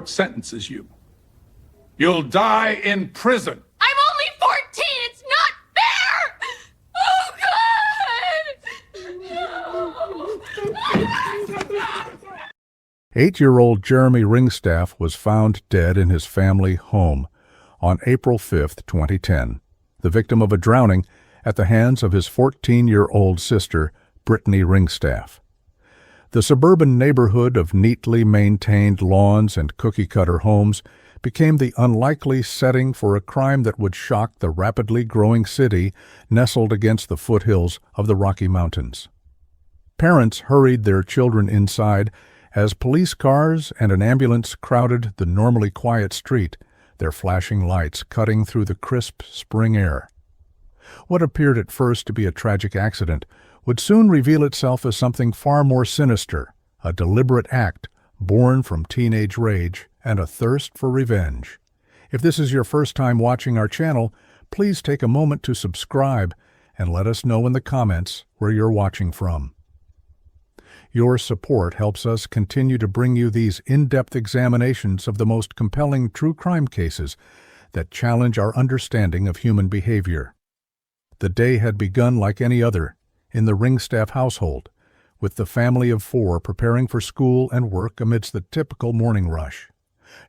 sentences you. You'll die in prison. I'm only 14! It's not fair! Oh, God! 8-year-old Jeremy Ringstaff was found dead in his family home on April 5, 2010, the victim of a drowning at the hands of his 14-year-old sister, Brittany Ringstaff. The suburban neighborhood of neatly maintained lawns and cookie-cutter homes became the unlikely setting for a crime that would shock the rapidly growing city nestled against the foothills of the Rocky Mountains. Parents hurried their children inside as police cars and an ambulance crowded the normally quiet street, their flashing lights cutting through the crisp spring air. What appeared at first to be a tragic accident would soon reveal itself as something far more sinister, a deliberate act born from teenage rage and a thirst for revenge. If this is your first time watching our channel, please take a moment to subscribe and let us know in the comments where you're watching from. Your support helps us continue to bring you these in-depth examinations of the most compelling true crime cases that challenge our understanding of human behavior. The day had begun like any other in the Ringstaff household, with the family of 4 preparing for school and work amidst the typical morning rush.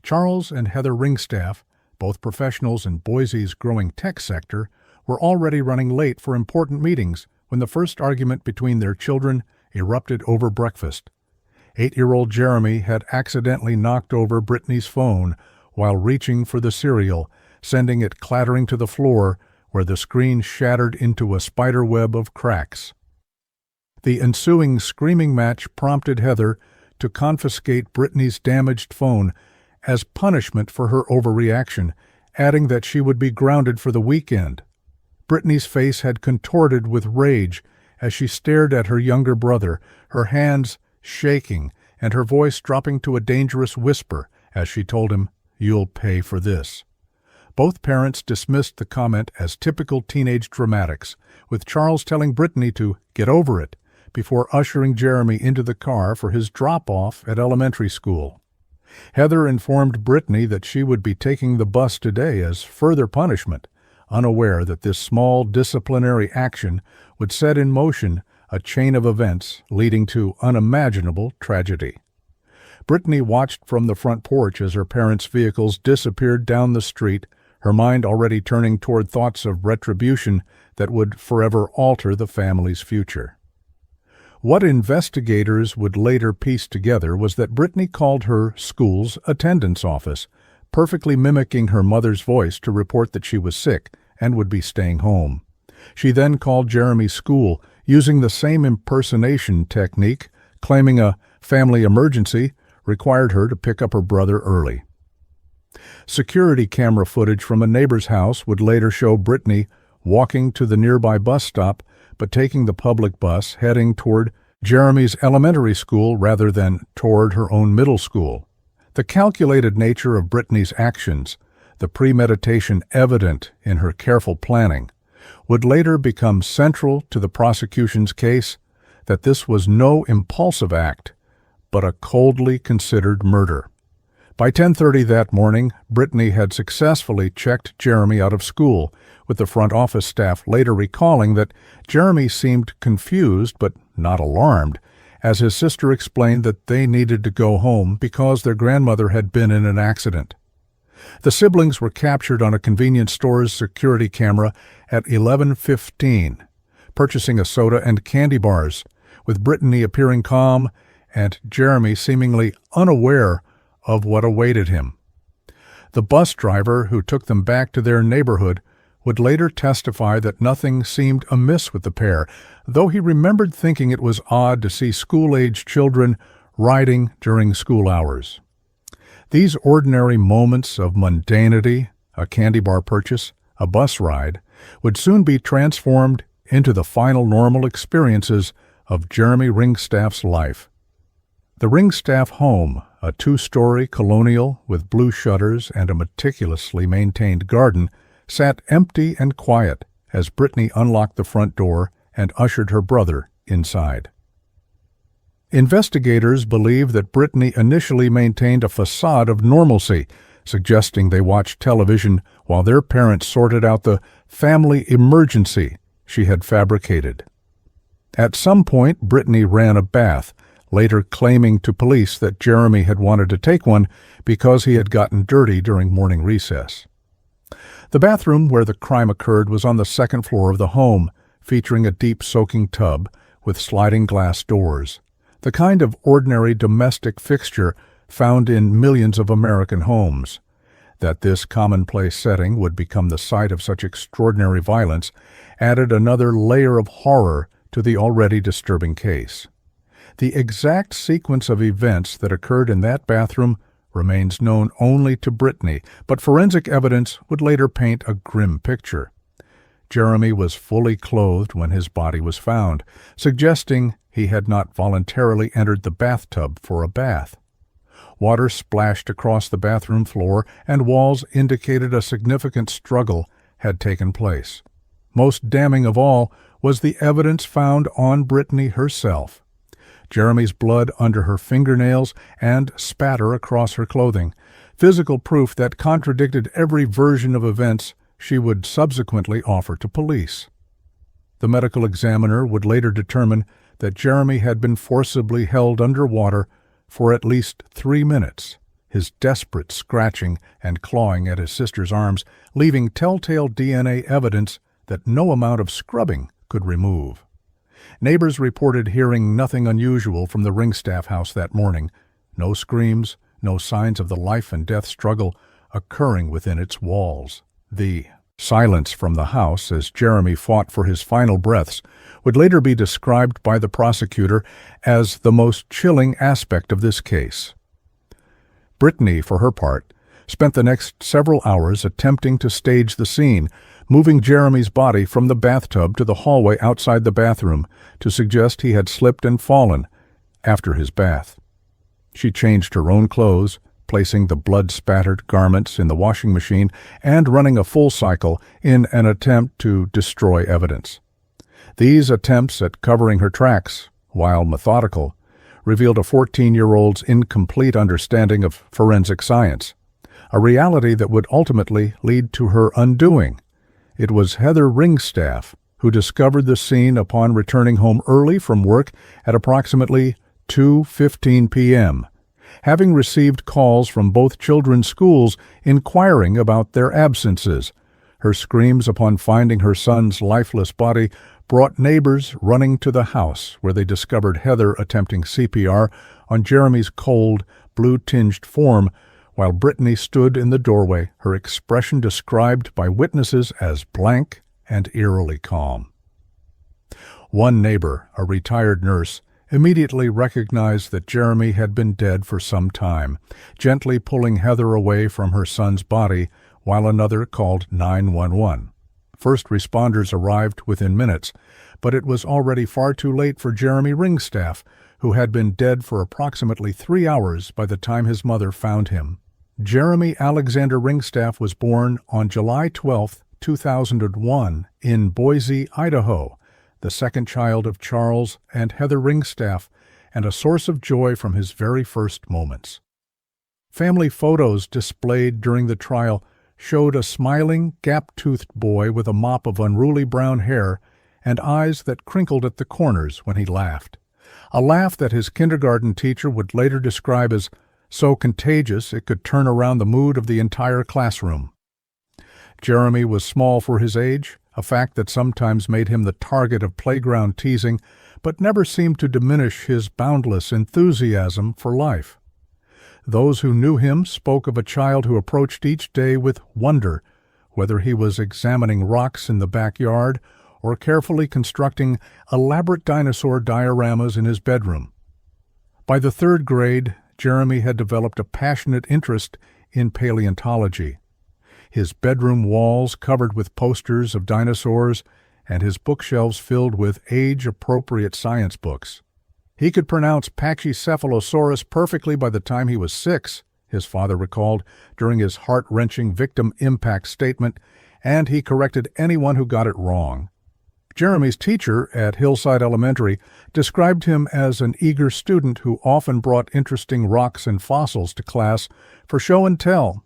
Charles and Heather Ringstaff, both professionals in Boise's growing tech sector, were already running late for important meetings when the first argument between their children erupted over breakfast. 8-year-old Jeremy had accidentally knocked over Brittany's phone while reaching for the cereal, sending it clattering to the floor where the screen shattered into a spider web of cracks. The ensuing screaming match prompted Heather to confiscate Brittany's damaged phone as punishment for her overreaction, adding that she would be grounded for the weekend. Brittany's face had contorted with rage as she stared at her younger brother, her hands shaking and her voice dropping to a dangerous whisper as she told him, "You'll pay for this." Both parents dismissed the comment as typical teenage dramatics, with Charles telling Brittany to get over it before ushering Jeremy into the car for his drop-off at elementary school. Heather informed Brittany that she would be taking the bus today as further punishment, unaware that this small disciplinary action would set in motion a chain of events leading to unimaginable tragedy. Brittany watched from the front porch as her parents' vehicles disappeared down the street, her mind already turning toward thoughts of retribution that would forever alter the family's future. What investigators would later piece together was that Brittany called her school's attendance office, perfectly mimicking her mother's voice to report that she was sick and would be staying home. She then called Jeremy's school using the same impersonation technique, claiming a family emergency required her to pick up her brother early. Security camera footage from a neighbor's house would later show Brittany walking to the nearby bus stop but taking the public bus heading toward Jeremy's elementary school rather than toward her own middle school. The calculated nature of Brittany's actions, the premeditation evident in her careful planning, would later become central to the prosecution's case that this was no impulsive act, but a coldly considered murder. By 10:30 that morning, Brittany had successfully checked Jeremy out of school, with the front office staff later recalling that Jeremy seemed confused but not alarmed, as his sister explained that they needed to go home because their grandmother had been in an accident. The siblings were captured on a convenience store's security camera at 11:15, purchasing a soda and candy bars, with Brittany appearing calm and Jeremy seemingly unaware of what awaited him. The bus driver who took them back to their neighborhood would later testify that nothing seemed amiss with the pair, though he remembered thinking it was odd to see school-age children riding during school hours. These ordinary moments of mundanity, a candy bar purchase, a bus ride, would soon be transformed into the final normal experiences of Jeremy Ringstaff's life. The Ringstaff home, a 2-story colonial with blue shutters and a meticulously maintained garden, sat empty and quiet as Brittany unlocked the front door and ushered her brother inside. Investigators believe that Brittany initially maintained a facade of normalcy, suggesting they watched television while their parents sorted out the family emergency she had fabricated. At some point, Brittany ran a bath, later claiming to police that Jeremy had wanted to take one because he had gotten dirty during morning recess. The bathroom where the crime occurred was on the second floor of the home, featuring a deep soaking tub with sliding glass doors, the kind of ordinary domestic fixture found in millions of American homes. That this commonplace setting would become the site of such extraordinary violence added another layer of horror to the already disturbing case. The exact sequence of events that occurred in that bathroom remains known only to Brittany, but forensic evidence would later paint a grim picture. Jeremy was fully clothed when his body was found, suggesting he had not voluntarily entered the bathtub for a bath. Water splashed across the bathroom floor, and walls indicated a significant struggle had taken place. Most damning of all was the evidence found on Brittany herself. Jeremy's blood under her fingernails and spatter across her clothing, physical proof that contradicted every version of events she would subsequently offer to police. The medical examiner would later determine that Jeremy had been forcibly held under water for at least 3 minutes, his desperate scratching and clawing at his sister's arms leaving telltale DNA evidence that no amount of scrubbing could remove. Neighbors reported hearing nothing unusual from the Ringstaff house that morning, no screams, no signs of the life and death struggle occurring within its walls. The silence from the house as Jeremy fought for his final breaths would later be described by the prosecutor as the most chilling aspect of this case. Brittany, for her part, spent the next several hours attempting to stage the scene, moving Jeremy's body from the bathtub to the hallway outside the bathroom to suggest he had slipped and fallen after his bath. She changed her own clothes, placing the blood-spattered garments in the washing machine and running a full cycle in an attempt to destroy evidence. These attempts at covering her tracks, while methodical, revealed a 14-year-old's incomplete understanding of forensic science, a reality that would ultimately lead to her undoing. It was Heather Ringstaff who discovered the scene upon returning home early from work at approximately 2:15 p.m., having received calls from both children's schools inquiring about their absences. Her screams upon finding her son's lifeless body brought neighbors running to the house, where they discovered Heather attempting CPR on Jeremy's cold, blue-tinged form, while Brittany stood in the doorway, her expression described by witnesses as blank and eerily calm. One neighbor, a retired nurse, immediately recognized that Jeremy had been dead for some time, gently pulling Heather away from her son's body while another called 911. First responders arrived within minutes, but it was already far too late for Jeremy Ringstaff, who had been dead for approximately 3 hours by the time his mother found him. Jeremy Alexander Ringstaff was born on July 12, 2001, in Boise, Idaho, the second child of Charles and Heather Ringstaff, and a source of joy from his very first moments. Family photos displayed during the trial showed a smiling, gap-toothed boy with a mop of unruly brown hair and eyes that crinkled at the corners when he laughed, a laugh that his kindergarten teacher would later describe as so contagious it could turn around the mood of the entire classroom. Jeremy was small for his age, a fact that sometimes made him the target of playground teasing, but never seemed to diminish his boundless enthusiasm for life. Those who knew him spoke of a child who approached each day with wonder, whether he was examining rocks in the backyard or carefully constructing elaborate dinosaur dioramas in his bedroom. By the 3rd grade, Jeremy had developed a passionate interest in paleontology. His bedroom walls covered with posters of dinosaurs and his bookshelves filled with age-appropriate science books. He could pronounce Pachycephalosaurus perfectly by the time he was 6, his father recalled during his heart-wrenching victim impact statement, and he corrected anyone who got it wrong. Jeremy's teacher at Hillside Elementary described him as an eager student who often brought interesting rocks and fossils to class for show and tell,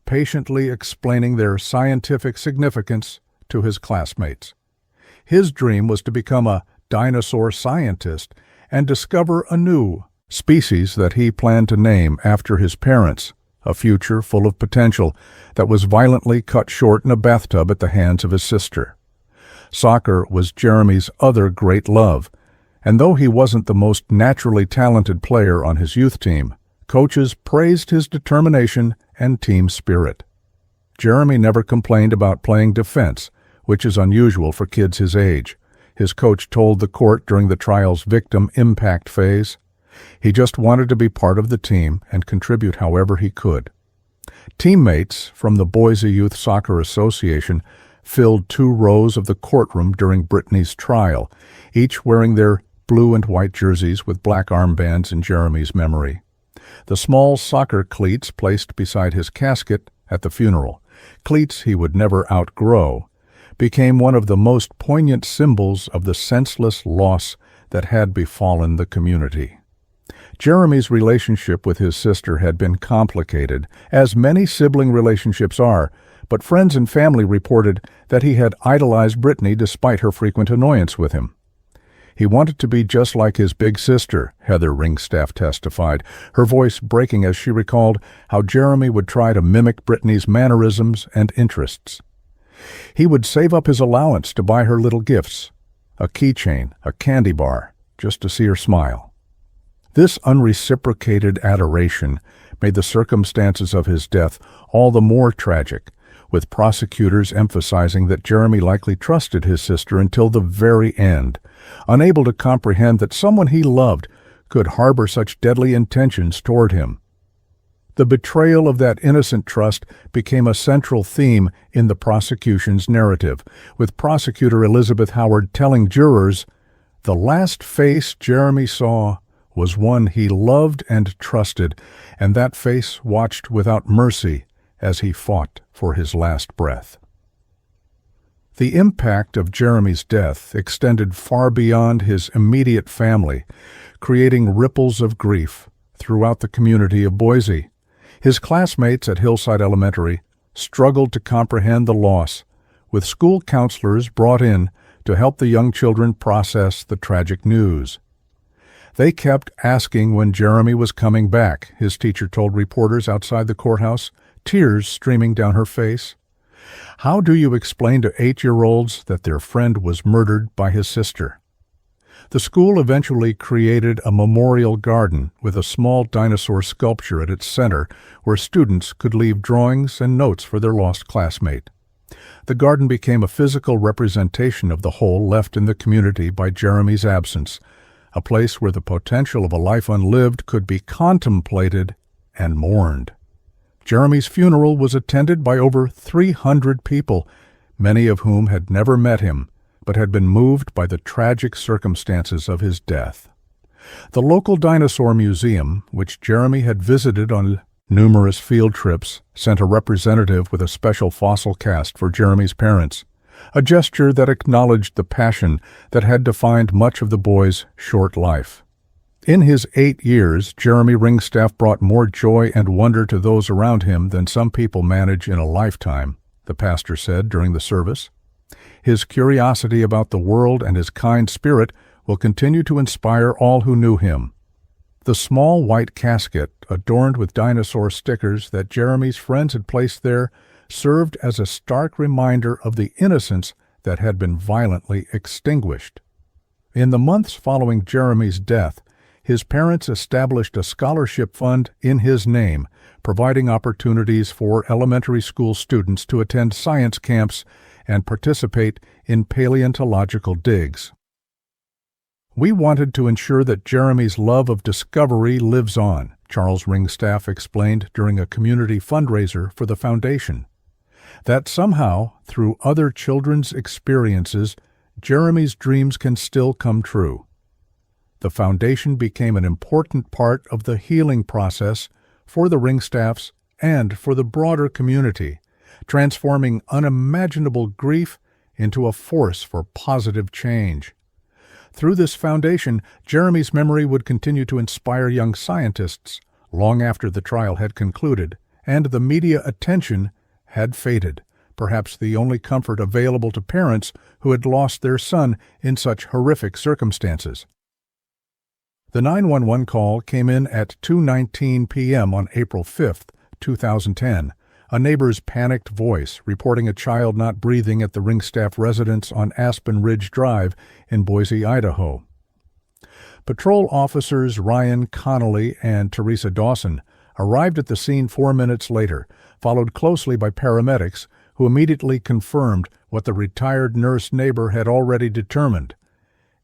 patiently explaining their scientific significance to his classmates. His dream was to become a dinosaur scientist and discover a new species that he planned to name after his parents, a future full of potential that was violently cut short in a bathtub at the hands of his sister. Soccer was Jeremy's other great love, and though he wasn't the most naturally talented player on his youth team, coaches praised his determination and team spirit. Jeremy never complained about playing defense, which is unusual for kids his age. His coach told the court during the trial's victim impact phase, he just wanted to be part of the team and contribute however he could. Teammates from the Boise Youth Soccer Association filled 2 rows of the courtroom during Brittany's trial, each wearing their blue and white jerseys with black armbands in Jeremy's memory. The small soccer cleats placed beside his casket at the funeral, cleats he would never outgrow, became one of the most poignant symbols of the senseless loss that had befallen the community. Jeremy's relationship with his sister had been complicated, as many sibling relationships are, but friends and family reported that he had idolized Brittany despite her frequent annoyance with him. He wanted to be just like his big sister, Heather Ringstaff testified, her voice breaking as she recalled how Jeremy would try to mimic Brittany's mannerisms and interests. He would save up his allowance to buy her little gifts, a keychain, a candy bar, just to see her smile. This unreciprocated adoration made the circumstances of his death all the more tragic, with prosecutors emphasizing that Jeremy likely trusted his sister until the very end, unable to comprehend that someone he loved could harbor such deadly intentions toward him. The betrayal of that innocent trust became a central theme in the prosecution's narrative, with prosecutor Elizabeth Howard telling jurors, "The last face Jeremy saw was one he loved and trusted, and that face watched without mercy as he fought for his last breath." The impact of Jeremy's death extended far beyond his immediate family, creating ripples of grief throughout the community of Boise. His classmates at Hillside Elementary struggled to comprehend the loss, with school counselors brought in to help the young children process the tragic news. They kept asking when Jeremy was coming back, his teacher told reporters outside the courthouse, tears streaming down her face. How do you explain to 8-year-olds that their friend was murdered by his sister? The school eventually created a memorial garden with a small dinosaur sculpture at its center where students could leave drawings and notes for their lost classmate. The garden became a physical representation of the hole left in the community by Jeremy's absence, a place where the potential of a life unlived could be contemplated and mourned. Jeremy's funeral was attended by over 300 people, many of whom had never met him, but had been moved by the tragic circumstances of his death. The local dinosaur museum, which Jeremy had visited on numerous field trips, sent a representative with a special fossil cast for Jeremy's parents, a gesture that acknowledged the passion that had defined much of the boy's short life. In his 8 years, Jeremy Ringstaff brought more joy and wonder to those around him than some people manage in a lifetime, the pastor said during the service. His curiosity about the world and his kind spirit will continue to inspire all who knew him. The small white casket, adorned with dinosaur stickers that Jeremy's friends had placed there, served as a stark reminder of the innocence that had been violently extinguished. In the months following Jeremy's death, his parents established a scholarship fund in his name, providing opportunities for elementary school students to attend science camps and participate in paleontological digs. "We wanted to ensure that Jeremy's love of discovery lives on," Charles Ringstaff explained during a community fundraiser for the foundation. That somehow, through other children's experiences, Jeremy's dreams can still come true. The foundation became an important part of the healing process for the Ringstaffs and for the broader community, transforming unimaginable grief into a force for positive change. Through this foundation, Jeremy's memory would continue to inspire young scientists long after the trial had concluded and the media attention had faded, perhaps the only comfort available to parents who had lost their son in such horrific circumstances. The 911 call came in at 2:19 p.m. on April 5, 2010, a neighbor's panicked voice reporting a child not breathing at the Ringstaff residence on Aspen Ridge Drive in Boise, Idaho. Patrol officers Ryan Connolly and Teresa Dawson arrived at the scene 4 minutes later, followed closely by paramedics who immediately confirmed what the retired nurse neighbor had already determined.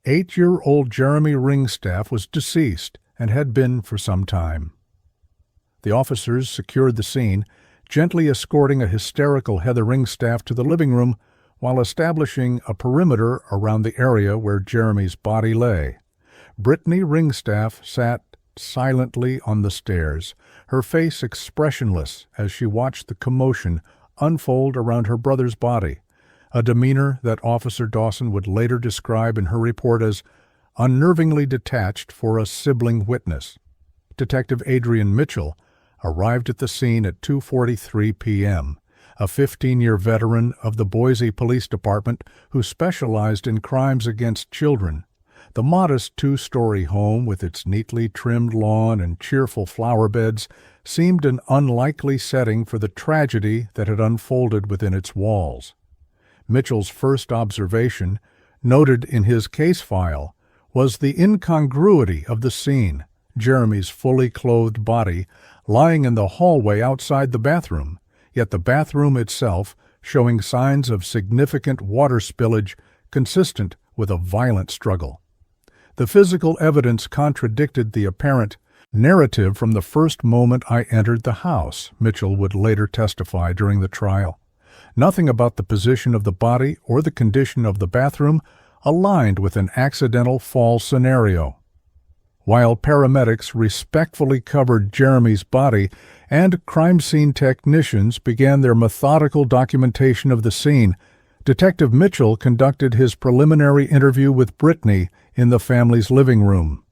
8-year-old Jeremy Ringstaff was deceased and had been for some time. The officers secured the scene, gently escorting a hysterical Heather Ringstaff to the living room while establishing a perimeter around the area where Jeremy's body lay. Brittany Ringstaff sat silently on the stairs, her face expressionless as she watched the commotion unfold around her brother's body, a demeanor that Officer Dawson would later describe in her report as unnervingly detached for a sibling witness. Detective Adrian Mitchell arrived at the scene at 2:43 p.m., a 15-year veteran of the Boise Police Department who specialized in crimes against children. The modest 2-story home with its neatly trimmed lawn and cheerful flower beds seemed an unlikely setting for the tragedy that had unfolded within its walls. Mitchell's first observation, noted in his case file, was the incongruity of the scene, Jeremy's fully clothed body lying in the hallway outside the bathroom, yet the bathroom itself showing signs of significant water spillage consistent with a violent struggle. The physical evidence contradicted the apparent narrative from the first moment I entered the house, Mitchell would later testify during the trial. Nothing about the position of the body or the condition of the bathroom aligned with an accidental fall scenario. While paramedics respectfully covered Jeremy's body and crime scene technicians began their methodical documentation of the scene, Detective Mitchell conducted his preliminary interview with Brittany in the family's living room.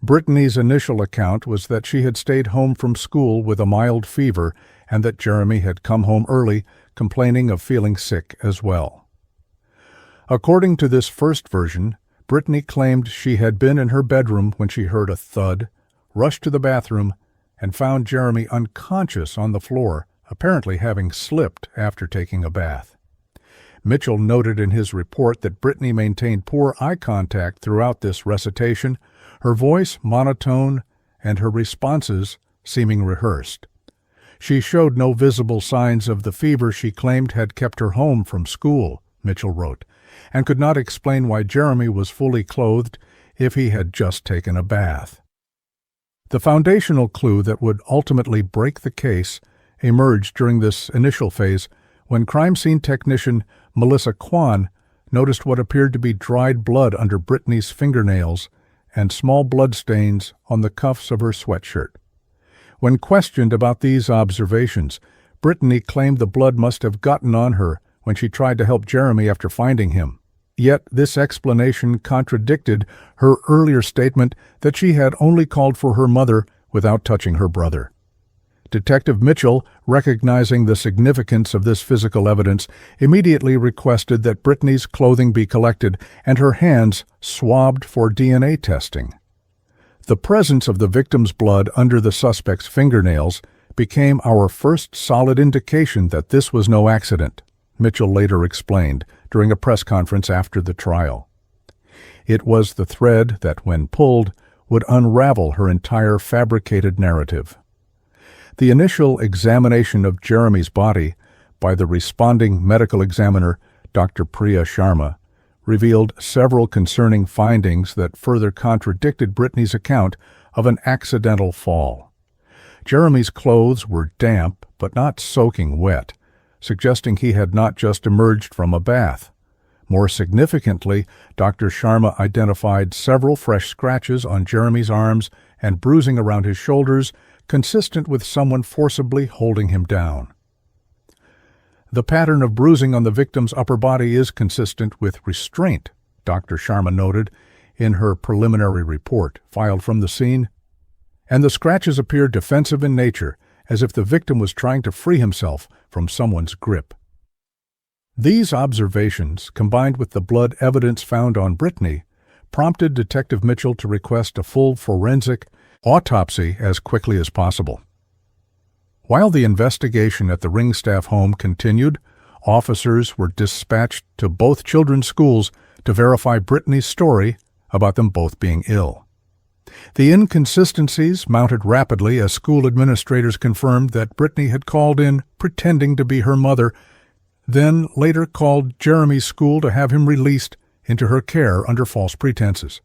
Brittany's initial account was that she had stayed home from school with a mild fever and that Jeremy had come home early, complaining of feeling sick as well. According to this first version, Brittany claimed she had been in her bedroom when she heard a thud, rushed to the bathroom, and found Jeremy unconscious on the floor, apparently having slipped after taking a bath. Mitchell noted in his report that Brittany maintained poor eye contact throughout this recitation, her voice monotone and her responses seeming rehearsed. She showed no visible signs of the fever she claimed had kept her home from school, Mitchell wrote, and could not explain why Jeremy was fully clothed if he had just taken a bath. The foundational clue that would ultimately break the case emerged during this initial phase when crime scene technician Melissa Kwan noticed what appeared to be dried blood under Brittany's fingernails and small bloodstains on the cuffs of her sweatshirt. When questioned about these observations, Brittany claimed the blood must have gotten on her when she tried to help Jeremy after finding him. Yet this explanation contradicted her earlier statement that she had only called for her mother without touching her brother. Detective Mitchell, recognizing the significance of this physical evidence, immediately requested that Brittany's clothing be collected and her hands swabbed for DNA testing. The presence of the victim's blood under the suspect's fingernails became our first solid indication that this was no accident, Mitchell later explained during a press conference after the trial. It was the thread that, when pulled, would unravel her entire fabricated narrative. The initial examination of Jeremy's body by the responding medical examiner, Dr. Priya Sharma, revealed several concerning findings that further contradicted Brittany's account of an accidental fall. Jeremy's clothes were damp but not soaking wet, suggesting he had not just emerged from a bath. More significantly, Dr. Sharma identified several fresh scratches on Jeremy's arms and bruising around his shoulders, consistent with someone forcibly holding him down. The pattern of bruising on the victim's upper body is consistent with restraint, Dr. Sharma noted in her preliminary report filed from the scene, and the scratches appear defensive in nature, as if the victim was trying to free himself from someone's grip. These observations, combined with the blood evidence found on Brittany, prompted Detective Mitchell to request a full forensic autopsy as quickly as possible. While the investigation at the Ringstaff home continued, officers were dispatched to both children's schools to verify Brittany's story about them both being ill. The inconsistencies mounted rapidly as school administrators confirmed that Brittany had called in pretending to be her mother, then later called Jeremy's school to have him released into her care under false pretenses.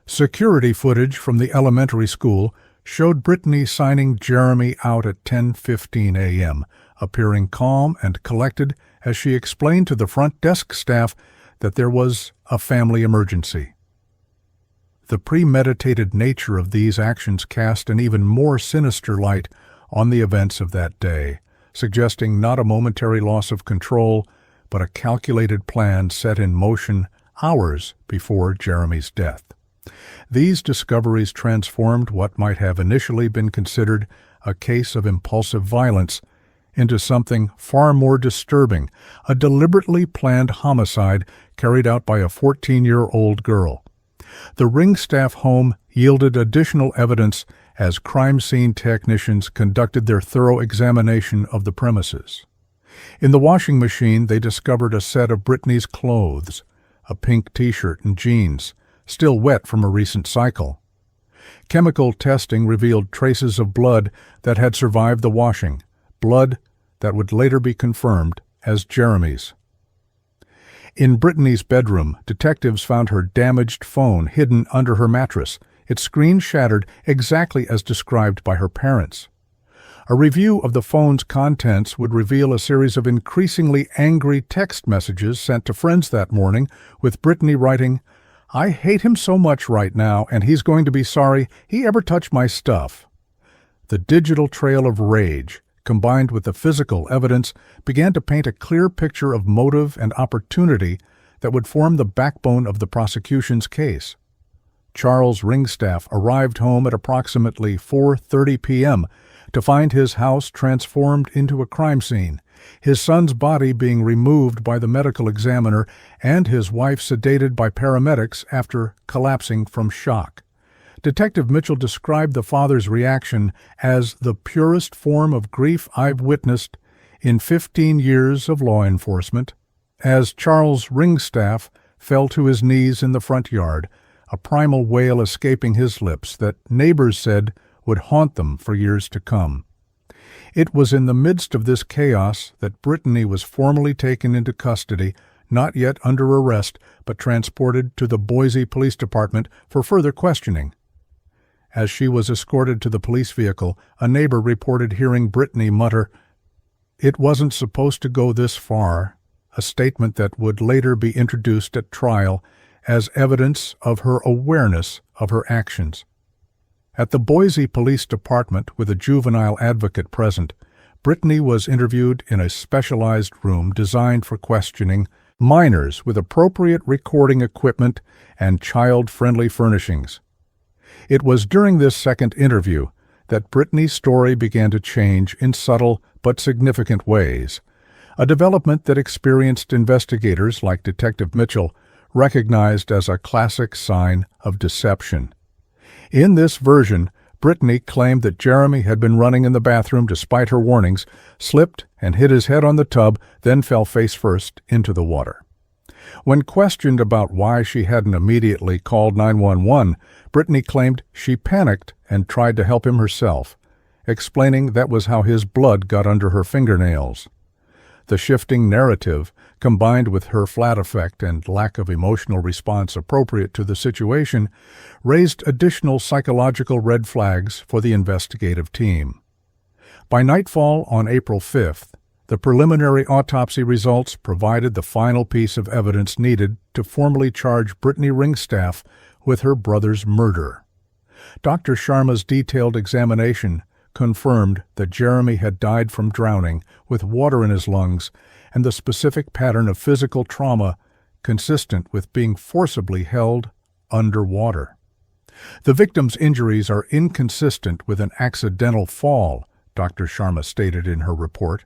Security footage from the elementary school showed Brittany signing Jeremy out at 10:15 a.m., appearing calm and collected as she explained to the front desk staff that there was a family emergency. The premeditated nature of these actions cast an even more sinister light on the events of that day, suggesting not a momentary loss of control, but a calculated plan set in motion hours before Jeremy's death. These discoveries transformed what might have initially been considered a case of impulsive violence into something far more disturbing, a deliberately planned homicide carried out by a 14-year-old girl. The Ringstaff home yielded additional evidence as crime scene technicians conducted their thorough examination of the premises. In the washing machine, they discovered a set of Brittany's clothes, a pink t-shirt and jeans, still wet from a recent cycle. Chemical testing revealed traces of blood that had survived the washing, blood that would later be confirmed as Jeremy's. In Brittany's bedroom, detectives found her damaged phone hidden under her mattress, its screen shattered exactly as described by her parents. A review of the phone's contents would reveal a series of increasingly angry text messages sent to friends that morning, with Brittany writing, "I hate him so much right now, and he's going to be sorry he ever touched my stuff." The digital trail of rage, combined with the physical evidence, began to paint a clear picture of motive and opportunity that would form the backbone of the prosecution's case. Charles Ringstaff arrived home at approximately 4:30 p.m. to find his house transformed into a crime scene, his son's body being removed by the medical examiner and his wife sedated by paramedics after collapsing from shock. Detective Mitchell described the father's reaction as the purest form of grief I've witnessed in 15 years of law enforcement, as Charles Ringstaff fell to his knees in the front yard, a primal wail escaping his lips that neighbors said would haunt them for years to come. It was in the midst of this chaos that Brittany was formally taken into custody, not yet under arrest, but transported to the Boise Police Department for further questioning. As she was escorted to the police vehicle, a neighbor reported hearing Brittany mutter, "It wasn't supposed to go this far," a statement that would later be introduced at trial as evidence of her awareness of her actions. At the Boise Police Department, with a juvenile advocate present, Brittany was interviewed in a specialized room designed for questioning minors with appropriate recording equipment and child-friendly furnishings. It was during this second interview that Brittany's story began to change in subtle but significant ways, a development that experienced investigators like Detective Mitchell recognized as a classic sign of deception. In this version, Brittany claimed that Jeremy had been running in the bathroom despite her warnings, slipped and hit his head on the tub, then fell face first into the water. When questioned about why she hadn't immediately called 911, Brittany claimed she panicked and tried to help him herself, explaining that was how his blood got under her fingernails. The shifting narrative, combined with her flat affect and lack of emotional response appropriate to the situation, raised additional psychological red flags for the investigative team. By nightfall on April 5th, the preliminary autopsy results provided the final piece of evidence needed to formally charge Brittany Ringstaff with her brother's murder. Dr. Sharma's detailed examination confirmed that Jeremy had died from drowning with water in his lungs and the specific pattern of physical trauma consistent with being forcibly held underwater. The victim's injuries are inconsistent with an accidental fall, Dr. Sharma stated in her report.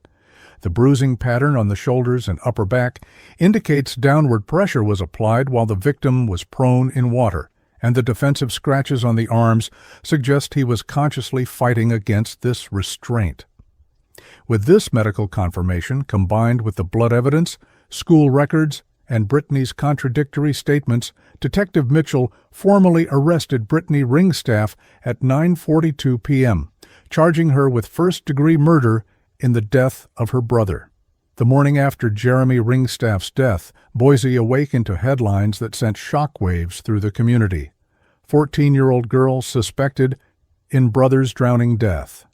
The bruising pattern on the shoulders and upper back indicates downward pressure was applied while the victim was prone in water, and the defensive scratches on the arms suggest he was consciously fighting against this restraint. With this medical confirmation, combined with the blood evidence, school records, and Brittany's contradictory statements, Detective Mitchell formally arrested Brittany Ringstaff at 9:42 p.m., charging her with first-degree murder in the death of her brother. The morning after Jeremy Ringstaff's death, Boise awakened to headlines that sent shockwaves through the community. 14-year-old girl suspected in brother's drowning death.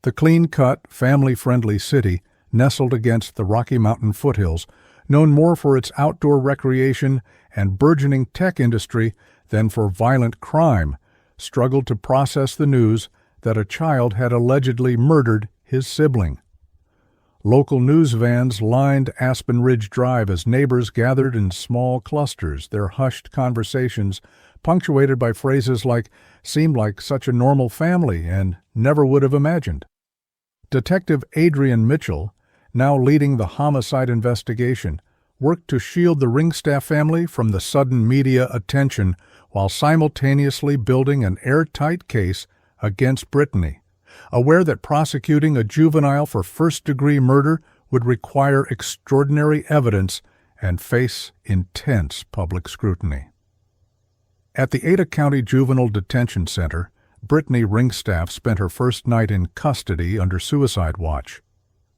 The clean-cut, family-friendly city, nestled against the Rocky Mountain foothills, known more for its outdoor recreation and burgeoning tech industry than for violent crime, struggled to process the news that a child had allegedly murdered his sibling. Local news vans lined Aspen Ridge Drive as neighbors gathered in small clusters, their hushed conversations punctuated by phrases like, "seemed like such a normal family," and "never would have imagined." Detective Adrian Mitchell, now leading the homicide investigation, worked to shield the Ringstaff family from the sudden media attention while simultaneously building an airtight case against Brittany, aware that prosecuting a juvenile for first-degree murder would require extraordinary evidence and face intense public scrutiny. At the Ada County Juvenile Detention Center, Brittany Ringstaff spent her first night in custody under suicide watch.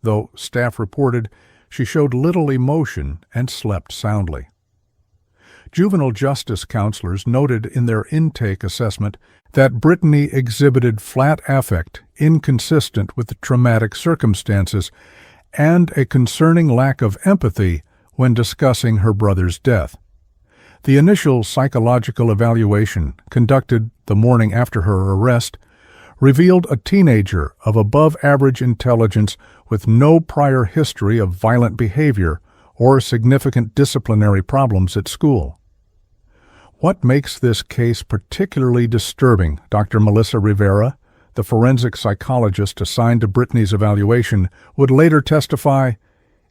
Though staff reported she showed little emotion and slept soundly. Juvenile justice counselors noted in their intake assessment that Brittany exhibited flat affect inconsistent with the traumatic circumstances and a concerning lack of empathy when discussing her brother's death. The initial psychological evaluation, conducted the morning after her arrest, revealed a teenager of above-average intelligence with no prior history of violent behavior or significant disciplinary problems at school. What makes this case particularly disturbing, Dr. Melissa Rivera, the forensic psychologist assigned to Brittany's evaluation, would later testify,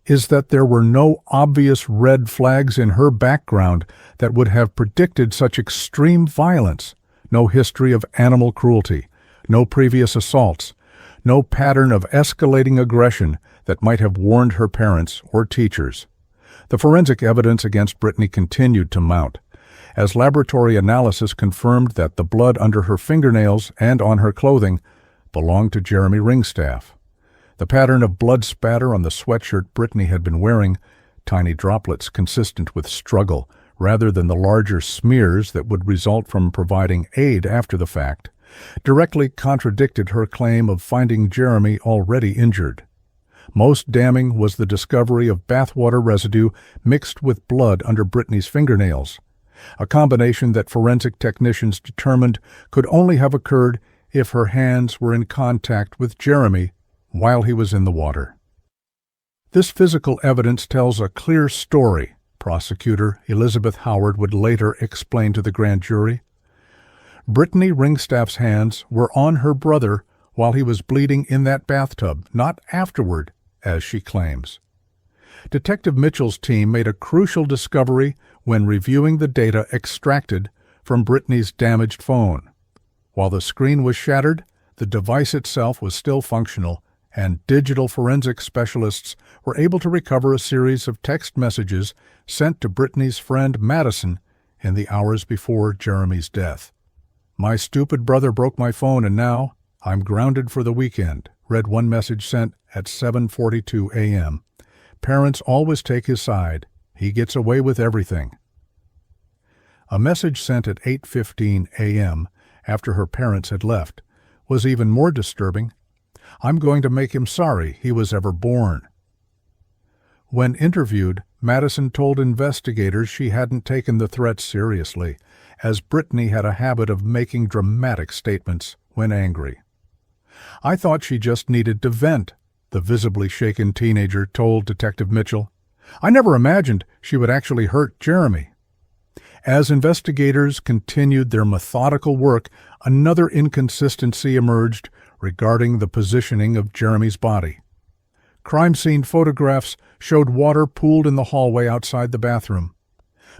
is that there were no obvious red flags in her background that would have predicted such extreme violence, no history of animal cruelty, no previous assaults, no pattern of escalating aggression that might have warned her parents or teachers. The forensic evidence against Brittany continued to mount, as laboratory analysis confirmed that the blood under her fingernails and on her clothing belonged to Jeremy Ringstaff. The pattern of blood spatter on the sweatshirt Brittany had been wearing, tiny droplets consistent with struggle rather than the larger smears that would result from providing aid after the fact, directly contradicted her claim of finding Jeremy already injured. Most damning was the discovery of bathwater residue mixed with blood under Brittany's fingernails, a combination that forensic technicians determined could only have occurred if her hands were in contact with Jeremy while he was in the water. This physical evidence tells a clear story, prosecutor Elizabeth Howard would later explain to the grand jury. Brittany Ringstaff's hands were on her brother while he was bleeding in that bathtub, not afterward, as she claims. Detective Mitchell's team made a crucial discovery when reviewing the data extracted from Brittany's damaged phone. While the screen was shattered, the device itself was still functional, and digital forensic specialists were able to recover a series of text messages sent to Brittany's friend Madison in the hours before Jeremy's death. "My stupid brother broke my phone and now I'm grounded for the weekend," read one message sent at 7:42 a.m. "Parents always take his side. He gets away with everything." A message sent at 8:15 a.m. after her parents had left was even more disturbing. "I'm going to make him sorry he was ever born." When interviewed, Madison told investigators she hadn't taken the threats seriously, as Brittany had a habit of making dramatic statements when angry. "I thought she just needed to vent," the visibly shaken teenager told Detective Mitchell. "I never imagined she would actually hurt Jeremy." As investigators continued their methodical work, another inconsistency emerged regarding the positioning of Jeremy's body. Crime scene photographs showed water pooled in the hallway outside the bathroom,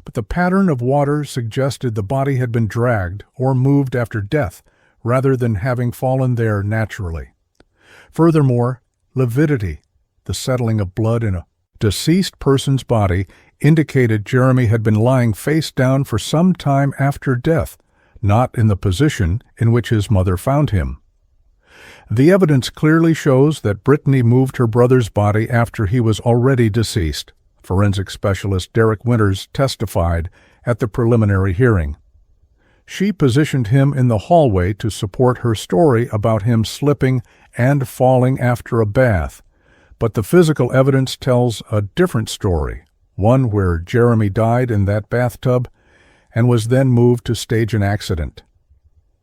but the pattern of water suggested the body had been dragged or moved after death rather than having fallen there naturally. Furthermore, lividity, the settling of blood in a deceased person's body, indicated Jeremy had been lying face down for some time after death, not in the position in which his mother found him. The evidence clearly shows that Brittany moved her brother's body after he was already deceased. Forensic specialist Derek Winters testified at the preliminary hearing. She positioned him in the hallway to support her story about him slipping and falling after a bath, but the physical evidence tells a different story, one where Jeremy died in that bathtub and was then moved to stage an accident.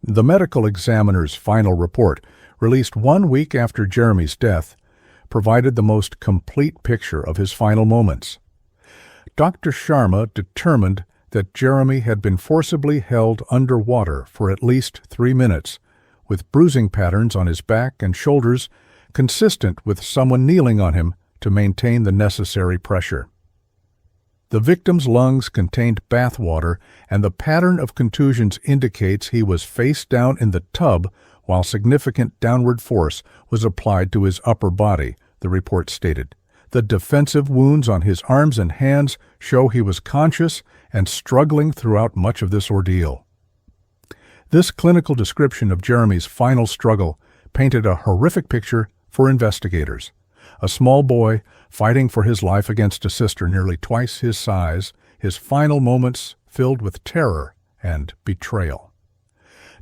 The medical examiner's final report, released 1 week after Jeremy's death, provided the most complete picture of his final moments. Dr. Sharma determined that Jeremy had been forcibly held underwater for at least 3 minutes, with bruising patterns on his back and shoulders consistent with someone kneeling on him to maintain the necessary pressure. The victim's lungs contained bath water, and the pattern of contusions indicates he was face down in the tub while significant downward force was applied to his upper body, the report stated. The defensive wounds on his arms and hands show he was conscious and struggling throughout much of this ordeal. This clinical description of Jeremy's final struggle painted a horrific picture for investigators. A small boy fighting for his life against a sister nearly twice his size, his final moments filled with terror and betrayal.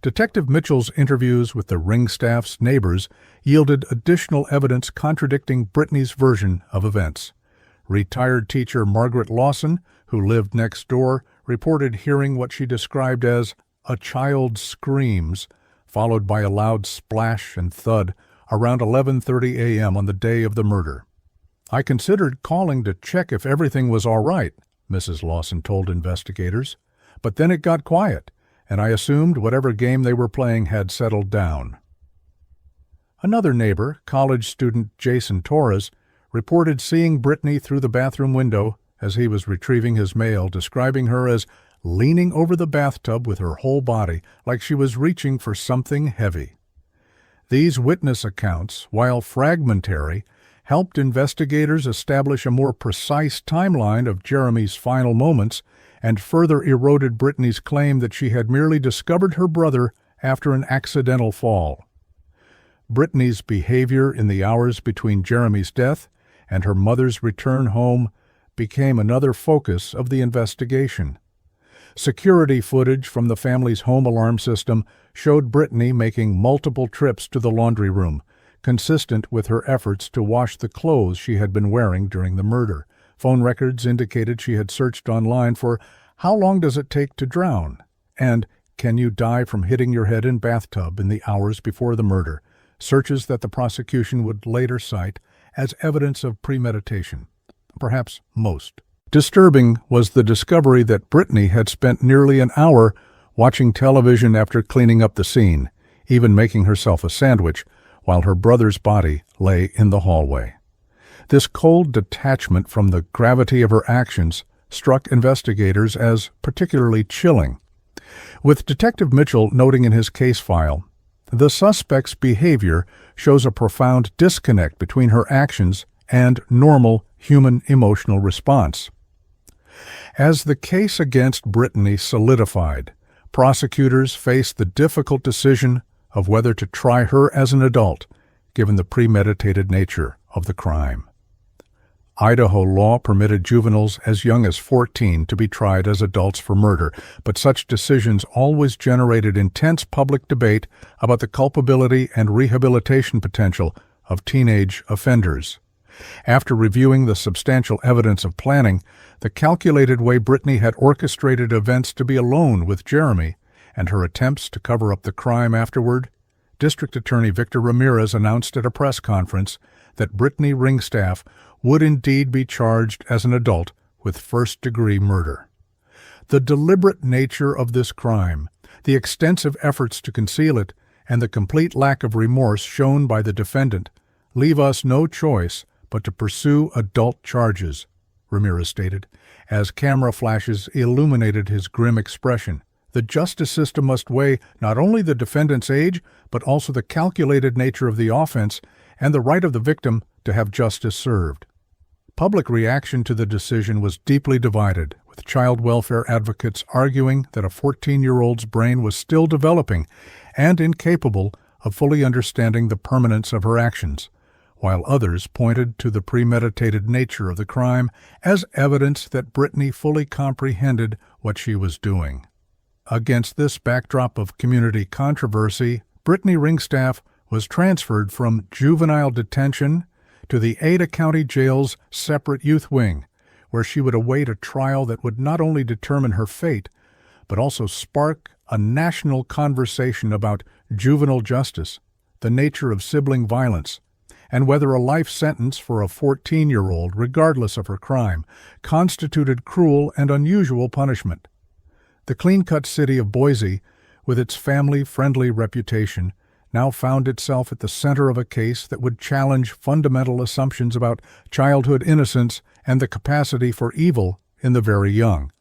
Detective Mitchell's interviews with the ring staff's neighbors yielded additional evidence contradicting Brittany's version of events. Retired teacher Margaret Lawson, who lived next door, reported hearing what she described as a child's screams, followed by a loud splash and thud around 11:30 a.m. on the day of the murder. "I considered calling to check if everything was all right," Mrs. Lawson told investigators, "but then it got quiet, and I assumed whatever game they were playing had settled down." Another neighbor, college student Jason Torres, reported seeing Brittany through the bathroom window as he was retrieving his mail, describing her as leaning over the bathtub with her whole body like she was reaching for something heavy. These witness accounts, while fragmentary, helped investigators establish a more precise timeline of Jeremy's final moments and further eroded Brittany's claim that she had merely discovered her brother after an accidental fall. Brittany's behavior in the hours between Jeremy's death and her mother's return home became another focus of the investigation. Security footage from the family's home alarm system showed Brittany making multiple trips to the laundry room, consistent with her efforts to wash the clothes she had been wearing during the murder. Phone records indicated she had searched online for "How long does it take to drown?" and "Can you die from hitting your head in bathtub in the hours before the murder?" searches that the prosecution would later cite as evidence of premeditation, perhaps most. Disturbing was the discovery that Brittany had spent nearly an hour watching television after cleaning up the scene, even making herself a sandwich, while her brother's body lay in the hallway. This cold detachment from the gravity of her actions struck investigators as particularly chilling. With Detective Mitchell noting in his case file, the suspect's behavior shows a profound disconnect between her actions and normal human emotional response. As the case against Brittany solidified, prosecutors faced the difficult decision of whether to try her as an adult, given the premeditated nature of the crime. Idaho law permitted juveniles as young as 14 to be tried as adults for murder, but such decisions always generated intense public debate about the culpability and rehabilitation potential of teenage offenders. After reviewing the substantial evidence of planning, the calculated way Brittany had orchestrated events to be alone with Jeremy, and her attempts to cover up the crime afterward, District Attorney Victor Ramirez announced at a press conference that Brittany Ringstaff would indeed be charged as an adult with first-degree murder. The deliberate nature of this crime, the extensive efforts to conceal it, and the complete lack of remorse shown by the defendant leave us no choice but to pursue adult charges, Ramirez stated, as camera flashes illuminated his grim expression. The justice system must weigh not only the defendant's age, but also the calculated nature of the offense and the right of the victim to have justice served. Public reaction to the decision was deeply divided, with child welfare advocates arguing that a 14-year-old's brain was still developing and incapable of fully understanding the permanence of her actions, while others pointed to the premeditated nature of the crime as evidence that Brittany fully comprehended what she was doing. Against this backdrop of community controversy, Brittany Ringstaff was transferred from juvenile detention to the Ada County Jail's separate youth wing, where she would await a trial that would not only determine her fate, but also spark a national conversation about juvenile justice, the nature of sibling violence, and whether a life sentence for a 14-year-old, regardless of her crime, constituted cruel and unusual punishment. The clean-cut city of Boise, with its family-friendly reputation, now found itself at the center of a case that would challenge fundamental assumptions about childhood innocence and the capacity for evil in the very young.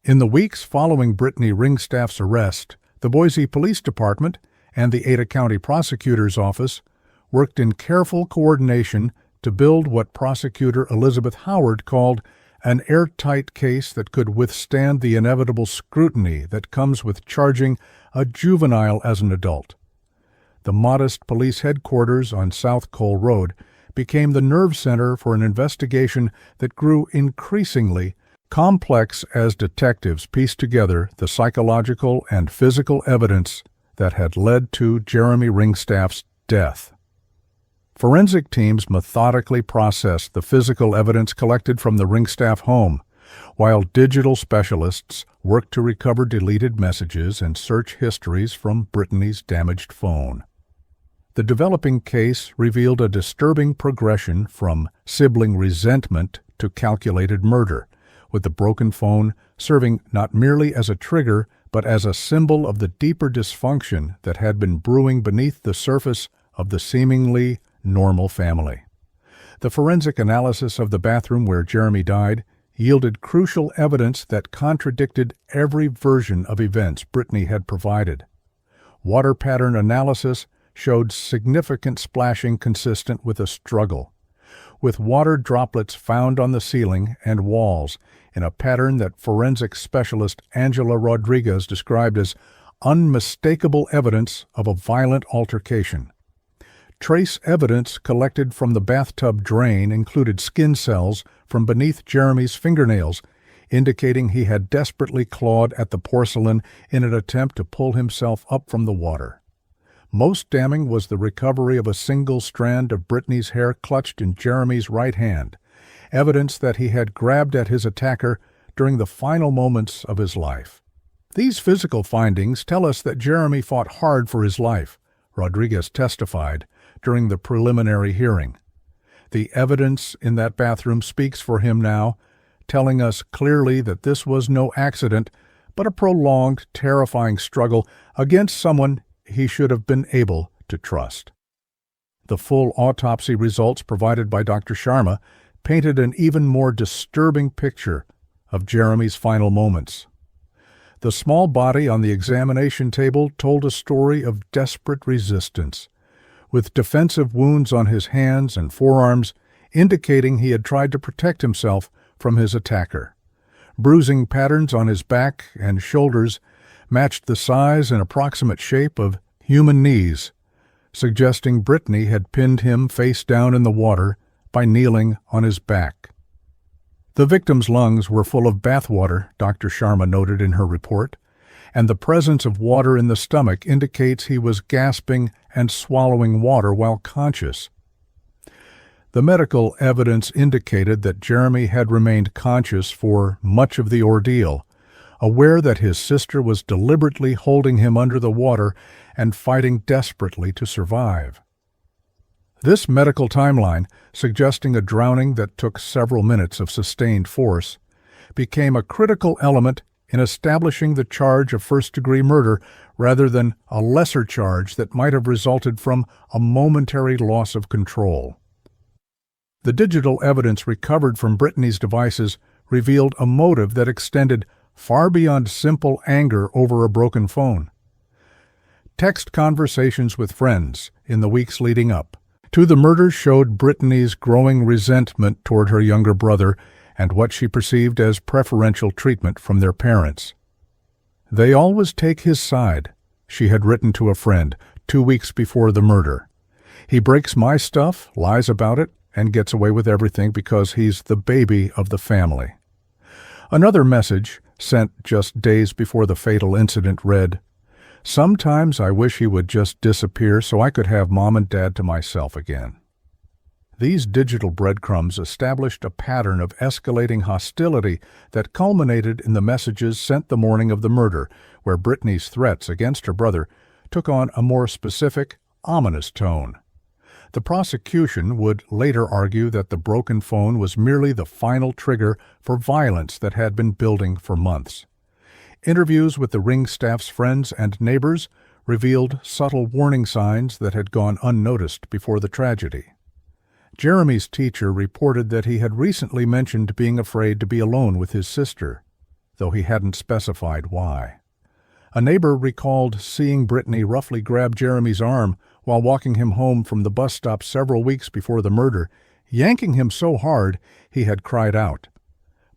In the weeks following Brittany Ringstaff's arrest, the Boise Police Department and the Ada County Prosecutor's Office worked in careful coordination to build what prosecutor Elizabeth Howard called an airtight case that could withstand the inevitable scrutiny that comes with charging a juvenile as an adult. The modest police headquarters on South Cole Road became the nerve center for an investigation that grew increasingly complex as detectives pieced together the psychological and physical evidence that had led to Jeremy Ringstaff's death. Forensic teams methodically processed the physical evidence collected from the Ringstaff home, while digital specialists worked to recover deleted messages and search histories from Brittany's damaged phone. The developing case revealed a disturbing progression from sibling resentment to calculated murder, with the broken phone serving not merely as a trigger but as a symbol of the deeper dysfunction that had been brewing beneath the surface of the seemingly normal family. The forensic analysis of the bathroom where Jeremy died yielded crucial evidence that contradicted every version of events Brittany had provided. Water pattern analysis showed significant splashing consistent with a struggle, with water droplets found on the ceiling and walls in a pattern that forensic specialist Angela Rodriguez described as unmistakable evidence of a violent altercation. Trace evidence collected from the bathtub drain included skin cells from beneath Jeremy's fingernails, indicating he had desperately clawed at the porcelain in an attempt to pull himself up from the water. Most damning was the recovery of a single strand of Brittany's hair clutched in Jeremy's right hand, evidence that he had grabbed at his attacker during the final moments of his life. These physical findings tell us that Jeremy fought hard for his life, Rodriguez testified during the preliminary hearing. The evidence in that bathroom speaks for him now, telling us clearly that this was no accident, but a prolonged, terrifying struggle against someone he should have been able to trust. The full autopsy results provided by Dr. Sharma painted an even more disturbing picture of Jeremy's final moments. The small body on the examination table told a story of desperate resistance, with defensive wounds on his hands and forearms indicating he had tried to protect himself from his attacker. Bruising patterns on his back and shoulders matched the size and approximate shape of human knees, suggesting Brittany had pinned him face down in the water by kneeling on his back. The victim's lungs were full of bathwater, Dr. Sharma noted in her report, and the presence of water in the stomach indicates he was gasping and swallowing water while conscious. The medical evidence indicated that Jeremy had remained conscious for much of the ordeal, aware that his sister was deliberately holding him under the water and fighting desperately to survive. This medical timeline, suggesting a drowning that took several minutes of sustained force, became a critical element in establishing the charge of first-degree murder rather than a lesser charge that might have resulted from a momentary loss of control. The digital evidence recovered from Brittany's devices revealed a motive that extended far beyond simple anger over a broken phone. Text conversations with friends in the weeks leading up to the murder showed Brittany's growing resentment toward her younger brother and what she perceived as preferential treatment from their parents. "They always take his side," she had written to a friend 2 weeks before the murder. "He breaks my stuff, lies about it, and gets away with everything because he's the baby of the family." Another message, sent just days before the fatal incident, read, "Sometimes I wish he would just disappear so I could have Mom and Dad to myself again." These digital breadcrumbs established a pattern of escalating hostility that culminated in the messages sent the morning of the murder, where Brittany's threats against her brother took on a more specific, ominous tone. The prosecution would later argue that the broken phone was merely the final trigger for violence that had been building for months. Interviews with the ring staff's friends and neighbors revealed subtle warning signs that had gone unnoticed before the tragedy. Jeremy's teacher reported that he had recently mentioned being afraid to be alone with his sister, though he hadn't specified why. A neighbor recalled seeing Brittany roughly grab Jeremy's arm while walking him home from the bus stop several weeks before the murder, yanking him so hard he had cried out.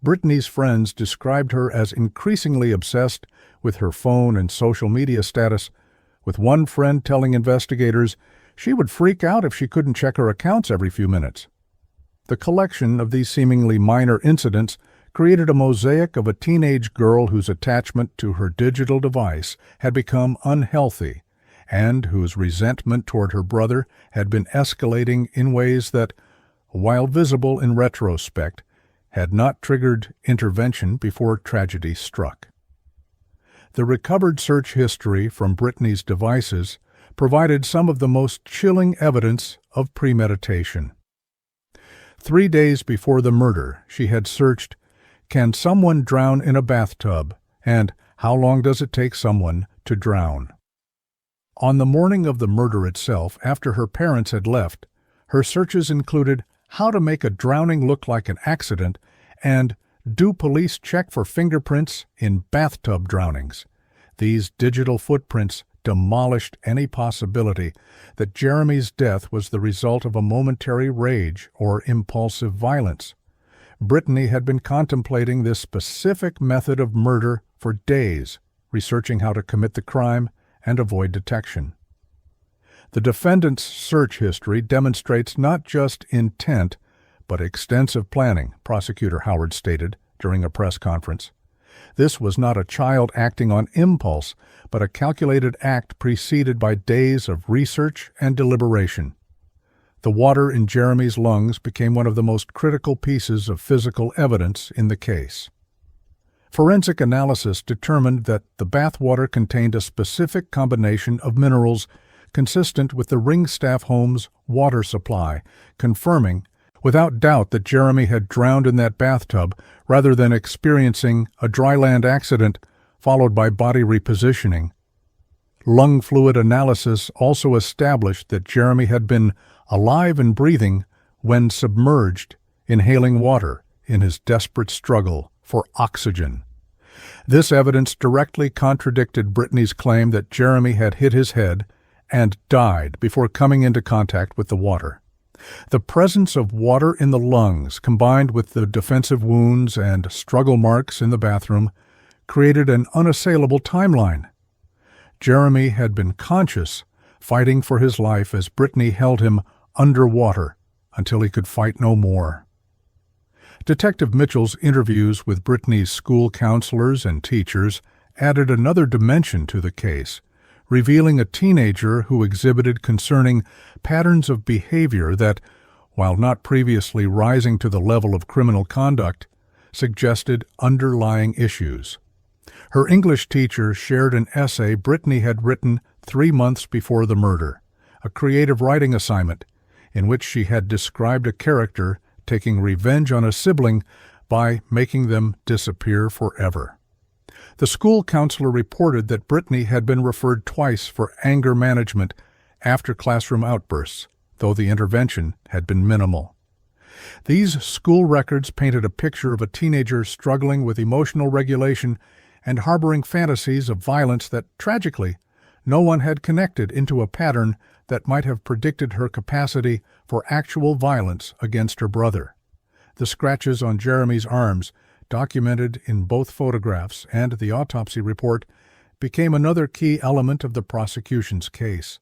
Brittany's friends described her as increasingly obsessed with her phone and social media status, with one friend telling investigators she would freak out if she couldn't check her accounts every few minutes. The collection of these seemingly minor incidents created a mosaic of a teenage girl whose attachment to her digital device had become unhealthy and whose resentment toward her brother had been escalating in ways that, while visible in retrospect, had not triggered intervention before tragedy struck. The recovered search history from Brittany's devices provided some of the most chilling evidence of premeditation. 3 days before the murder, she had searched, "Can someone drown in a bathtub?" and "How long does it take someone to drown?" On the morning of the murder itself, after her parents had left, her searches included "How to make a drowning look like an accident" and "Do police check for fingerprints in bathtub drownings?" These digital footprints demolished any possibility that Jeremy's death was the result of a momentary rage or impulsive violence. Brittany had been contemplating this specific method of murder for days, researching how to commit the crime and avoid detection. The defendant's search history demonstrates not just intent, but extensive planning, Prosecutor Howard stated during a press conference. This was not a child acting on impulse, but a calculated act preceded by days of research and deliberation. The water in Jeremy's lungs became one of the most critical pieces of physical evidence in the case. Forensic analysis determined that the bathwater contained a specific combination of minerals consistent with the Ringstaff home's water supply, confirming without doubt that Jeremy had drowned in that bathtub rather than experiencing a dry land accident followed by body repositioning. Lung fluid analysis also established that Jeremy had been alive and breathing when submerged, inhaling water in his desperate struggle for oxygen. This evidence directly contradicted Brittany's claim that Jeremy had hit his head and died before coming into contact with the water. The presence of water in the lungs, combined with the defensive wounds and struggle marks in the bathroom, created an unassailable timeline. Jeremy had been conscious, fighting for his life as Brittany held him underwater until he could fight no more. Detective Mitchell's interviews with Brittany's school counselors and teachers added another dimension to the case, revealing a teenager who exhibited concerning patterns of behavior that, while not previously rising to the level of criminal conduct, suggested underlying issues. Her English teacher shared an essay Brittany had written 3 months before the murder, a creative writing assignment in which she had described a character taking revenge on a sibling by making them disappear forever. The school counselor reported that Brittany had been referred twice for anger management after classroom outbursts, though the intervention had been minimal. These school records painted a picture of a teenager struggling with emotional regulation and harboring fantasies of violence that, tragically, no one had connected into a pattern that might have predicted her capacity for actual violence against her brother. The scratches on Jeremy's arms, documented in both photographs and the autopsy report, became another key element of the prosecution's case.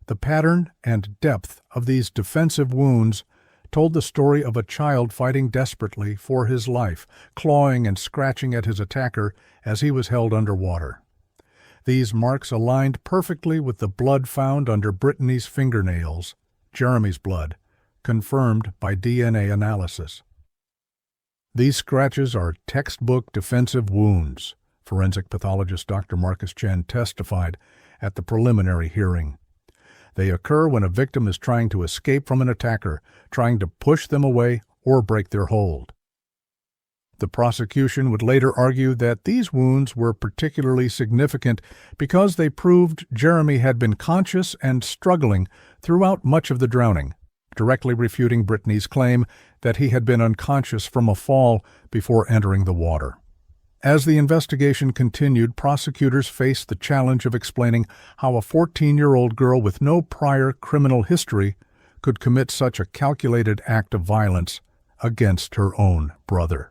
The pattern and depth of these defensive wounds told the story of a child fighting desperately for his life, clawing and scratching at his attacker as he was held underwater. These marks aligned perfectly with the blood found under Brittany's fingernails, Jeremy's blood, confirmed by DNA analysis. These scratches are textbook defensive wounds, forensic pathologist Dr. Marcus Chen testified at the preliminary hearing. They occur when a victim is trying to escape from an attacker, trying to push them away or break their hold. The prosecution would later argue that these wounds were particularly significant because they proved Jeremy had been conscious and struggling throughout much of the drowning, directly refuting Brittany's claim that he had been unconscious from a fall before entering the water. As the investigation continued, prosecutors faced the challenge of explaining how a 14-year-old girl with no prior criminal history could commit such a calculated act of violence against her own brother.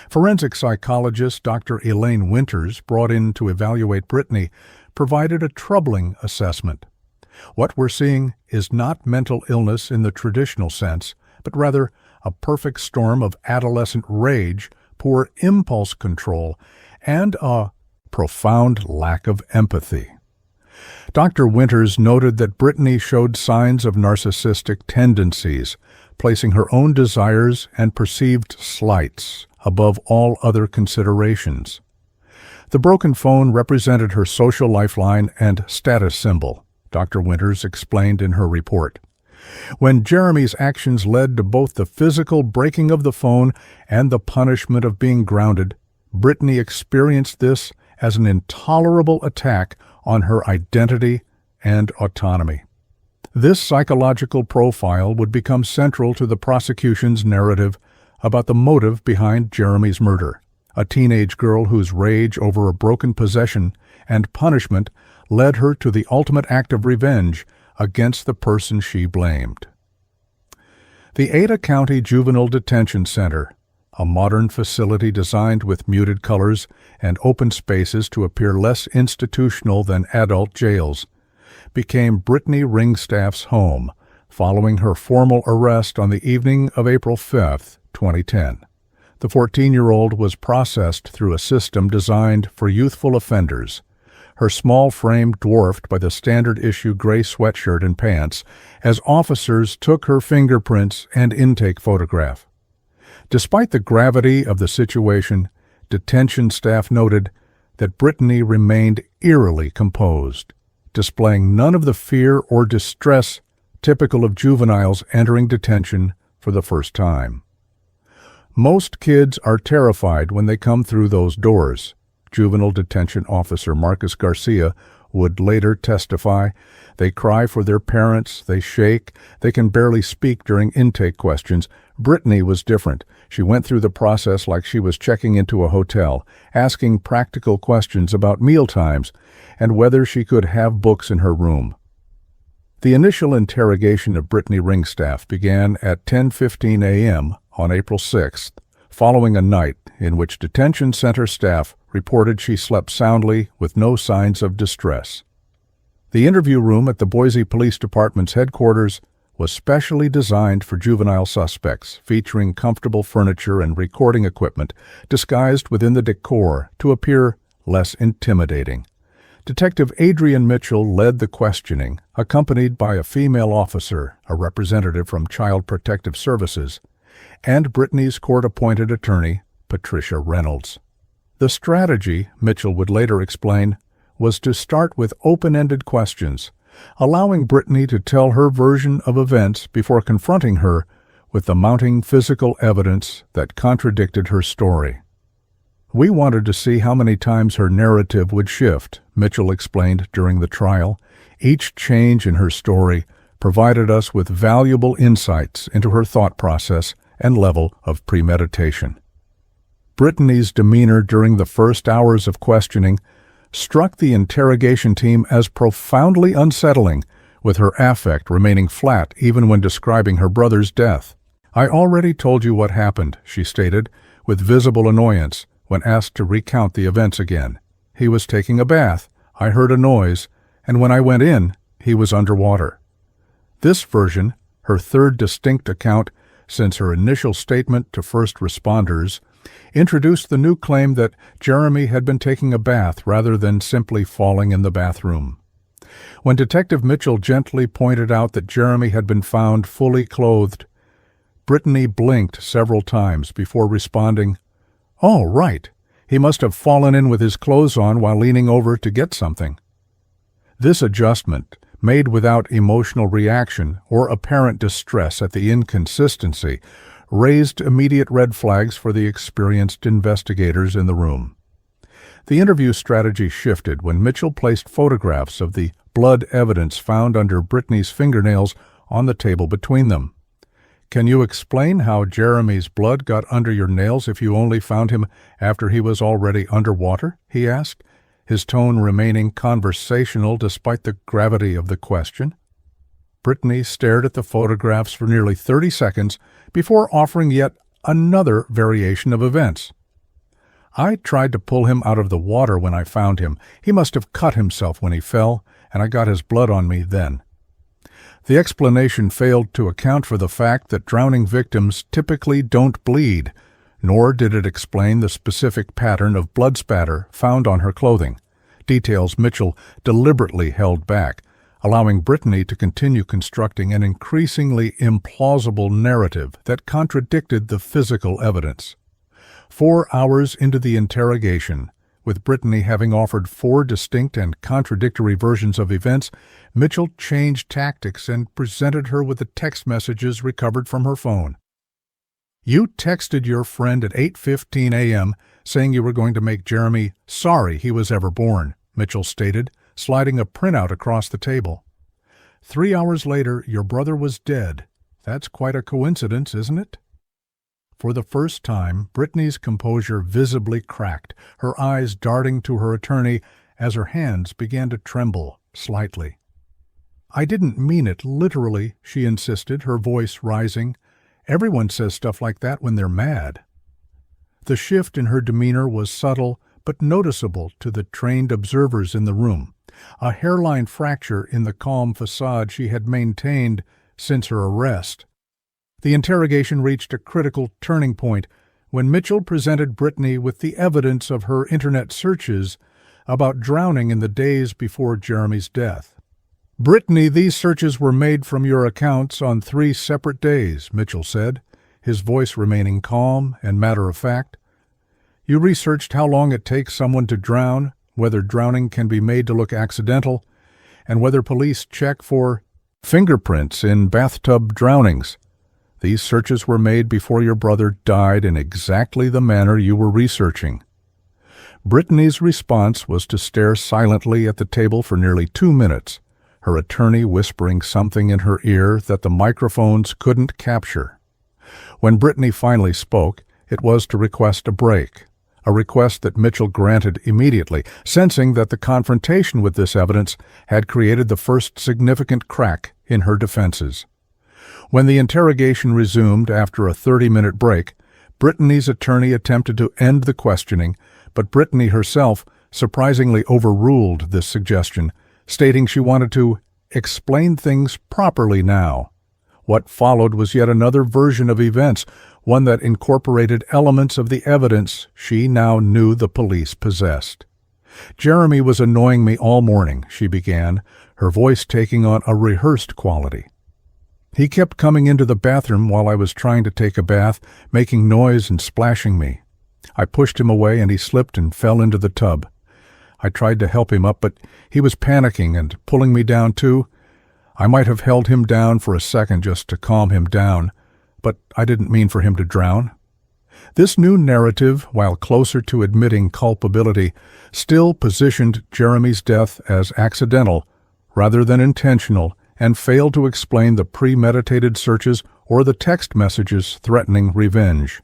Forensic psychologist Dr. Elaine Winters, brought in to evaluate Brittany, provided a troubling assessment. What we're seeing is not mental illness in the traditional sense, but rather a perfect storm of adolescent rage, poor impulse control, and a profound lack of empathy. Dr. Winters noted that Brittany showed signs of narcissistic tendencies, placing her own desires and perceived slights above all other considerations. The broken phone represented her social lifeline and status symbol, Dr. Winters explained in her report. When Jeremy's actions led to both the physical breaking of the phone and the punishment of being grounded, Brittany experienced this as an intolerable attack on her identity and autonomy. This psychological profile would become central to the prosecution's narrative about the motive behind Jeremy's murder, a teenage girl whose rage over a broken possession and punishment led her to the ultimate act of revenge against the person she blamed. The Ada County Juvenile Detention Center, a modern facility designed with muted colors and open spaces to appear less institutional than adult jails, became Brittany Ringstaff's home following her formal arrest on the evening of April 5, 2010. The 14-year-old was processed through a system designed for youthful offenders, her small frame dwarfed by the standard-issue gray sweatshirt and pants, as officers took her fingerprints and intake photograph. Despite the gravity of the situation, detention staff noted that Brittany remained eerily composed, displaying none of the fear or distress typical of juveniles entering detention for the first time. Most kids are terrified when they come through those doors, Juvenile Detention Officer Marcus Garcia would later testify. They cry for their parents, they shake, they can barely speak during intake questions. Brittany was different. She went through the process like she was checking into a hotel, asking practical questions about meal times and whether she could have books in her room. The initial interrogation of Brittany Ringstaff began at 10:15 a.m. on April 6th, following a night in which detention center staff reported she slept soundly with no signs of distress. The interview room at the Boise Police Department's headquarters was specially designed for juvenile suspects, featuring comfortable furniture and recording equipment disguised within the decor to appear less intimidating. Detective Adrian Mitchell led the questioning, accompanied by a female officer, a representative from Child Protective Services, and Brittany's court-appointed attorney, Patricia Reynolds. The strategy, Mitchell would later explain, was to start with open-ended questions, allowing Brittany to tell her version of events before confronting her with the mounting physical evidence that contradicted her story. We wanted to see how many times her narrative would shift, Mitchell explained during the trial. Each change in her story provided us with valuable insights into her thought process and level of premeditation. Brittany's demeanor during the first hours of questioning struck the interrogation team as profoundly unsettling, with her affect remaining flat even when describing her brother's death. "I already told you what happened," she stated, with visible annoyance when asked to recount the events again. "He was taking a bath, I heard a noise, and when I went in, he was underwater." This version, her third distinct account since her initial statement to first responders, introduced the new claim that Jeremy had been taking a bath rather than simply falling in the bathroom. When Detective Mitchell gently pointed out that Jeremy had been found fully clothed, Brittany blinked several times before responding, "Oh, right. He must have fallen in with his clothes on while leaning over to get something." This adjustment, made without emotional reaction or apparent distress at the inconsistency, raised immediate red flags for the experienced investigators in the room. The interview strategy shifted when Mitchell placed photographs of the blood evidence found under Brittany's fingernails on the table between them. "Can you explain how Jeremy's blood got under your nails if you only found him after he was already underwater?" he asked, his tone remaining conversational despite the gravity of the question. Brittany stared at the photographs for nearly 30 seconds before offering yet another variation of events. "I tried to pull him out of the water when I found him. He must have cut himself when he fell, and I got his blood on me then." The explanation failed to account for the fact that drowning victims typically don't bleed, nor did it explain the specific pattern of blood spatter found on her clothing, details Mitchell deliberately held back, allowing Brittany to continue constructing an increasingly implausible narrative that contradicted the physical evidence. 4 hours into the interrogation, with Brittany having offered 4 distinct and contradictory versions of events, Mitchell changed tactics and presented her with the text messages recovered from her phone. "You texted your friend at 8:15 a.m. saying you were going to make Jeremy sorry he was ever born," Mitchell stated, sliding a printout across the table. 3 hours later, your brother was dead. That's quite a coincidence, isn't it?" For the first time, Brittany's composure visibly cracked, her eyes darting to her attorney as her hands began to tremble slightly. "I didn't mean it literally," she insisted, her voice rising. "Everyone says stuff like that when they're mad." The shift in her demeanor was subtle but noticeable to the trained observers in the room, a hairline fracture in the calm facade she had maintained since her arrest. The interrogation reached a critical turning point when Mitchell presented Brittany with the evidence of her internet searches about drowning in the days before Jeremy's death. "Brittany, these searches were made from your accounts on 3 separate days," Mitchell said, his voice remaining calm and matter-of-fact. "You researched how long it takes someone to drown, whether drowning can be made to look accidental, and whether police check for fingerprints in bathtub drownings. These searches were made before your brother died in exactly the manner you were researching." Brittany's response was to stare silently at the table for nearly 2 minutes, her attorney whispering something in her ear that the microphones couldn't capture. When Brittany finally spoke, it was to request a break, a request that Mitchell granted immediately, sensing that the confrontation with this evidence had created the first significant crack in her defenses. When the interrogation resumed after a 30-minute break, Brittany's attorney attempted to end the questioning, but Brittany herself surprisingly overruled this suggestion, stating she wanted to explain things properly now. What followed was yet another version of events, one that incorporated elements of the evidence she now knew the police possessed. "Jeremy was annoying me all morning," she began, her voice taking on a rehearsed quality. "He kept coming into the bathroom while I was trying to take a bath, making noise and splashing me. I pushed him away and he slipped and fell into the tub. I tried to help him up, but he was panicking and pulling me down too. I might have held him down for a second just to calm him down, but I didn't mean for him to drown. This new narrative, while closer to admitting culpability, still positioned Jeremy's death as accidental rather than intentional and failed to explain the premeditated searches or the text messages threatening revenge.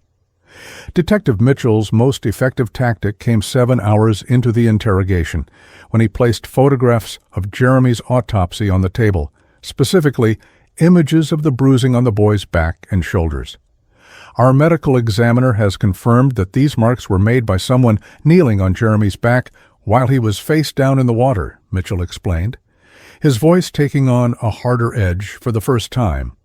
Detective Mitchell's most effective tactic came 7 hours into the interrogation, when he placed photographs of Jeremy's autopsy on the table, specifically images of the bruising on the boy's back and shoulders. Our medical examiner has confirmed that these marks were made by someone kneeling on Jeremy's back while he was face down in the water, Mitchell explained, his voice taking on a harder edge for the first time.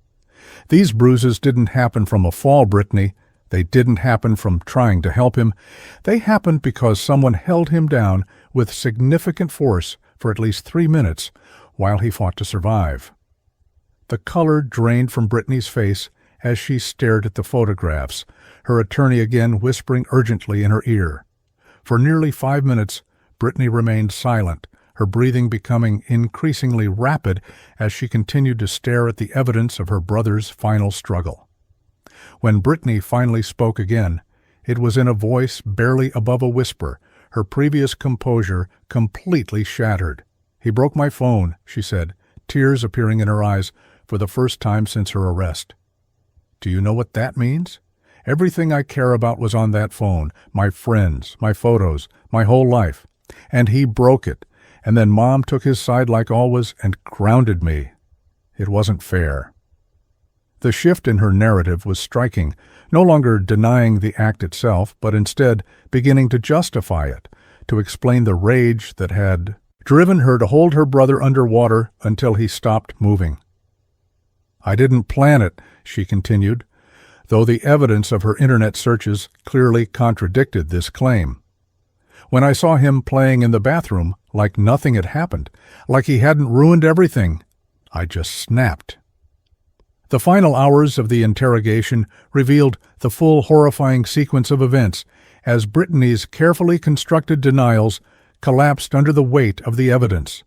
These bruises didn't happen from a fall, Brittany. They didn't happen from trying to help him. They happened because someone held him down with significant force for at least 3 minutes while he fought to survive. The color drained from Brittany's face as she stared at the photographs, her attorney again whispering urgently in her ear. For nearly 5 minutes, Brittany remained silent, her breathing becoming increasingly rapid as she continued to stare at the evidence of her brother's final struggle. When Brittany finally spoke again, it was in a voice barely above a whisper, her previous composure completely shattered. "He broke my phone," she said, tears appearing in her eyes for the first time since her arrest. "Do you know what that means? Everything I care about was on that phone, my friends, my photos, my whole life. And he broke it, and then Mom took his side like always and grounded me. It wasn't fair." The shift in her narrative was striking, no longer denying the act itself, but instead beginning to justify it, to explain the rage that had driven her to hold her brother underwater until he stopped moving. "I didn't plan it," she continued, though the evidence of her internet searches clearly contradicted this claim. "When I saw him playing in the bathroom, like nothing had happened, like he hadn't ruined everything, I just snapped." The final hours of the interrogation revealed the full horrifying sequence of events as Brittany's carefully constructed denials collapsed under the weight of the evidence.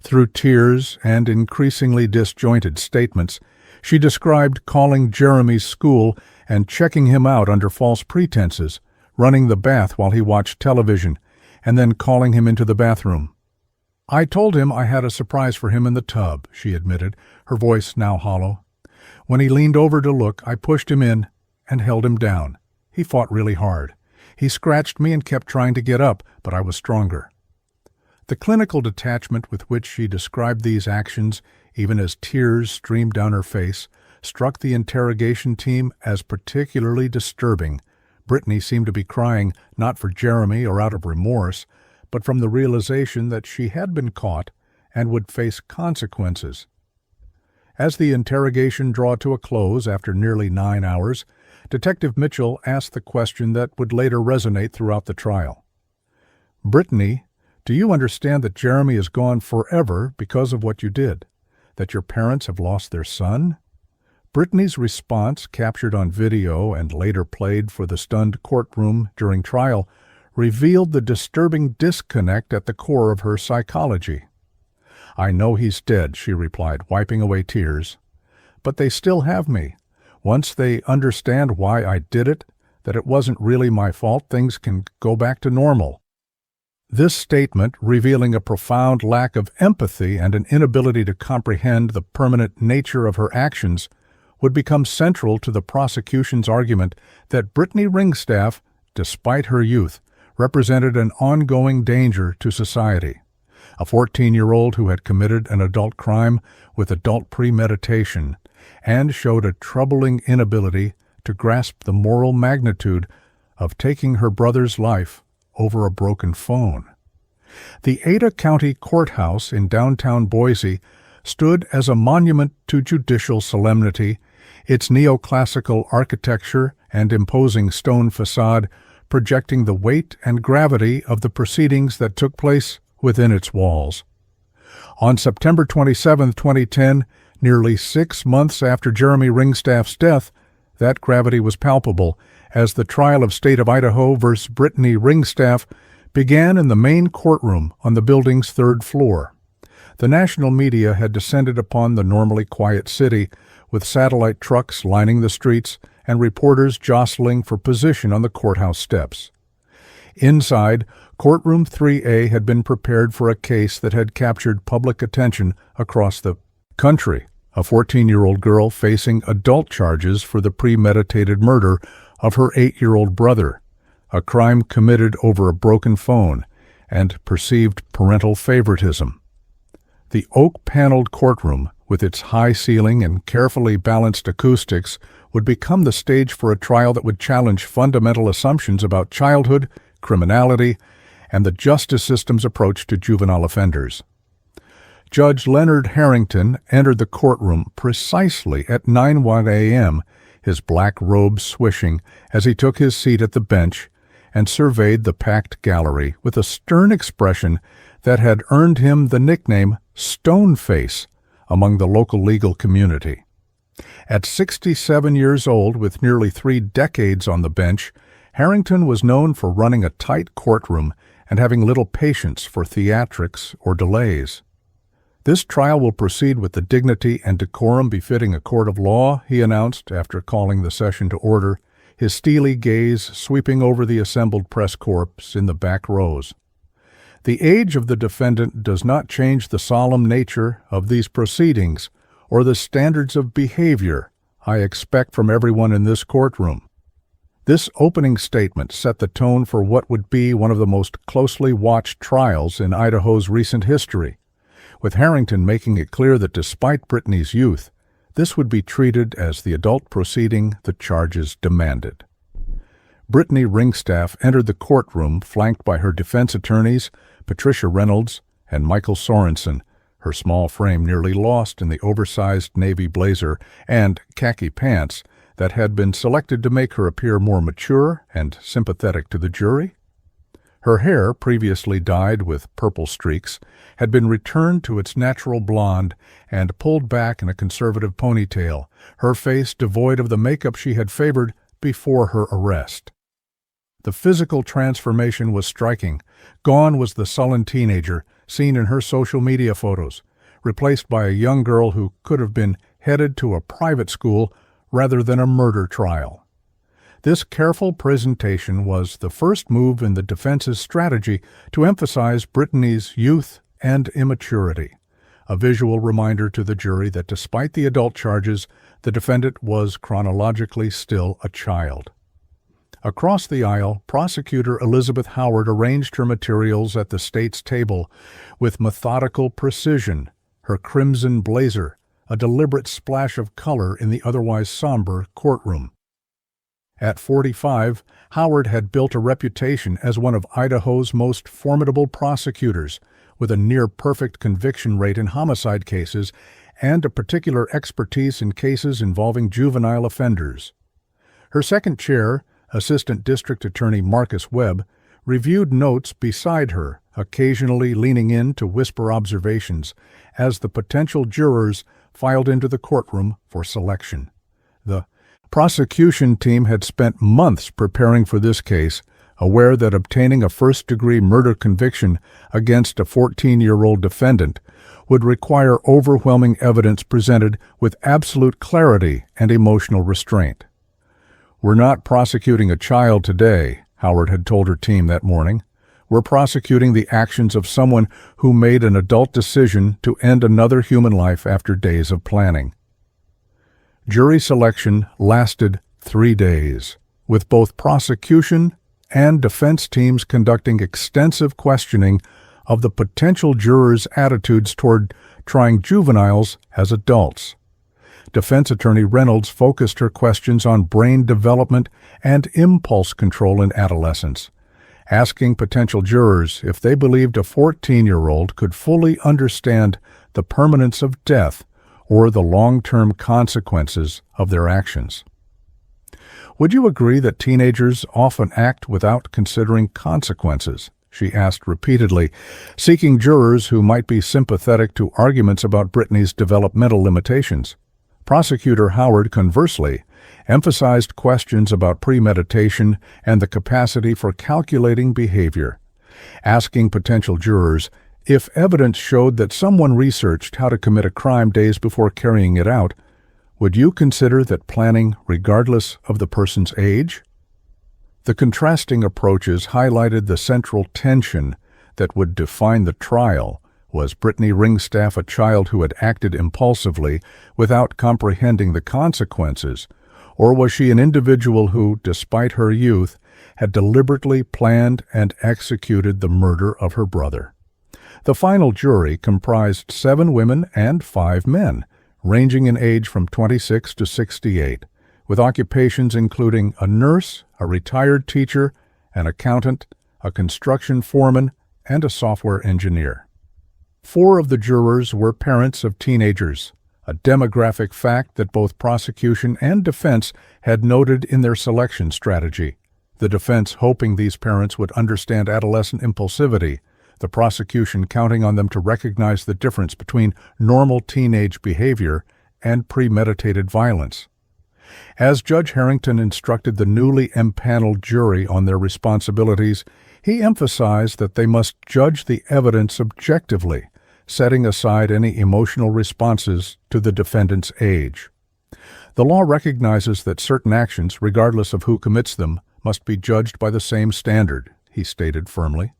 Through tears and increasingly disjointed statements, she described calling Jeremy's school and checking him out under false pretenses, running the bath while he watched television, and then calling him into the bathroom. "I told him I had a surprise for him in the tub," she admitted, her voice now hollow. "When he leaned over to look, I pushed him in and held him down. He fought really hard. He scratched me and kept trying to get up, but I was stronger." The clinical detachment with which she described these actions, even as tears streamed down her face, struck the interrogation team as particularly disturbing. Brittany seemed to be crying not for Jeremy or out of remorse, but from the realization that she had been caught and would face consequences. As the interrogation drew to a close after nearly 9 hours, Detective Mitchell asked the question that would later resonate throughout the trial. "Brittany, do you understand that Jeremy is gone forever because of what you did? That your parents have lost their son?" Brittany's response, captured on video and later played for the stunned courtroom during trial, revealed the disturbing disconnect at the core of her psychology. "I know he's dead," she replied, wiping away tears. "But they still have me. Once they understand why I did it, that it wasn't really my fault, things can go back to normal." This statement, revealing a profound lack of empathy and an inability to comprehend the permanent nature of her actions, would become central to the prosecution's argument that Brittany Ringstaff, despite her youth, represented an ongoing danger to society. A 14-year-old who had committed an adult crime with adult premeditation and showed a troubling inability to grasp the moral magnitude of taking her brother's life over a broken phone. The Ada County Courthouse in downtown Boise stood as a monument to judicial solemnity, its neoclassical architecture and imposing stone facade projecting the weight and gravity of the proceedings that took place within its walls. On September 27, 2010, nearly 6 months after Jeremy Ringstaff's death, that gravity was palpable as the trial of State of Idaho versus Brittany Ringstaff began in the main courtroom on the building's third floor. The national media had descended upon the normally quiet city, with satellite trucks lining the streets and reporters jostling for position on the courthouse steps. Inside, Courtroom 3A had been prepared for a case that had captured public attention across the country. A 14-year-old girl facing adult charges for the premeditated murder of her 8-year-old brother, a crime committed over a broken phone, and perceived parental favoritism. The oak-paneled courtroom, with its high ceiling and carefully balanced acoustics, would become the stage for a trial that would challenge fundamental assumptions about childhood, criminality, and the justice system's approach to juvenile offenders. Judge Leonard Harrington entered the courtroom precisely at 9:01 a.m., his black robe swishing as he took his seat at the bench and surveyed the packed gallery with a stern expression that had earned him the nickname Stoneface among the local legal community. At 67 years old, with nearly 3 decades on the bench, Harrington was known for running a tight courtroom and having little patience for theatrics or delays. "This trial will proceed with the dignity and decorum befitting a court of law," he announced after calling the session to order, his steely gaze sweeping over the assembled press corps in the back rows. "The age of the defendant does not change the solemn nature of these proceedings or the standards of behavior I expect from everyone in this courtroom." This opening statement set the tone for what would be one of the most closely watched trials in Idaho's recent history, with Harrington making it clear that despite Brittany's youth, this would be treated as the adult proceeding the charges demanded. Brittany Ringstaff entered the courtroom flanked by her defense attorneys, Patricia Reynolds and Michael Sorensen, her small frame nearly lost in the oversized navy blazer and khaki pants that had been selected to make her appear more mature and sympathetic to the jury. Her hair, previously dyed with purple streaks, had been returned to its natural blonde and pulled back in a conservative ponytail, her face devoid of the makeup she had favored before her arrest. The physical transformation was striking. Gone was the sullen teenager seen in her social media photos, replaced by a young girl who could have been headed to a private school rather than a murder trial. This careful presentation was the first move in the defense's strategy to emphasize Brittany's youth and immaturity, a visual reminder to the jury that despite the adult charges, the defendant was chronologically still a child. Across the aisle, Prosecutor Elizabeth Howard arranged her materials at the state's table with methodical precision, her crimson blazer a deliberate splash of color in the otherwise somber courtroom. At 45, Howard had built a reputation as one of Idaho's most formidable prosecutors, with a near-perfect conviction rate in homicide cases and a particular expertise in cases involving juvenile offenders. Her second chair, Assistant District Attorney Marcus Webb, reviewed notes beside her, occasionally leaning in to whisper observations as the potential jurors filed into the courtroom for selection. The prosecution team had spent months preparing for this case, aware that obtaining a first-degree murder conviction against a 14-year-old defendant would require overwhelming evidence presented with absolute clarity and emotional restraint. "We're not prosecuting a child today," Howard had told her team that morning. "We're prosecuting the actions of someone who made an adult decision to end another human life after days of planning." Jury selection lasted 3 days, with both prosecution and defense teams conducting extensive questioning of the potential jurors' attitudes toward trying juveniles as adults. Defense Attorney Reynolds focused her questions on brain development and impulse control in adolescence, asking potential jurors if they believed a 14-year-old could fully understand the permanence of death or the long-term consequences of their actions. "Would you agree that teenagers often act without considering consequences?" she asked repeatedly, seeking jurors who might be sympathetic to arguments about Brittany's developmental limitations. Prosecutor Howard, conversely, emphasized questions about premeditation and the capacity for calculating behavior, asking potential jurors if evidence showed that someone researched how to commit a crime days before carrying it out. Would you consider that planning regardless of the person's age? The contrasting approaches highlighted the central tension that would define the trial. Was Brittany Ringstaff a child who had acted impulsively without comprehending the consequences, or was she an individual who, despite her youth, had deliberately planned and executed the murder of her brother? The final jury comprised 7 women and 5 men, ranging in age from 26 to 68, with occupations including a nurse, a retired teacher, an accountant, a construction foreman, and a software engineer. 4 of the jurors were parents of teenagers, a demographic fact that both prosecution and defense had noted in their selection strategy, the defense hoping these parents would understand adolescent impulsivity, the prosecution counting on them to recognize the difference between normal teenage behavior and premeditated violence. As Judge Harrington instructed the newly empaneled jury on their responsibilities, he emphasized that they must judge the evidence objectively, setting aside any emotional responses to the defendant's age. The law recognizes that certain actions, regardless of who commits them, must be judged by the same standard, he stated firmly.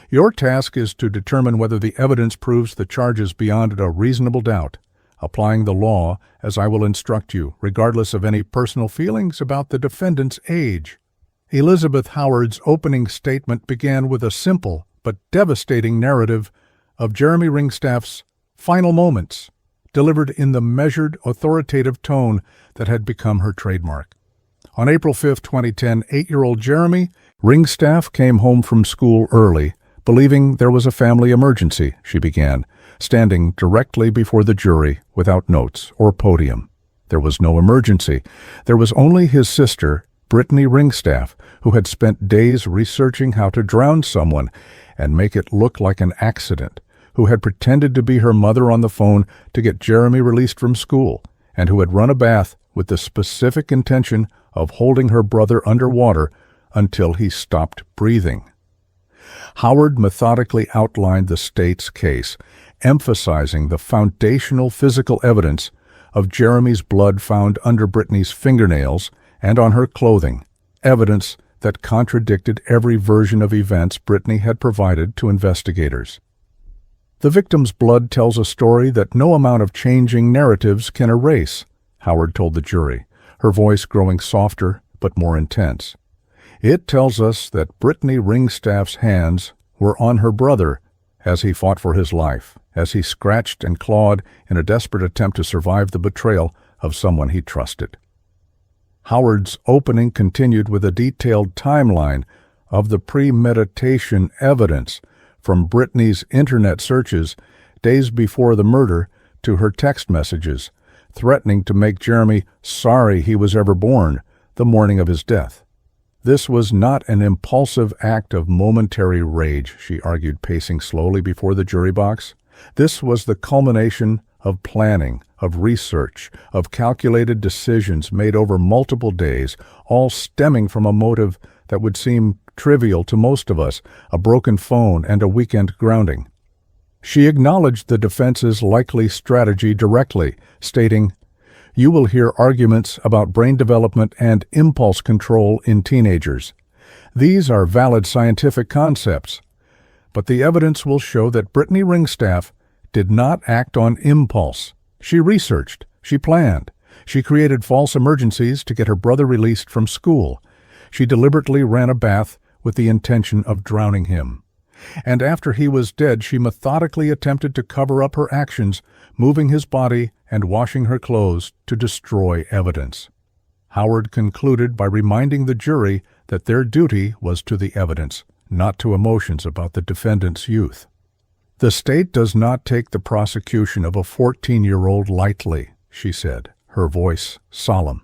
Your task is to determine whether the evidence proves the charges beyond a reasonable doubt, applying the law as I will instruct you, regardless of any personal feelings about the defendant's age. Elizabeth Howard's opening statement began with a simple but devastating narrative of Jeremy Ringstaff's final moments, delivered in the measured, authoritative tone that had become her trademark. On April 5, 2010, 8-year-old Jeremy Ringstaff came home from school early, believing there was a family emergency, she began, standing directly before the jury without notes or podium. There was no emergency. There was only his sister, Brittany Ringstaff, who had spent days researching how to drown someone and make it look like an accident, who had pretended to be her mother on the phone to get Jeremy released from school, and who had run a bath with the specific intention of holding her brother underwater until he stopped breathing. Howard methodically outlined the state's case, emphasizing the foundational physical evidence of Jeremy's blood found under Brittany's fingernails and on her clothing, evidence that contradicted every version of events Brittany had provided to investigators. The victim's blood tells a story that no amount of changing narratives can erase, Howard told the jury, her voice growing softer but more intense. It tells us that Brittany Ringstaff's hands were on her brother as he fought for his life, as he scratched and clawed in a desperate attempt to survive the betrayal of someone he trusted. Howard's opening continued with a detailed timeline of the premeditation evidence, from Brittany's internet searches days before the murder to her text messages, threatening to make Jeremy sorry he was ever born the morning of his death. This was not an impulsive act of momentary rage, she argued, pacing slowly before the jury box. This was the culmination of planning, of research, of calculated decisions made over multiple days, all stemming from a motive that would seem trivial to most of us, a broken phone and a weekend grounding. She acknowledged the defense's likely strategy directly, stating, "You will hear arguments about brain development and impulse control in teenagers. These are valid scientific concepts, but the evidence will show that Brittany Ringstaff did not act on impulse. She researched, she planned, she created false emergencies to get her brother released from school. She deliberately ran a bath with the intention of drowning him. And after he was dead, she methodically attempted to cover up her actions, moving his body and washing her clothes to destroy evidence." Howard concluded by reminding the jury that their duty was to the evidence, not to emotions about the defendant's youth. "The state does not take the prosecution of a 14-year-old lightly," she said, her voice solemn.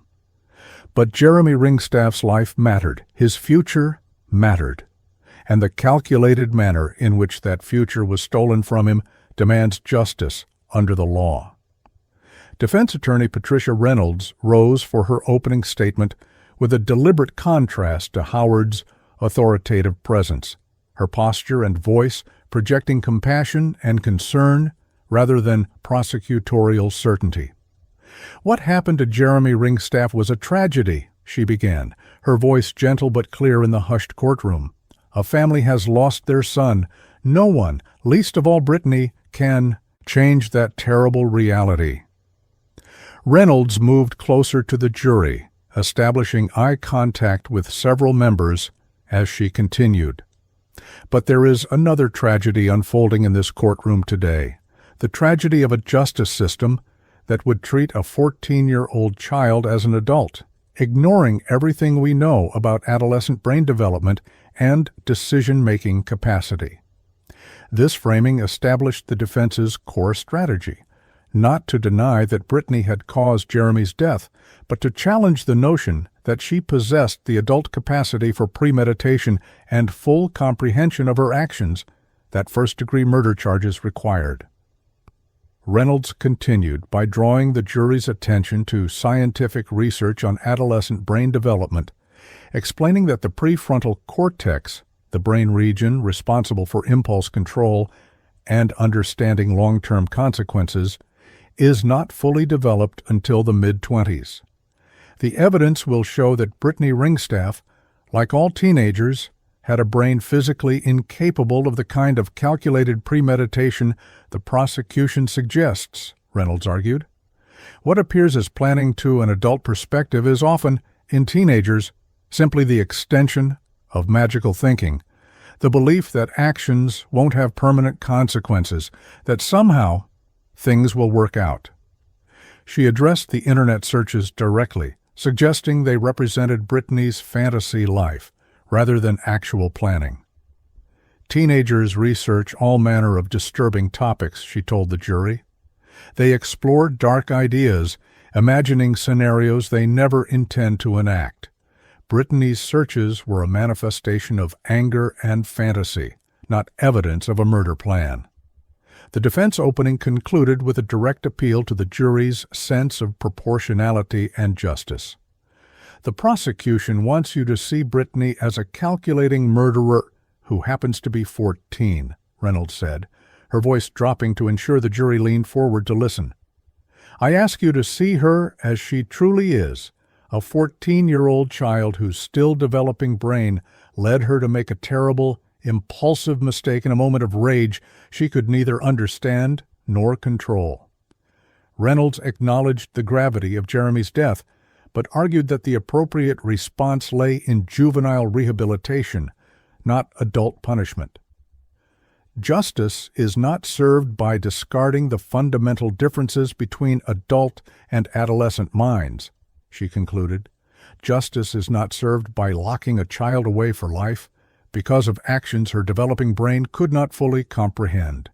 "But Jeremy Ringstaff's life mattered, his future mattered, and the calculated manner in which that future was stolen from him demands justice under the law." Defense attorney Patricia Reynolds rose for her opening statement with a deliberate contrast to Howard's authoritative presence, her posture and voice projecting compassion and concern rather than prosecutorial certainty. "What happened to Jeremy Ringstaff was a tragedy," she began, her voice gentle but clear in the hushed courtroom. "A family has lost their son. No one, least of all Brittany, can change that terrible reality." Reynolds moved closer to the jury, establishing eye contact with several members as she continued. "But there is another tragedy unfolding in this courtroom today, the tragedy of a justice system that would treat a 14-year-old child as an adult, ignoring everything we know about adolescent brain development and decision-making capacity." This framing established the defense's core strategy, not to deny that Brittany had caused Jeremy's death, but to challenge the notion that she possessed the adult capacity for premeditation and full comprehension of her actions that first-degree murder charges required. Reynolds continued by drawing the jury's attention to scientific research on adolescent brain development, explaining that the prefrontal cortex, the brain region responsible for impulse control and understanding long-term consequences, is not fully developed until the mid-20s. The evidence will show that Brittany Ringstaff, like all teenagers, had a brain physically incapable of the kind of calculated premeditation the prosecution suggests, Reynolds argued. What appears as planning to an adult perspective is often, in teenagers, simply the extension of magical thinking, the belief that actions won't have permanent consequences, that somehow things will work out. She addressed the internet searches directly, suggesting they represented Brittany's fantasy life rather than actual planning. Teenagers research all manner of disturbing topics, she told the jury. They explore dark ideas, imagining scenarios they never intend to enact. Brittany's searches were a manifestation of anger and fantasy, not evidence of a murder plan. The defense opening concluded with a direct appeal to the jury's sense of proportionality and justice. "The prosecution wants you to see Brittany as a calculating murderer who happens to be 14, Reynolds said, her voice dropping to ensure the jury leaned forward to listen. "I ask you to see her as she truly is, a 14-year-old child whose still developing brain led her to make a terrible, impulsive mistake in a moment of rage she could neither understand nor control." Reynolds acknowledged the gravity of Jeremy's death, but argued that the appropriate response lay in juvenile rehabilitation, not adult punishment. "Justice is not served by discarding the fundamental differences between adult and adolescent minds," she concluded. "Justice is not served by locking a child away for life because of actions her developing brain could not fully comprehend.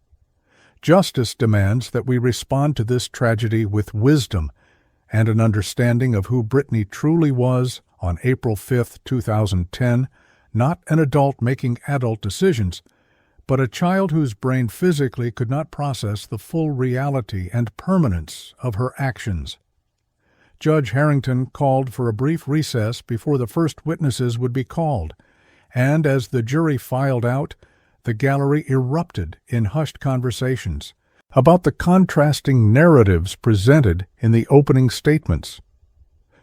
Justice demands that we respond to this tragedy with wisdom and an understanding of who Brittany truly was on April 5, 2010, not an adult making adult decisions, but a child whose brain physically could not process the full reality and permanence of her actions." Judge Harrington called for a brief recess before the first witnesses would be called, and as the jury filed out, the gallery erupted in hushed conversations about the contrasting narratives presented in the opening statements.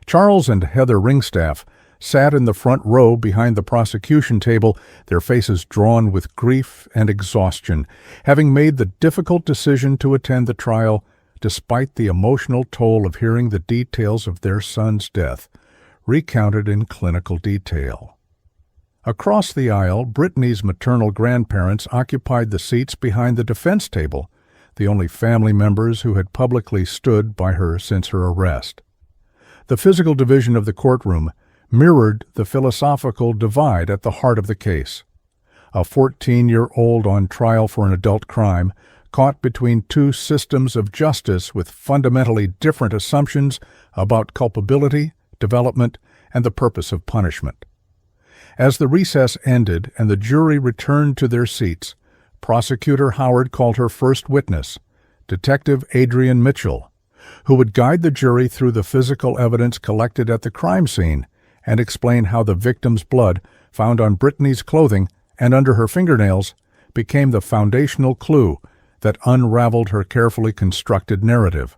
Charles and Heather Ringstaff sat in the front row behind the prosecution table, their faces drawn with grief and exhaustion, having made the difficult decision to attend the trial despite the emotional toll of hearing the details of their son's death, recounted in clinical detail. Across the aisle, Brittany's maternal grandparents occupied the seats behind the defense table, the only family members who had publicly stood by her since her arrest. The physical division of the courtroom mirrored the philosophical divide at the heart of the case. A 14-year-old on trial for an adult crime, caught between two systems of justice with fundamentally different assumptions about culpability, development, and the purpose of punishment. As the recess ended and the jury returned to their seats, Prosecutor Howard called her first witness, Detective Adrian Mitchell, who would guide the jury through the physical evidence collected at the crime scene and explain how the victim's blood found on Brittany's clothing and under her fingernails became the foundational clue that unraveled her carefully constructed narrative.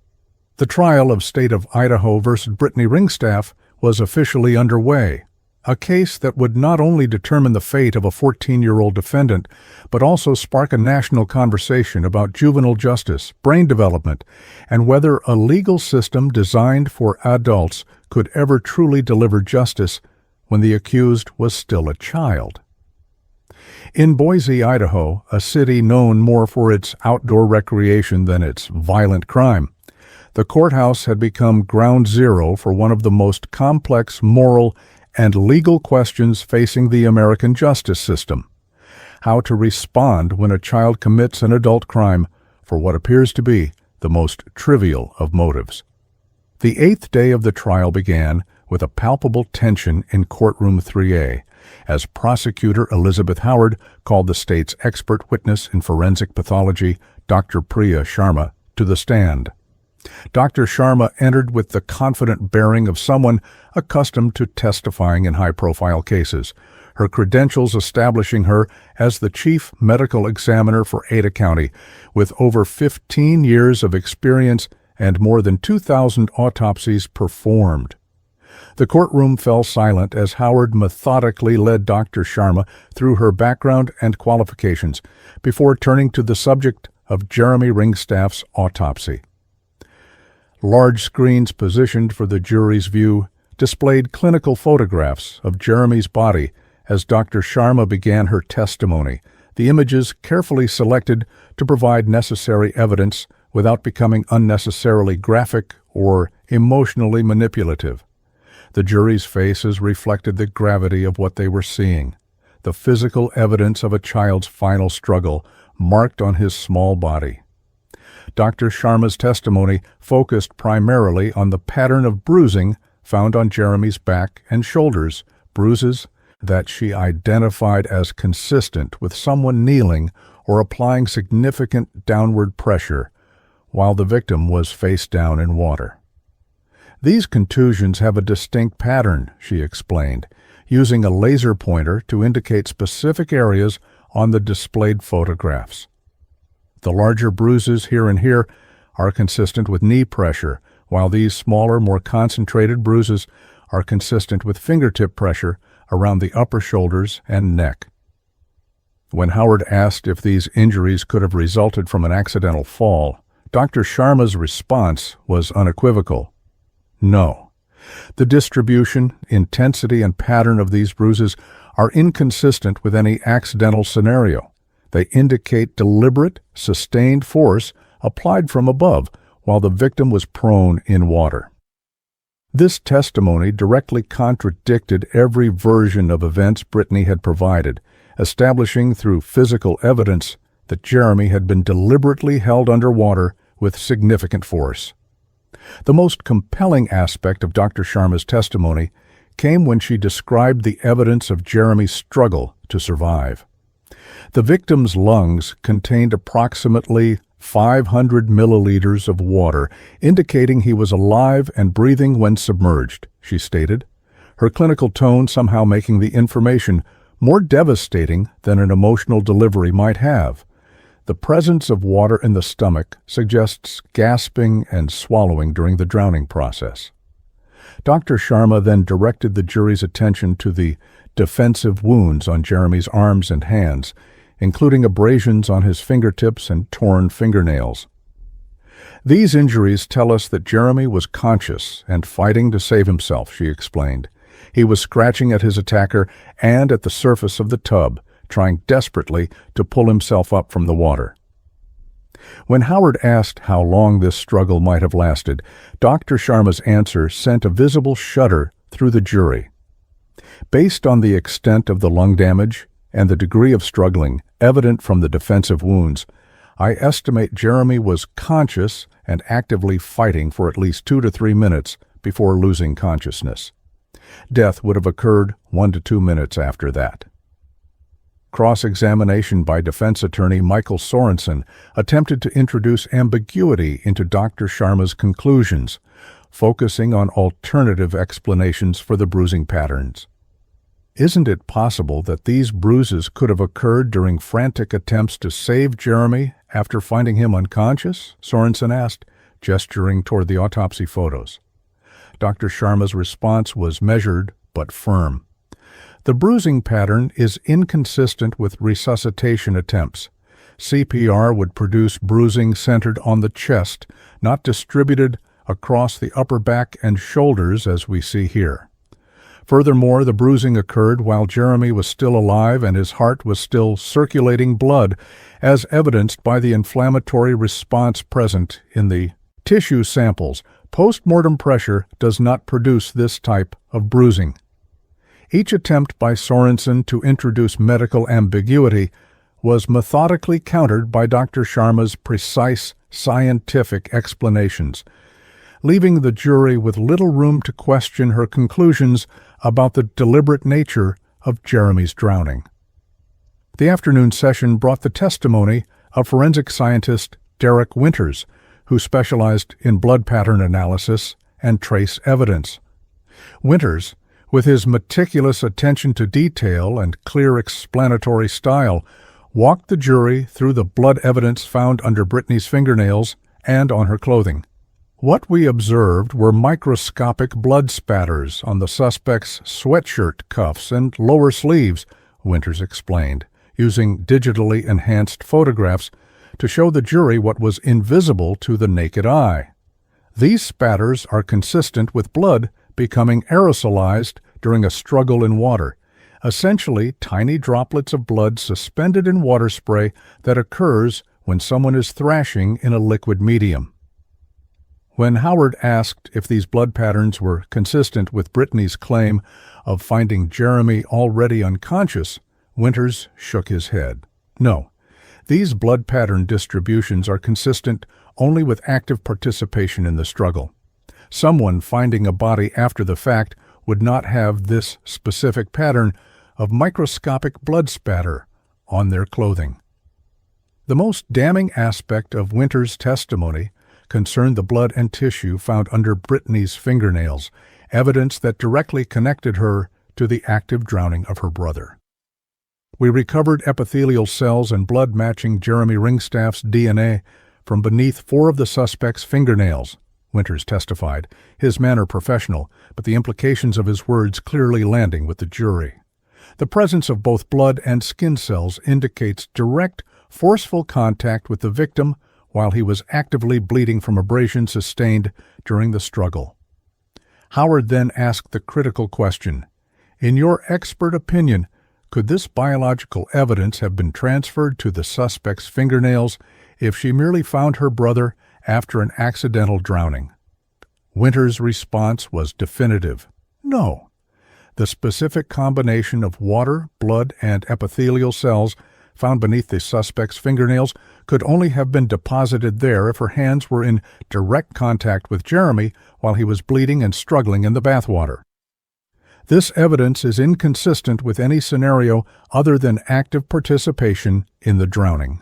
The trial of State of Idaho versus Brittany Ringstaff was officially underway, a case that would not only determine the fate of a 14-year-old defendant, but also spark a national conversation about juvenile justice, brain development, and whether a legal system designed for adults could ever truly deliver justice when the accused was still a child. In Boise, Idaho, a city known more for its outdoor recreation than its violent crime, the courthouse had become ground zero for one of the most complex moral and legal questions facing the American justice system: how to respond when a child commits an adult crime for what appears to be the most trivial of motives. The 8th day of the trial began with a palpable tension in courtroom 3A, as prosecutor Elizabeth Howard called the state's expert witness in forensic pathology, Dr. Priya Sharma, to the stand. Dr. Sharma entered with the confident bearing of someone accustomed to testifying in high-profile cases, her credentials establishing her as the chief medical examiner for Ada County, with over 15 years of experience and more than 2,000 autopsies performed. The courtroom fell silent as Howard methodically led Dr. Sharma through her background and qualifications before turning to the subject of Jeremy Ringstaff's autopsy. Large screens positioned for the jury's view displayed clinical photographs of Jeremy's body as Dr. Sharma began her testimony, the images carefully selected to provide necessary evidence without becoming unnecessarily graphic or emotionally manipulative. The jury's faces reflected the gravity of what they were seeing, the physical evidence of a child's final struggle marked on his small body. Dr. Sharma's testimony focused primarily on the pattern of bruising found on Jeremy's back and shoulders, bruises that she identified as consistent with someone kneeling or applying significant downward pressure while the victim was face down in water. These contusions have a distinct pattern, she explained, using a laser pointer to indicate specific areas on the displayed photographs. The larger bruises here and here are consistent with knee pressure, while these smaller, more concentrated bruises are consistent with fingertip pressure around the upper shoulders and neck. When Howard asked if these injuries could have resulted from an accidental fall, Dr. Sharma's response was unequivocal. No. The distribution, intensity, and pattern of these bruises are inconsistent with any accidental scenario. They indicate deliberate, sustained force applied from above while the victim was prone in water. This testimony directly contradicted every version of events Brittany had provided, establishing through physical evidence that Jeremy had been deliberately held underwater with significant force. The most compelling aspect of Dr. Sharma's testimony came when she described the evidence of Jeremy's struggle to survive. The victim's lungs contained approximately 500 milliliters of water, indicating he was alive and breathing when submerged, she stated, her clinical tone somehow making the information more devastating than an emotional delivery might have. The presence of water in the stomach suggests gasping and swallowing during the drowning process. Dr. Sharma then directed the jury's attention to the defensive wounds on Jeremy's arms and hands, including abrasions on his fingertips and torn fingernails. These injuries tell us that Jeremy was conscious and fighting to save himself, she explained. He was scratching at his attacker and at the surface of the tub, trying desperately to pull himself up from the water. When Howard asked how long this struggle might have lasted, Dr. Sharma's answer sent a visible shudder through the jury. Based on the extent of the lung damage and the degree of struggling evident from the defensive wounds, I estimate Jeremy was conscious and actively fighting for at least 2 to 3 minutes before losing consciousness. Death would have occurred 1 to 2 minutes after that. Cross-examination by defense attorney Michael Sorensen attempted to introduce ambiguity into Dr. Sharma's conclusions, focusing on alternative explanations for the bruising patterns. Isn't it possible that these bruises could have occurred during frantic attempts to save Jeremy after finding him unconscious? Sorensen asked, gesturing toward the autopsy photos. Dr. Sharma's response was measured but firm. The bruising pattern is inconsistent with resuscitation attempts. CPR would produce bruising centered on the chest, not distributed across the upper back and shoulders as we see here. Furthermore, the bruising occurred while Jeremy was still alive and his heart was still circulating blood, as evidenced by the inflammatory response present in the tissue samples. Post-mortem pressure does not produce this type of bruising. Each attempt by Sorensen to introduce medical ambiguity was methodically countered by Dr. Sharma's precise scientific explanations, leaving the jury with little room to question her conclusions about the deliberate nature of Jeremy's drowning. The afternoon session brought the testimony of forensic scientist Derek Winters, who specialized in blood pattern analysis and trace evidence. Winters, with his meticulous attention to detail and clear explanatory style, walked the jury through the blood evidence found under Brittany's fingernails and on her clothing. What we observed were microscopic blood spatters on the suspect's sweatshirt cuffs and lower sleeves, Winters explained, using digitally enhanced photographs to show the jury what was invisible to the naked eye. These spatters are consistent with blood becoming aerosolized during a struggle in water, essentially tiny droplets of blood suspended in water spray that occurs when someone is thrashing in a liquid medium. When Howard asked if these blood patterns were consistent with Brittany's claim of finding Jeremy already unconscious, Winters shook his head. No, these blood pattern distributions are consistent only with active participation in the struggle. Someone finding a body after the fact would not have this specific pattern of microscopic blood spatter on their clothing. The most damning aspect of Winters' testimony concerned the blood and tissue found under Brittany's fingernails, evidence that directly connected her to the active drowning of her brother. We recovered epithelial cells and blood matching Jeremy Ringstaff's DNA from beneath 4 of the suspect's fingernails, Winters testified, his manner professional, but the implications of his words clearly landing with the jury. The presence of both blood and skin cells indicates direct, forceful contact with the victim while he was actively bleeding from abrasion sustained during the struggle. Howard then asked the critical question, "In your expert opinion, could this biological evidence have been transferred to the suspect's fingernails if she merely found her brother after an accidental drowning?" Winters' response was definitive. No. The specific combination of water, blood, and epithelial cells found beneath the suspect's fingernails could only have been deposited there if her hands were in direct contact with Jeremy while he was bleeding and struggling in the bathwater. This evidence is inconsistent with any scenario other than active participation in the drowning.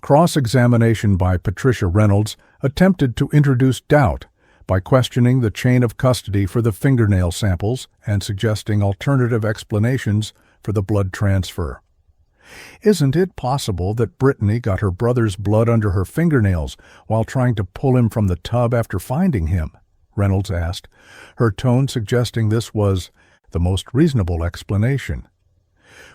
Cross-examination by Patricia Reynolds attempted to introduce doubt by questioning the chain of custody for the fingernail samples and suggesting alternative explanations for the blood transfer. Isn't it possible that Brittany got her brother's blood under her fingernails while trying to pull him from the tub after finding him? Reynolds asked, her tone suggesting this was the most reasonable explanation.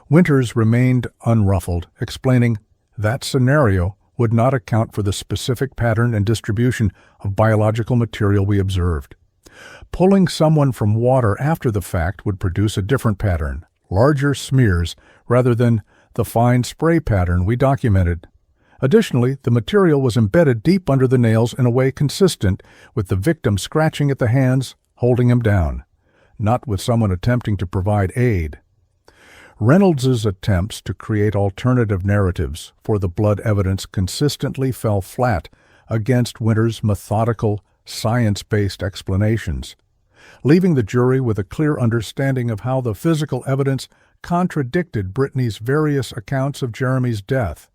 Winters remained unruffled, explaining that scenario would not account for the specific pattern and distribution of biological material we observed. Pulling someone from water after the fact would produce a different pattern, larger smears, rather than the fine spray pattern we documented. Additionally, the material was embedded deep under the nails in a way consistent with the victim scratching at the hands, holding him down, not with someone attempting to provide aid. Reynolds's attempts to create alternative narratives for the blood evidence consistently fell flat against Winters' methodical, science-based explanations, leaving the jury with a clear understanding of how the physical evidence contradicted Brittany's various accounts of Jeremy's death.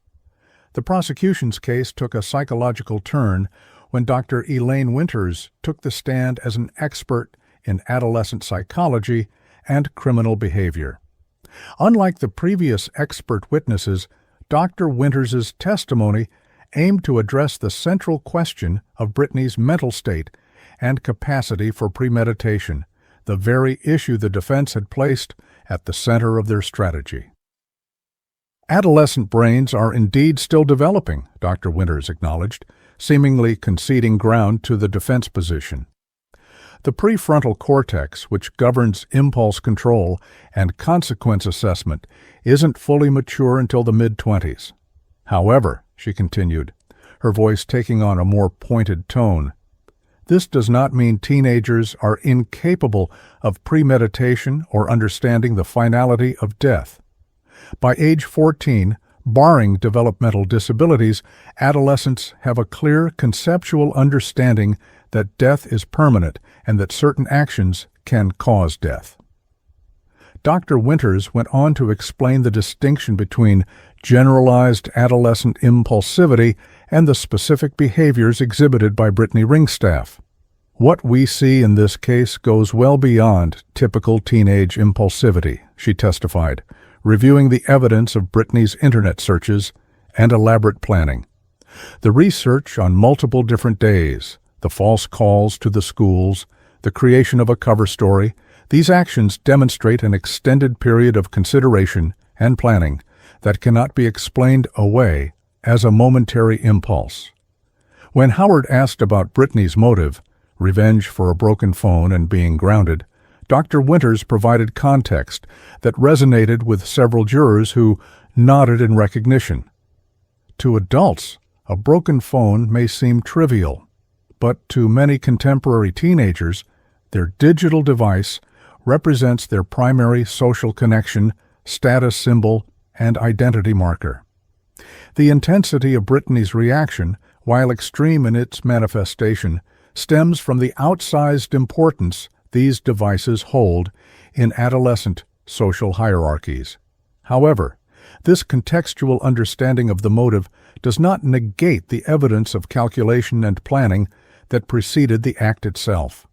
The prosecution's case took a psychological turn when Dr. Elaine Winters took the stand as an expert in adolescent psychology and criminal behavior. Unlike the previous expert witnesses, Dr. Winters' testimony aimed to address the central question of Brittany's mental state and capacity for premeditation, the very issue the defense had placed at the center of their strategy. Adolescent brains are indeed still developing, Dr. Winters acknowledged, seemingly conceding ground to the defense position. The prefrontal cortex, which governs impulse control and consequence assessment, isn't fully mature until the mid-20s. However, she continued, her voice taking on a more pointed tone, this does not mean teenagers are incapable of premeditation or understanding the finality of death. By age 14, barring developmental disabilities, adolescents have a clear conceptual understanding that death is permanent and that certain actions can cause death. Dr. Winters went on to explain the distinction between generalized adolescent impulsivity and the specific behaviors exhibited by Brittany Ringstaff. What we see in this case goes well beyond typical teenage impulsivity, she testified, reviewing the evidence of Brittany's internet searches and elaborate planning. The research on multiple different days, the false calls to the schools, the creation of a cover story, these actions demonstrate an extended period of consideration and planning that cannot be explained away as a momentary impulse. When Howard asked about Brittany's motive, revenge for a broken phone and being grounded, Dr. Winters provided context that resonated with several jurors who nodded in recognition. To adults, a broken phone may seem trivial, but to many contemporary teenagers, their digital device represents their primary social connection, status symbol, and identity marker. The intensity of Brittany's reaction, while extreme in its manifestation, stems from the outsized importance these devices hold in adolescent social hierarchies. However, this contextual understanding of the motive does not negate the evidence of calculation and planning that preceded the act itself.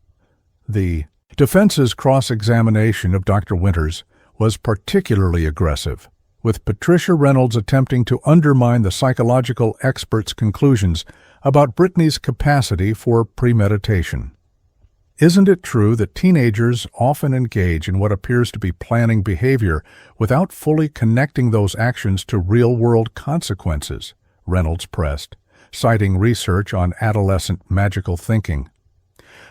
The defense's cross-examination of Dr. Winters was particularly aggressive, with Patricia Reynolds attempting to undermine the psychological expert's conclusions about Brittany's capacity for premeditation. Isn't it true that teenagers often engage in what appears to be planning behavior without fully connecting those actions to real-world consequences? Reynolds pressed, citing research on adolescent magical thinking.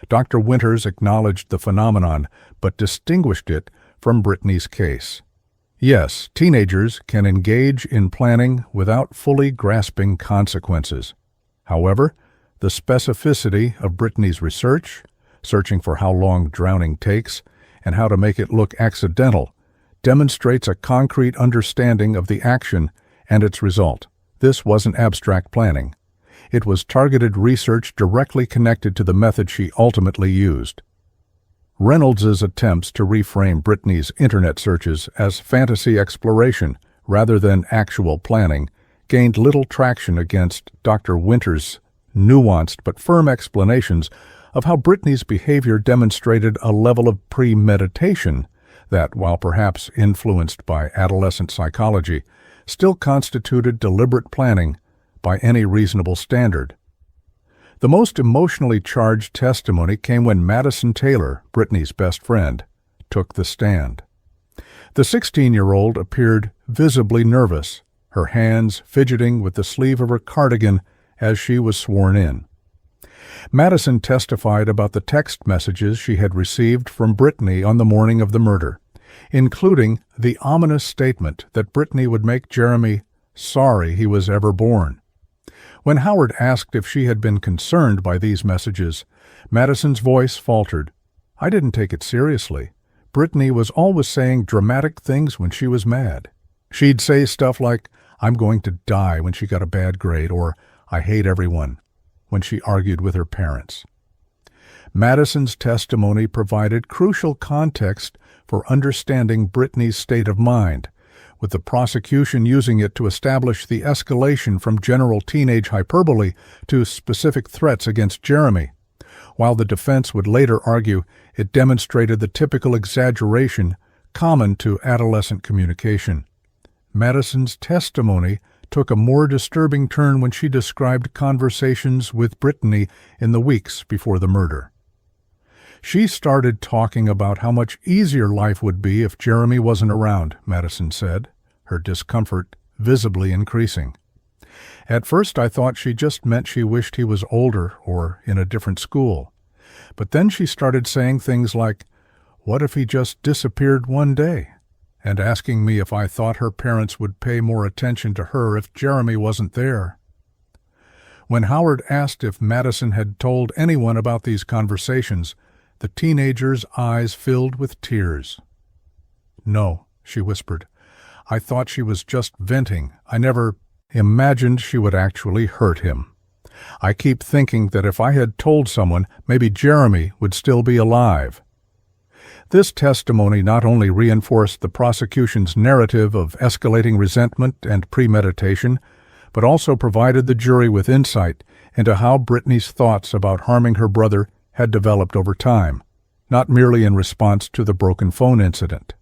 Dr. Winters acknowledged the phenomenon, but distinguished it from Brittany's case. Yes, teenagers can engage in planning without fully grasping consequences. However, the specificity of Brittany's research, searching for how long drowning takes and how to make it look accidental, demonstrates a concrete understanding of the action and its result. This wasn't abstract planning. It was targeted research directly connected to the method she ultimately used. Reynolds's attempts to reframe Brittany's internet searches as fantasy exploration rather than actual planning gained little traction against Dr. Winters' nuanced but firm explanations of how Brittany's behavior demonstrated a level of premeditation that, while perhaps influenced by adolescent psychology, still constituted deliberate planning by any reasonable standard. The most emotionally charged testimony came when Madison Taylor, Brittany's best friend, took the stand. The 16-year-old appeared visibly nervous, her hands fidgeting with the sleeve of her cardigan as she was sworn in. Madison testified about the text messages she had received from Brittany on the morning of the murder, including the ominous statement that Brittany would make Jeremy sorry he was ever born. When Howard asked if she had been concerned by these messages, Madison's voice faltered. "I didn't take it seriously. Brittany was always saying dramatic things when she was mad. She'd say stuff like, 'I'm going to die' when she got a bad grade, or 'I hate everyone' when she argued with her parents." Madison's testimony provided crucial context for understanding Brittany's state of mind, with the prosecution using it to establish the escalation from general teenage hyperbole to specific threats against Jeremy, while the defense would later argue it demonstrated the typical exaggeration common to adolescent communication. Madison's testimony took a more disturbing turn when she described conversations with Brittany in the weeks before the murder. She started talking about how much easier life would be if Jeremy wasn't around, Madison said, her discomfort visibly increasing. At first I thought she just meant she wished he was older or in a different school. But then she started saying things like, "What if he just disappeared one day?" and asking me if I thought her parents would pay more attention to her if Jeremy wasn't there. When Howard asked if Madison had told anyone about these conversations, the teenager's eyes filled with tears. "No," she whispered. "I thought she was just venting. I never imagined she would actually hurt him. I keep thinking that if I had told someone, maybe Jeremy would still be alive." This testimony not only reinforced the prosecution's narrative of escalating resentment and premeditation, but also provided the jury with insight into how Brittany's thoughts about harming her brother had developed over time, not merely in response to the broken phone incident.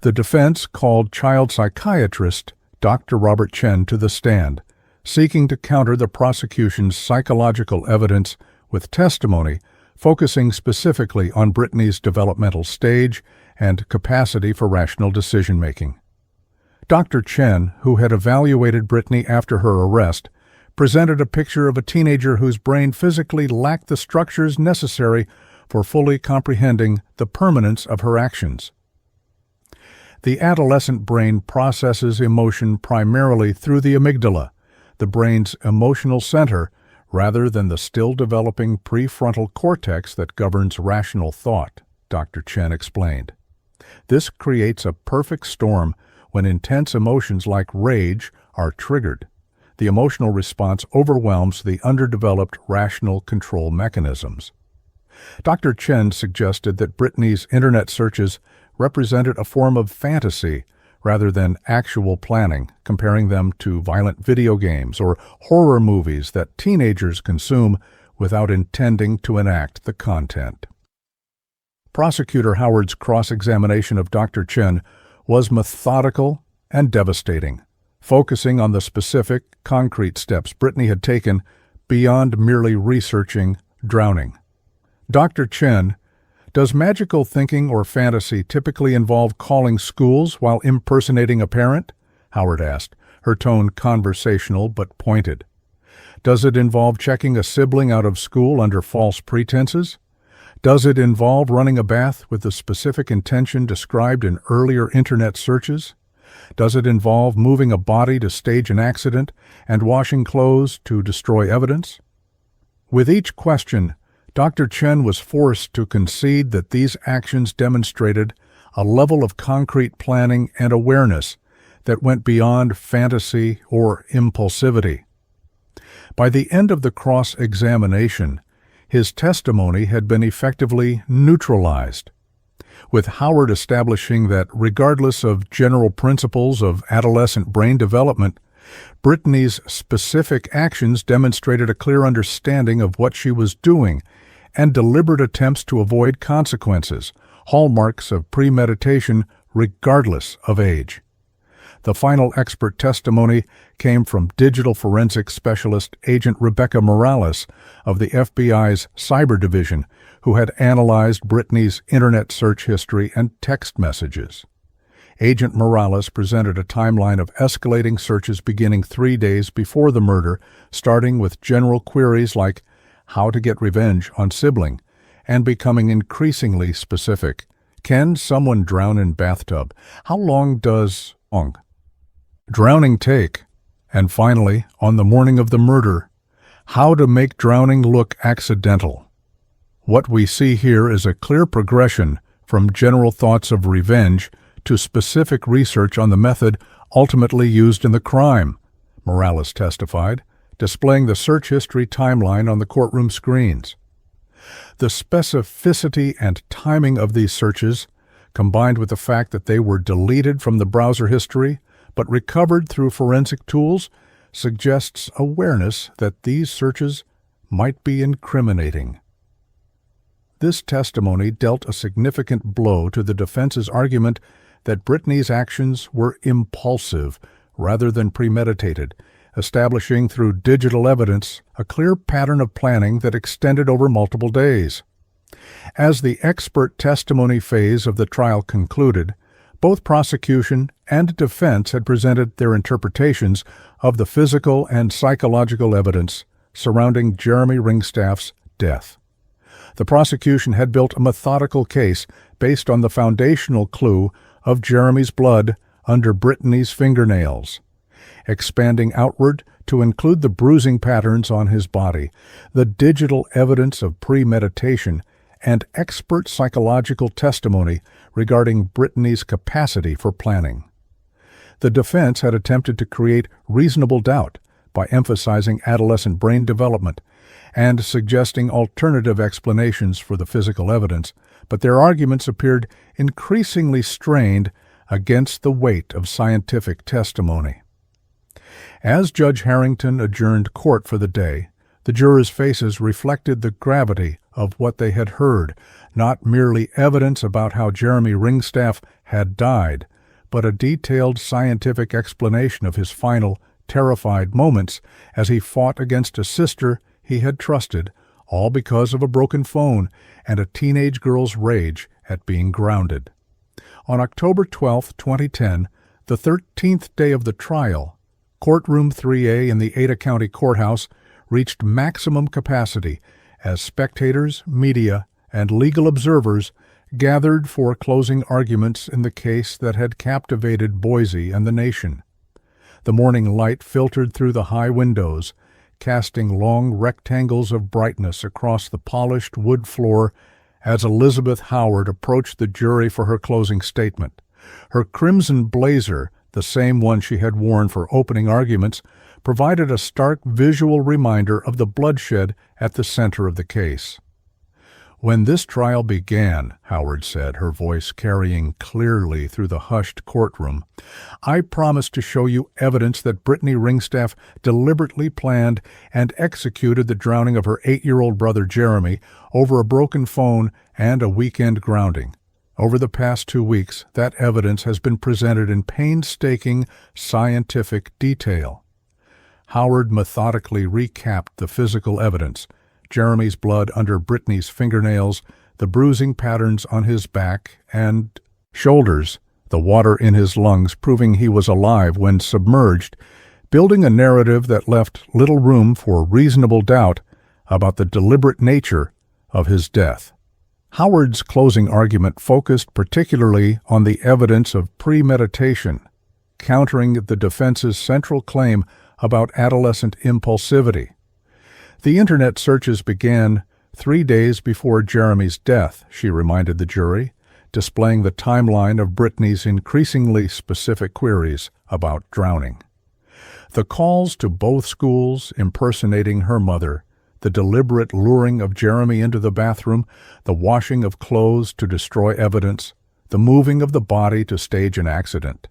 The defense called child psychiatrist Dr. Robert Chen to the stand, seeking to counter the prosecution's psychological evidence with testimony focusing specifically on Brittany's developmental stage and capacity for rational decision-making. Dr. Chen, who had evaluated Brittany after her arrest, presented a picture of a teenager whose brain physically lacked the structures necessary for fully comprehending the permanence of her actions. The adolescent brain processes emotion primarily through the amygdala, the brain's emotional center, rather than the still-developing prefrontal cortex that governs rational thought, Dr. Chen explained. This creates a perfect storm when intense emotions like rage are triggered. The emotional response overwhelms the underdeveloped rational control mechanisms. Dr. Chen suggested that Brittany's internet searches represented a form of fantasy rather than actual planning, comparing them to violent video games or horror movies that teenagers consume without intending to enact the content. Prosecutor Howard's cross-examination of Dr. Chen was methodical and devastating, focusing on the specific, concrete steps Brittany had taken beyond merely researching drowning. Dr. Chen, does magical thinking or fantasy typically involve calling schools while impersonating a parent? Howard asked, her tone conversational but pointed. Does it involve checking a sibling out of school under false pretenses? Does it involve running a bath with the specific intention described in earlier internet searches? Does it involve moving a body to stage an accident and washing clothes to destroy evidence? With each question, Dr. Chen was forced to concede that these actions demonstrated a level of concrete planning and awareness that went beyond fantasy or impulsivity. By the end of the cross-examination, his testimony had been effectively neutralized, with Howard establishing that regardless of general principles of adolescent brain development, Brittany's specific actions demonstrated a clear understanding of what she was doing and deliberate attempts to avoid consequences, hallmarks of premeditation regardless of age. The final expert testimony came from digital forensics specialist Agent Rebecca Morales of the FBI's Cyber Division, who had analyzed Brittany's internet search history and text messages. Agent Morales presented a timeline of escalating searches beginning 3 days before the murder, starting with general queries like how to get revenge on sibling, and becoming increasingly specific. Can someone drown in bathtub? How long does drowning take? And finally, on the morning of the murder, how to make drowning look accidental. What we see here is a clear progression from general thoughts of revenge to specific research on the method ultimately used in the crime, Morales testified, displaying the search history timeline on the courtroom screens. The specificity and timing of these searches, combined with the fact that they were deleted from the browser history but recovered through forensic tools, suggests awareness that these searches might be incriminating. This testimony dealt a significant blow to the defense's argument that Brittany's actions were impulsive rather than premeditated, establishing through digital evidence a clear pattern of planning that extended over multiple days. As the expert testimony phase of the trial concluded, both prosecution and defense had presented their interpretations of the physical and psychological evidence surrounding Jeremy Ringstaff's death. The prosecution had built a methodical case based on the foundational clue of Jeremy's blood under Brittany's fingernails, expanding outward to include the bruising patterns on his body, the digital evidence of premeditation, and expert psychological testimony regarding Brittany's capacity for planning. The defense had attempted to create reasonable doubt by emphasizing adolescent brain development and suggesting alternative explanations for the physical evidence, but their arguments appeared increasingly strained against the weight of scientific testimony. As Judge Harrington adjourned court for the day, the jurors' faces reflected the gravity of what they had heard, not merely evidence about how Jeremy Ringstaff had died, but a detailed scientific explanation of his final, terrified moments as he fought against a sister he had trusted, all because of a broken phone and a teenage girl's rage at being grounded. On October 12, 2010, the 13th day of the trial, Courtroom 3A in the Ada County Courthouse reached maximum capacity as spectators, media, and legal observers gathered for closing arguments in the case that had captivated Boise and the nation. The morning light filtered through the high windows, casting long rectangles of brightness across the polished wood floor as Elizabeth Howard approached the jury for her closing statement. Her crimson blazer, the same one she had worn for opening arguments, provided a stark visual reminder of the bloodshed at the center of the case. "When this trial began," Howard said, her voice carrying clearly through the hushed courtroom, "I promised to show you evidence that Brittany Ringstaff deliberately planned and executed the drowning of her 8-year-old brother Jeremy over a broken phone and a weekend grounding. Over the past 2 weeks, that evidence has been presented in painstaking scientific detail." Howard methodically recapped the physical evidence: Jeremy's blood under Brittany's fingernails, the bruising patterns on his back and shoulders, the water in his lungs proving he was alive when submerged, building a narrative that left little room for reasonable doubt about the deliberate nature of his death. Howard's closing argument focused particularly on the evidence of premeditation, countering the defense's central claim about adolescent impulsivity. "The Internet searches began 3 days before Jeremy's death," she reminded the jury, displaying the timeline of Brittany's increasingly specific queries about drowning. The calls to both schools impersonating her mother, the deliberate luring of Jeremy into the bathroom, the washing of clothes to destroy evidence, the moving of the body to stage an accident.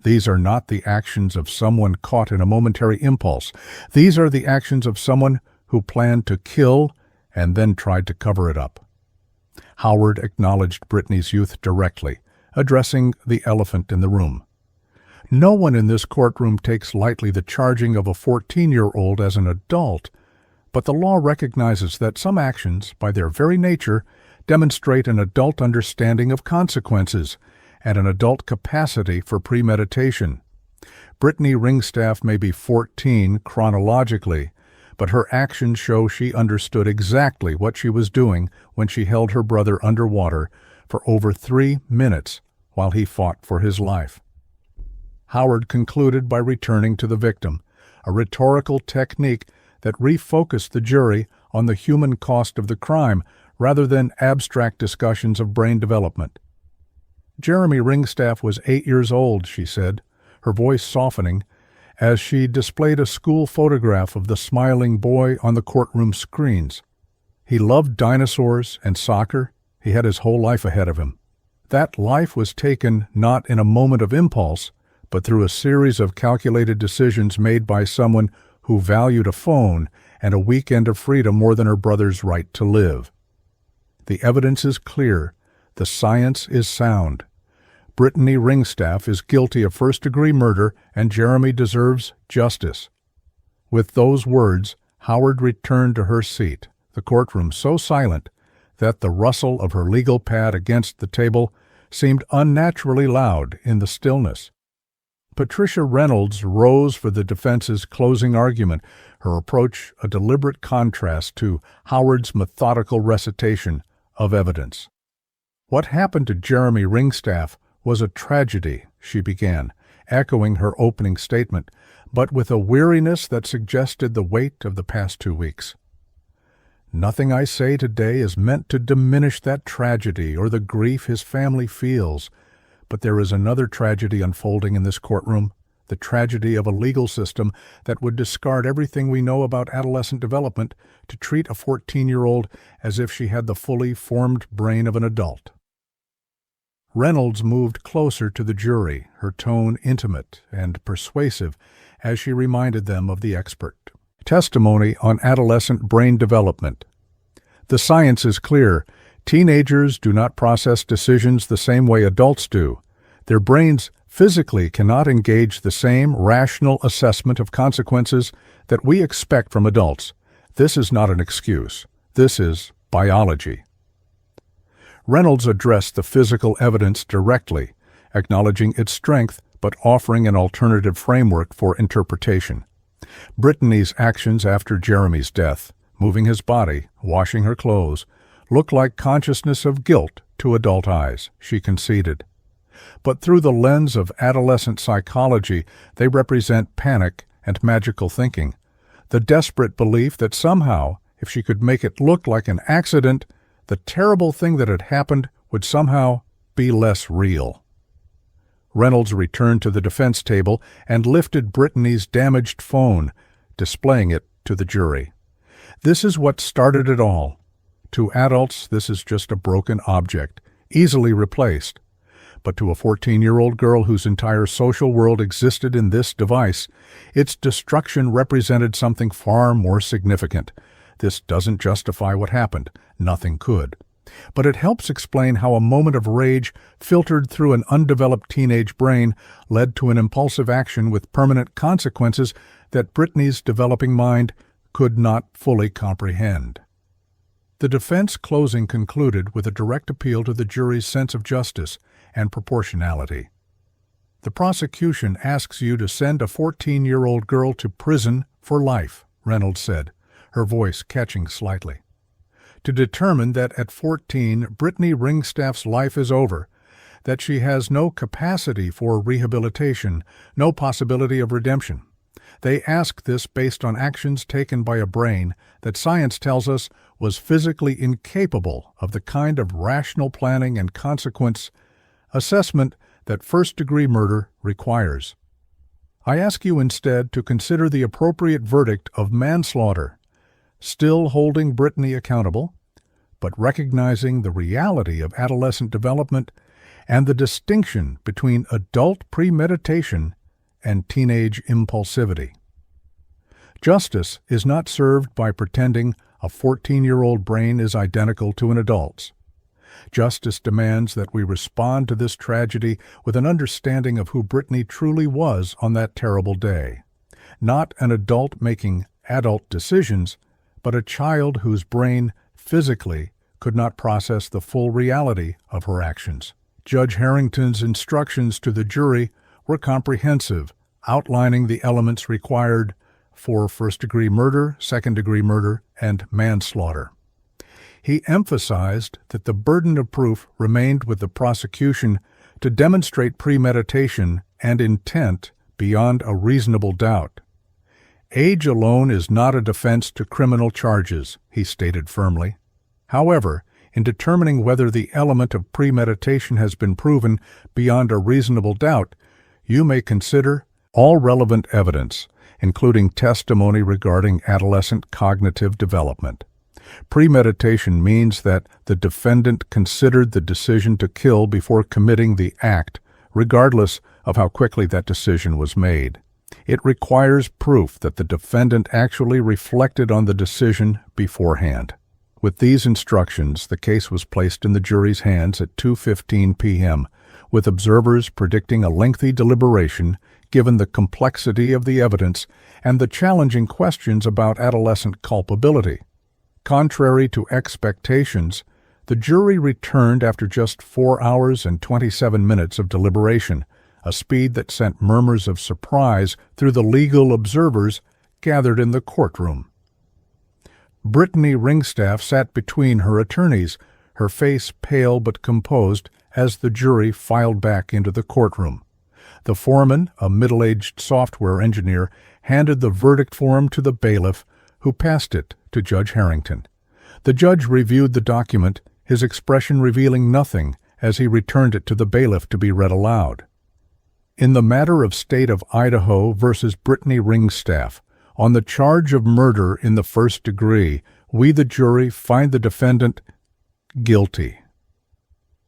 These are not the actions of someone caught in a momentary impulse. These are the actions of someone who planned to kill and then tried to cover it up. Howard acknowledged Brittany's youth directly, addressing the elephant in the room. "No one in this courtroom takes lightly the charging of a 14-year-old as an adult, but the law recognizes that some actions, by their very nature, demonstrate an adult understanding of consequences and an adult capacity for premeditation. Brittany Ringstaff may be 14 chronologically, but her actions show she understood exactly what she was doing when she held her brother underwater for over 3 minutes while he fought for his life." Howard concluded by returning to the victim, a rhetorical technique that refocused the jury on the human cost of the crime rather than abstract discussions of brain development. "Jeremy Ringstaff was 8 years old," she said, her voice softening, as she displayed a school photograph of the smiling boy on the courtroom screens. He loved dinosaurs and soccer. He had his whole life ahead of him. That life was taken not in a moment of impulse, but through a series of calculated decisions made by someone who valued a phone and a weekend of freedom more than her brother's right to live. The evidence is clear. The science is sound. Brittany Ringstaff is guilty of first-degree murder, and Jeremy deserves justice. With those words, Howard returned to her seat, the courtroom so silent that the rustle of her legal pad against the table seemed unnaturally loud in the stillness. Patricia Reynolds rose for the defense's closing argument, her approach a deliberate contrast to Howard's methodical recitation of evidence. "What happened to Jeremy Ringstaff was a tragedy," she began, echoing her opening statement, but with a weariness that suggested the weight of the past 2 weeks. "Nothing I say today is meant to diminish that tragedy or the grief his family feels, but there is another tragedy unfolding in this courtroom, the tragedy of a legal system that would discard everything we know about adolescent development to treat a 14-year-old as if she had the fully formed brain of an adult." Reynolds moved closer to the jury, her tone intimate and persuasive as she reminded them of the expert. Testimony on adolescent brain development. "The science is clear. Teenagers do not process decisions the same way adults do. Their brains physically cannot engage the same rational assessment of consequences that we expect from adults. This is not an excuse. This is biology." Reynolds addressed the physical evidence directly, acknowledging its strength but offering an alternative framework for interpretation. Brittany's actions after Jeremy's death, moving his body, washing her clothes, looked like consciousness of guilt to adult eyes, she conceded. But through the lens of adolescent psychology, they represent panic and magical thinking, the desperate belief that somehow, if she could make it look like an accident, the terrible thing that had happened would somehow be less real. Reynolds returned to the defense table and lifted Brittany's damaged phone, displaying it to the jury. "This is what started it all. To adults, this is just a broken object, easily replaced. But to a 14-year-old girl whose entire social world existed in this device, its destruction represented something far more significant. This doesn't justify what happened. Nothing could. But it helps explain how a moment of rage filtered through an undeveloped teenage brain led to an impulsive action with permanent consequences that Brittany's developing mind could not fully comprehend." The defense closing concluded with a direct appeal to the jury's sense of justice and proportionality. "The prosecution asks you to send a 14-year-old girl to prison for life," Reynolds said, her voice catching slightly. "To determine that at 14, Brittany Ringstaff's life is over, that she has no capacity for rehabilitation, no possibility of redemption. They ask this based on actions taken by a brain that science tells us was physically incapable of the kind of rational planning and consequence assessment that first-degree murder requires. I ask you instead to consider the appropriate verdict of manslaughter, still holding Brittany accountable, but recognizing the reality of adolescent development and the distinction between adult premeditation and teenage impulsivity. Justice is not served by pretending a 14-year-old brain is identical to an adult's. Justice demands that we respond to this tragedy with an understanding of who Brittany truly was on that terrible day. Not an adult making adult decisions, but a child whose brain physically could not process the full reality of her actions. Judge Harrington's instructions to the jury were comprehensive, outlining the elements required for first-degree murder, second-degree murder, and manslaughter. He emphasized that the burden of proof remained with the prosecution to demonstrate premeditation and intent beyond a reasonable doubt. Age alone is not a defense to criminal charges, he stated firmly. However, in determining whether the element of premeditation has been proven beyond a reasonable doubt, you may consider all relevant evidence, including testimony regarding adolescent cognitive development. Premeditation means that the defendant considered the decision to kill before committing the act, regardless of how quickly that decision was made. It requires proof that the defendant actually reflected on the decision beforehand. With these instructions, the case was placed in the jury's hands at 2:15 p.m., with observers predicting a lengthy deliberation given the complexity of the evidence and the challenging questions about adolescent culpability. Contrary to expectations, the jury returned after just 4 hours and 27 minutes of deliberation, a speed that sent murmurs of surprise through the legal observers gathered in the courtroom. Brittany Ringstaff sat between her attorneys, her face pale but composed, as the jury filed back into the courtroom. The foreman, a middle-aged software engineer, handed the verdict form to the bailiff, who passed it to Judge Harrington. The judge reviewed the document, his expression revealing nothing as he returned it to the bailiff to be read aloud. In the matter of State of Idaho versus Brittany Ringstaff, on the charge of murder in the first degree, we, the jury, find the defendant guilty.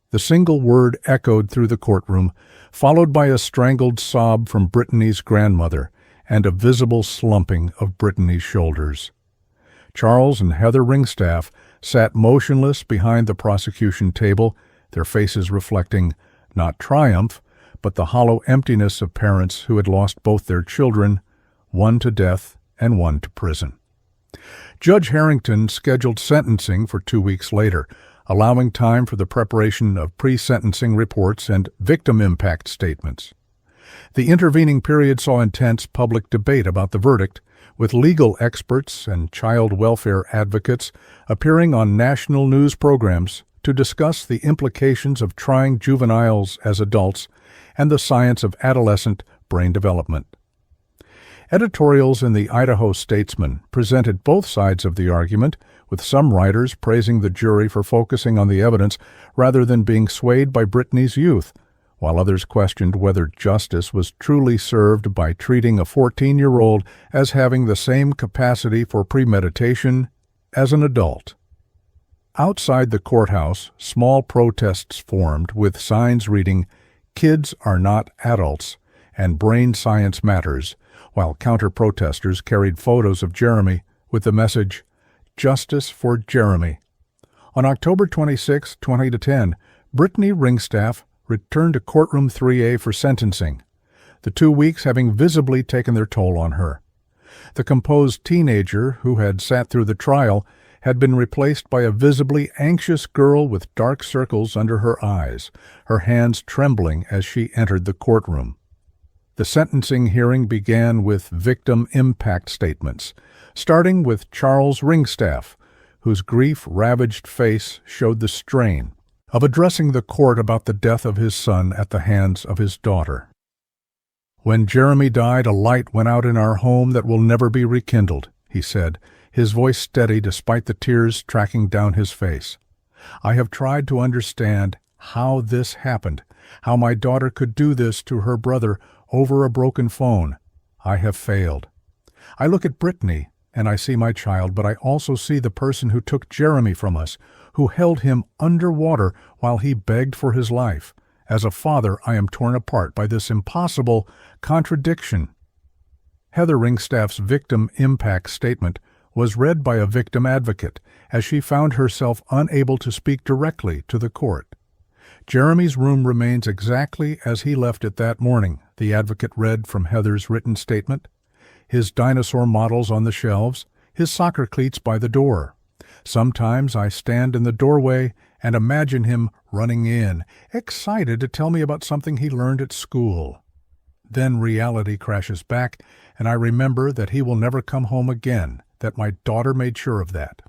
The single word echoed through the courtroom, followed by a strangled sob from Brittany's grandmother and a visible slumping of Brittany's shoulders. Charles and Heather Ringstaff sat motionless behind the prosecution table, their faces reflecting not triumph, but the hollow emptiness of parents who had lost both their children, one to death and one to prison. Judge Harrington scheduled sentencing for 2 weeks later, allowing time for the preparation of pre-sentencing reports and victim impact statements. The intervening period saw intense public debate about the verdict, with legal experts and child welfare advocates appearing on national news programs to discuss the implications of trying juveniles as adults and the science of adolescent brain development. Editorials in the Idaho Statesman presented both sides of the argument, with some writers praising the jury for focusing on the evidence rather than being swayed by Brittany's youth, while others questioned whether justice was truly served by treating a 14-year-old as having the same capacity for premeditation as an adult. Outside the courthouse, small protests formed with signs reading, "Kids are not adults," and "Brain science matters," while counter-protesters carried photos of Jeremy with the message, "Justice for Jeremy." On October 26, 2010, Brittany Ringstaff returned to courtroom 3A for sentencing, the 2 weeks having visibly taken their toll on her. The composed teenager who had sat through the trial had been replaced by a visibly anxious girl with dark circles under her eyes, her hands trembling as she entered the courtroom. The sentencing hearing began with victim impact statements, starting with Charles Ringstaff, whose grief-ravaged face showed the strain of addressing the court about the death of his son at the hands of his daughter. "When Jeremy died, a light went out in our home that will never be rekindled," he said, his voice steady despite the tears tracking down his face. "I have tried to understand how this happened, how my daughter could do this to her brother over a broken phone. I have failed. I look at Brittany and I see my child, but I also see the person who took Jeremy from us, who held him underwater while he begged for his life. As a father, I am torn apart by this impossible contradiction." Heather Ringstaff's victim impact statement was read by a victim advocate as she found herself unable to speak directly to the court. "Jeremy's room remains exactly as he left it that morning," the advocate read from Heather's written statement. "His dinosaur models on the shelves, his soccer cleats by the door. Sometimes I stand in the doorway and imagine him running in, excited to tell me about something he learned at school. Then reality crashes back, and I remember that he will never come home again, that my daughter made sure of that.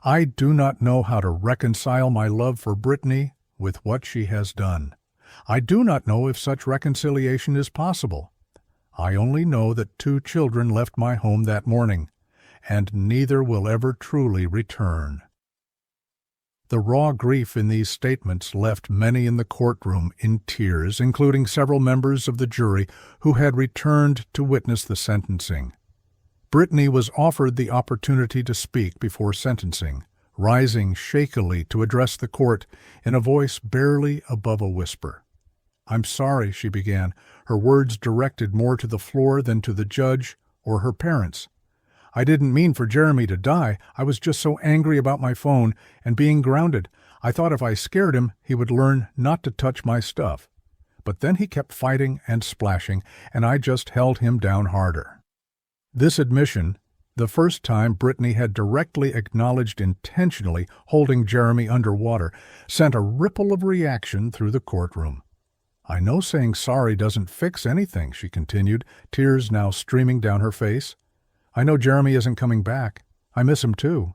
I do not know how to reconcile my love for Brittany with what she has done. I do not know if such reconciliation is possible. I only know that 2 children left my home that morning, and neither will ever truly return." The raw grief in these statements left many in the courtroom in tears, including several members of the jury who had returned to witness the sentencing. Brittany was offered the opportunity to speak before sentencing, rising shakily to address the court in a voice barely above a whisper. "I'm sorry," she began, her words directed more to the floor than to the judge or her parents. "I didn't mean for Jeremy to die. I was just so angry about my phone and being grounded. I thought if I scared him, he would learn not to touch my stuff. But then he kept fighting and splashing, and I just held him down harder." This admission, the first time Brittany had directly acknowledged intentionally holding Jeremy underwater, sent a ripple of reaction through the courtroom. "I know saying sorry doesn't fix anything," she continued, tears now streaming down her face. "I know Jeremy isn't coming back. I miss him too.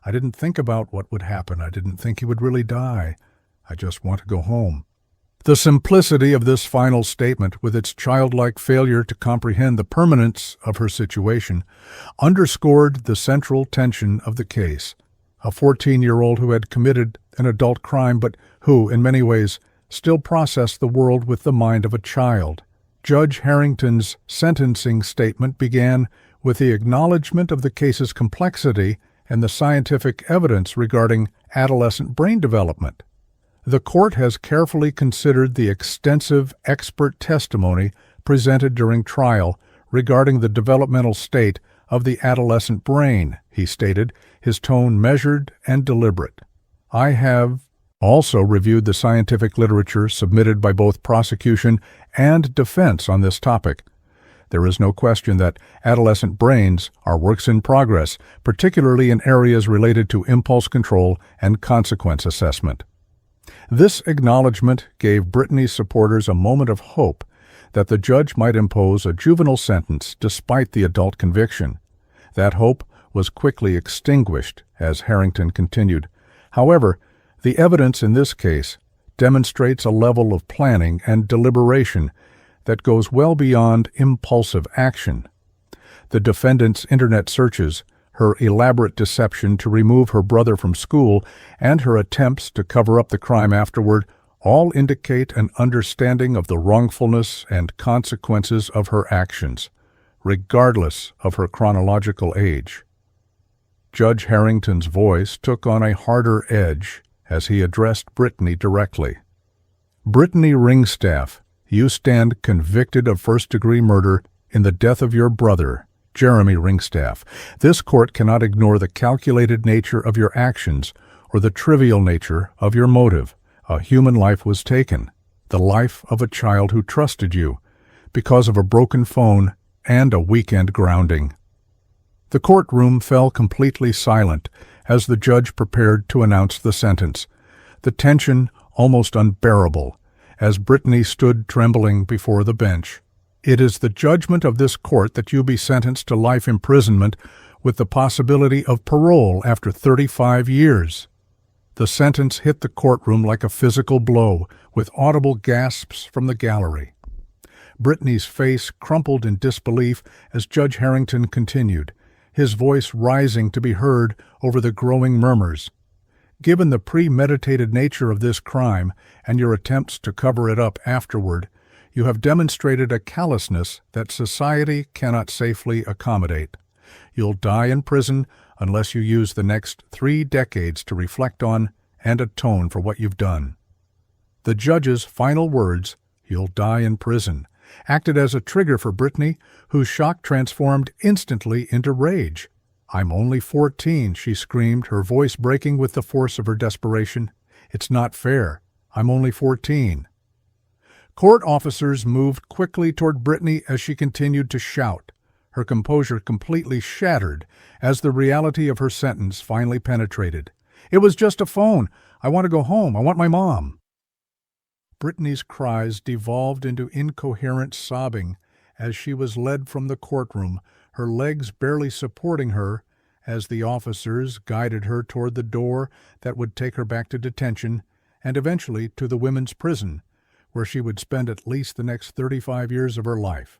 I didn't think about what would happen. I didn't think he would really die. I just want to go home." The simplicity of this final statement, with its childlike failure to comprehend the permanence of her situation, underscored the central tension of the case. A 14-year-old who had committed an adult crime but who, in many ways, still processed the world with the mind of a child. Judge Harrington's sentencing statement began with the acknowledgement of the case's complexity and the scientific evidence regarding adolescent brain development. The court has carefully considered the extensive expert testimony presented during trial regarding the developmental state of the adolescent brain, he stated, his tone measured and deliberate. "I have also reviewed the scientific literature submitted by both prosecution and defense on this topic. There is no question that adolescent brains are works in progress, particularly in areas related to impulse control and consequence assessment." This acknowledgement gave Brittany's supporters a moment of hope that the judge might impose a juvenile sentence despite the adult conviction. That hope was quickly extinguished as Harrington continued. However, the evidence in this case demonstrates a level of planning and deliberation that goes well beyond impulsive action. The defendant's internet searches, her elaborate deception to remove her brother from school, and her attempts to cover up the crime afterward all indicate an understanding of the wrongfulness and consequences of her actions, regardless of her chronological age. Judge Harrington's voice took on a harder edge as he addressed Brittany directly. "Brittany Ringstaff, you stand convicted of first-degree murder in the death of your brother, Jeremy Ringstaff. This court cannot ignore the calculated nature of your actions or the trivial nature of your motive. A human life was taken, the life of a child who trusted you, because of a broken phone and a weekend grounding." The courtroom fell completely silent as the judge prepared to announce the sentence, the tension almost unbearable as Brittany stood trembling before the bench. "It is the judgment of this court that you be sentenced to life imprisonment with the possibility of parole after 35 years. The sentence hit the courtroom like a physical blow, with audible gasps from the gallery. Brittany's face crumpled in disbelief as Judge Harrington continued, his voice rising to be heard over the growing murmurs. "Given the premeditated nature of this crime and your attempts to cover it up afterward, you have demonstrated a callousness that society cannot safely accommodate. You'll die in prison unless you use the next 3 decades to reflect on and atone for what you've done." The judge's final words, "You'll die in prison," acted as a trigger for Brittany, whose shock transformed instantly into rage. "I'm only 14, she screamed, her voice breaking with the force of her desperation. "It's not fair. I'm only 14. Court officers moved quickly toward Brittany as she continued to shout, her composure completely shattered as the reality of her sentence finally penetrated. "It was just a phone. I want to go home. I want my mom." Brittany's cries devolved into incoherent sobbing as she was led from the courtroom, her legs barely supporting her as the officers guided her toward the door that would take her back to detention and eventually to the women's prison, where she would spend at least the next 35 years of her life.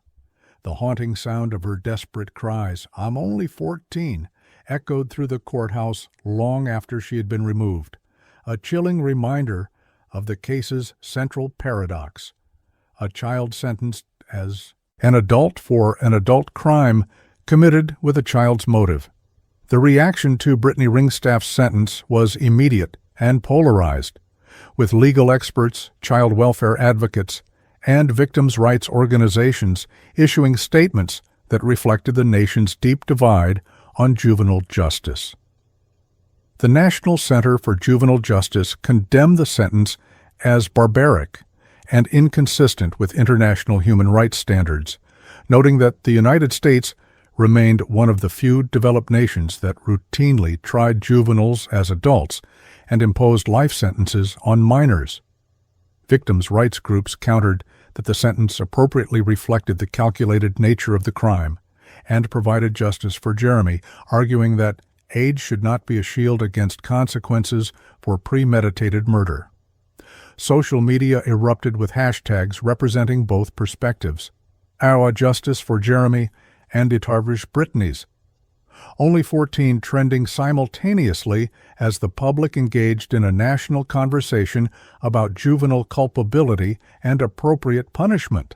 The haunting sound of her desperate cries, "I'm only 14," echoed through the courthouse long after she had been removed, a chilling reminder of the case's central paradox. A child sentenced as an adult for an adult crime committed with a child's motive. The reaction to Brittany Ringstaff's sentence was immediate and polarized, with legal experts, child welfare advocates, and victims' rights organizations issuing statements that reflected the nation's deep divide on juvenile justice. The National Center for Juvenile Justice condemned the sentence as barbaric and inconsistent with international human rights standards, noting that the United States remained one of the few developed nations that routinely tried juveniles as adults and imposed life sentences on minors. Victims' rights groups countered that the sentence appropriately reflected the calculated nature of the crime and provided justice for Jeremy, arguing that age should not be a shield against consequences for premeditated murder. Social media erupted with hashtags representing both perspectives: Our Justice for Jeremy and Itarvish Brittany's. Only 14 trending simultaneously as the public engaged in a national conversation about juvenile culpability and appropriate punishment.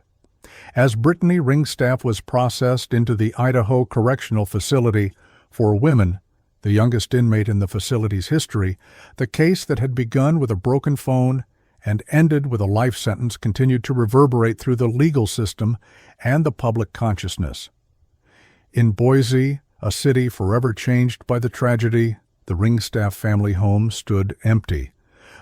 As Brittany Ringstaff was processed into the Idaho Correctional Facility for Women, the youngest inmate in the facility's history, the case that had begun with a broken phone and ended with a life sentence continued to reverberate through the legal system and the public consciousness. In Boise, a city forever changed by the tragedy, the Ringstaff family home stood empty,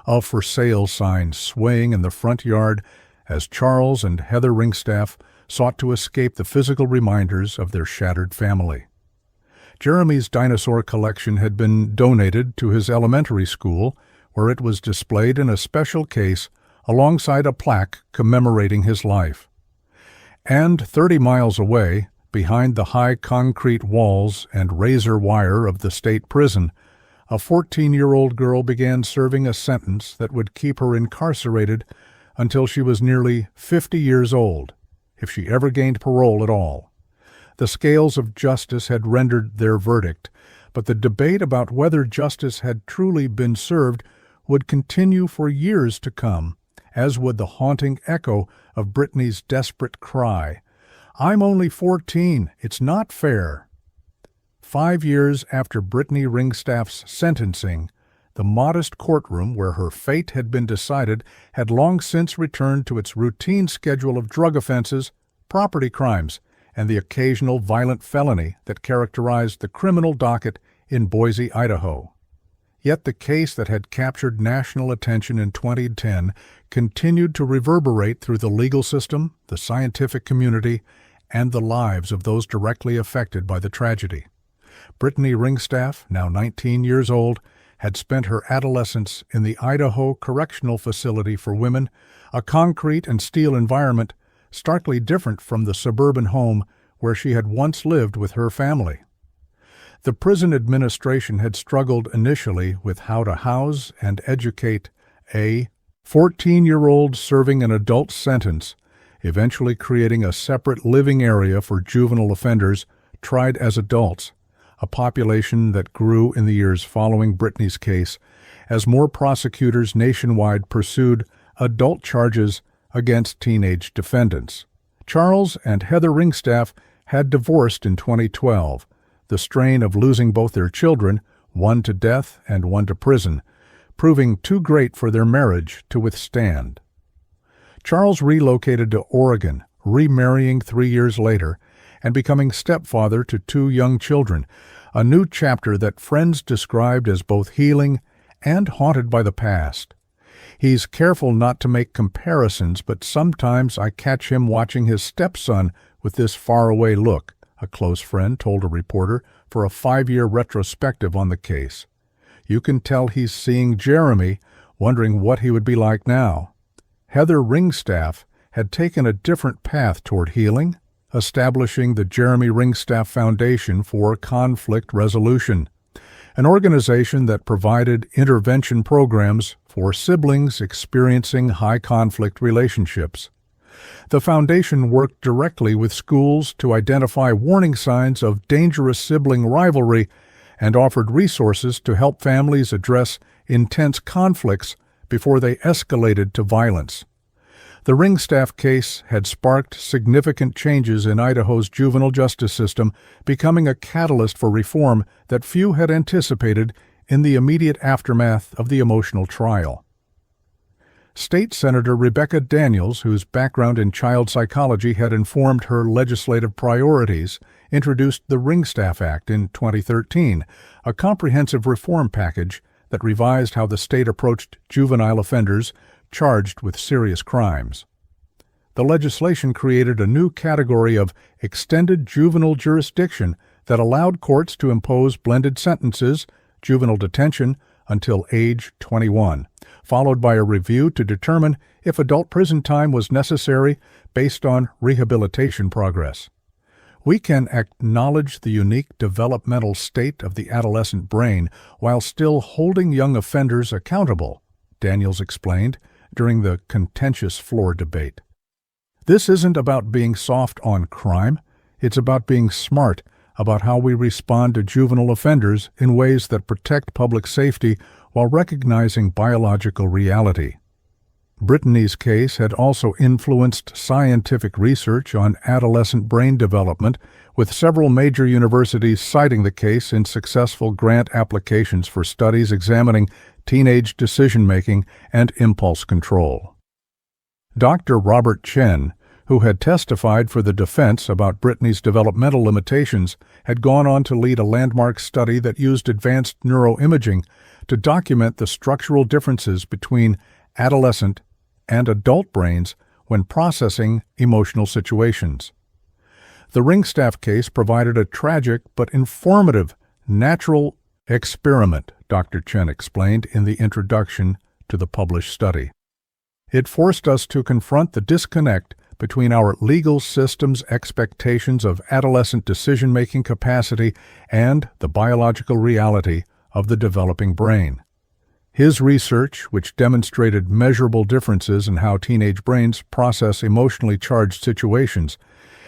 a for sale sign swaying in the front yard as Charles and Heather Ringstaff sought to escape the physical reminders of their shattered family. Jeremy's dinosaur collection had been donated to his elementary school, where it was displayed in a special case alongside a plaque commemorating his life. And 30 miles away, behind the high concrete walls and razor wire of the state prison, a 14-year-old girl began serving a sentence that would keep her incarcerated until she was nearly 50 years old, if she ever gained parole at all. The scales of justice had rendered their verdict, but the debate about whether justice had truly been served would continue for years to come, as would the haunting echo of Brittany's desperate cry, "I'm only 14, it's not fair." 5 years after Brittany Ringstaff's sentencing, the modest courtroom where her fate had been decided had long since returned to its routine schedule of drug offenses, property crimes, and the occasional violent felony that characterized the criminal docket in Boise, Idaho. Yet the case that had captured national attention in 2010 continued to reverberate through the legal system, the scientific community, and the lives of those directly affected by the tragedy. Brittany Ringstaff, now 19 years old, had spent her adolescence in the Idaho Correctional Facility for Women, a concrete and steel environment starkly different from the suburban home where she had once lived with her family. The prison administration had struggled initially with how to house and educate a 14-year-old serving an adult sentence, eventually creating a separate living area for juvenile offenders tried as adults, a population that grew in the years following Brittany's case as more prosecutors nationwide pursued adult charges against teenage defendants. Charles and Heather Ringstaff had divorced in 2012, the strain of losing both their children, one to death and one to prison, proving too great for their marriage to withstand. Charles relocated to Oregon, remarrying 3 years later, and becoming stepfather to 2 young children, a new chapter that friends described as both healing and haunted by the past. He's careful not to make comparisons, but sometimes I catch him watching his stepson with this faraway look, a close friend told a reporter for a 5-year retrospective on the case. You can tell he's seeing Jeremy, wondering what he would be like now. Heather Ringstaff had taken a different path toward healing, establishing the Jeremy Ringstaff Foundation for Conflict Resolution, an organization that provided intervention programs for siblings experiencing high-conflict relationships. The foundation worked directly with schools to identify warning signs of dangerous sibling rivalry and offered resources to help families address intense conflicts before they escalated to violence. The Ringstaff case had sparked significant changes in Idaho's juvenile justice system, becoming a catalyst for reform that few had anticipated in the immediate aftermath of the emotional trial. State Senator Rebecca Daniels, whose background in child psychology had informed her legislative priorities, introduced the Ringstaff Act in 2013, a comprehensive reform package that revised how the state approached juvenile offenders charged with serious crimes. The legislation created a new category of extended juvenile jurisdiction that allowed courts to impose blended sentences, juvenile detention, until age 21, followed by a review to determine if adult prison time was necessary based on rehabilitation progress. We can acknowledge the unique developmental state of the adolescent brain while still holding young offenders accountable, Daniels explained during the contentious floor debate. This isn't about being soft on crime, it's about being smart about how we respond to juvenile offenders in ways that protect public safety while recognizing biological reality. Brittany's case had also influenced scientific research on adolescent brain development, with several major universities citing the case in successful grant applications for studies examining teenage decision-making and impulse control. Dr. Robert Chen, who had testified for the defense about Brittany's developmental limitations, had gone on to lead a landmark study that used advanced neuroimaging to document the structural differences between adolescent and adult brains when processing emotional situations. The Ringstaff case provided a tragic but informative natural experiment, Dr. Chen explained in the introduction to the published study. It forced us to confront the disconnect between our legal system's expectations of adolescent decision-making capacity and the biological reality of the developing brain. His research, which demonstrated measurable differences in how teenage brains process emotionally charged situations,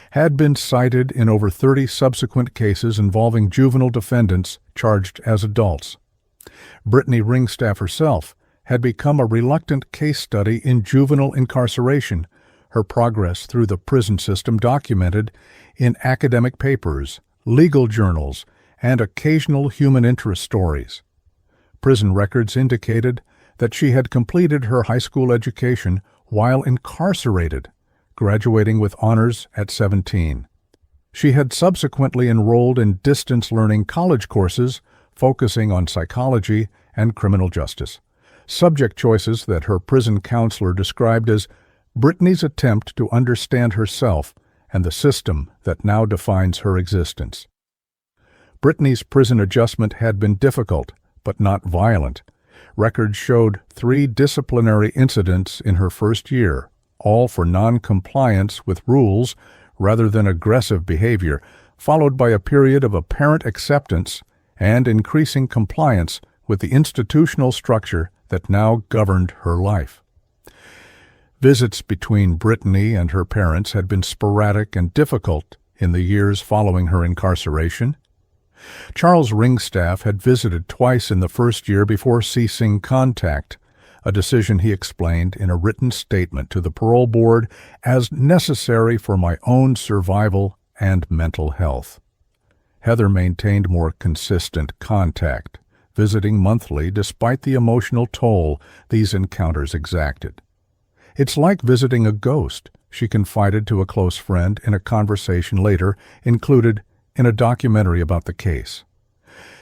had been cited in over 30 subsequent cases involving juvenile defendants charged as adults. Brittany Ringstaff herself had become a reluctant case study in juvenile incarceration, her progress through the prison system documented in academic papers, legal journals, and occasional human interest stories. Prison records indicated that she had completed her high school education while incarcerated, graduating with honors at 17. She had subsequently enrolled in distance learning college courses focusing on psychology and criminal justice, subject choices that her prison counselor described as Brittany's attempt to understand herself and the system that now defines her existence. Brittany's prison adjustment had been difficult, but not violent. Records showed 3 disciplinary incidents in her first year, all for non-compliance with rules rather than aggressive behavior, followed by a period of apparent acceptance and increasing compliance with the institutional structure that now governed her life. Visits between Brittany and her parents had been sporadic and difficult in the years following her incarceration. Charles Ringstaff had visited twice in the first year before ceasing contact, a decision he explained in a written statement to the parole board as necessary for my own survival and mental health. Heather maintained more consistent contact, visiting monthly despite the emotional toll these encounters exacted. "It's like visiting a ghost," she confided to a close friend in a conversation later included in a documentary about the case.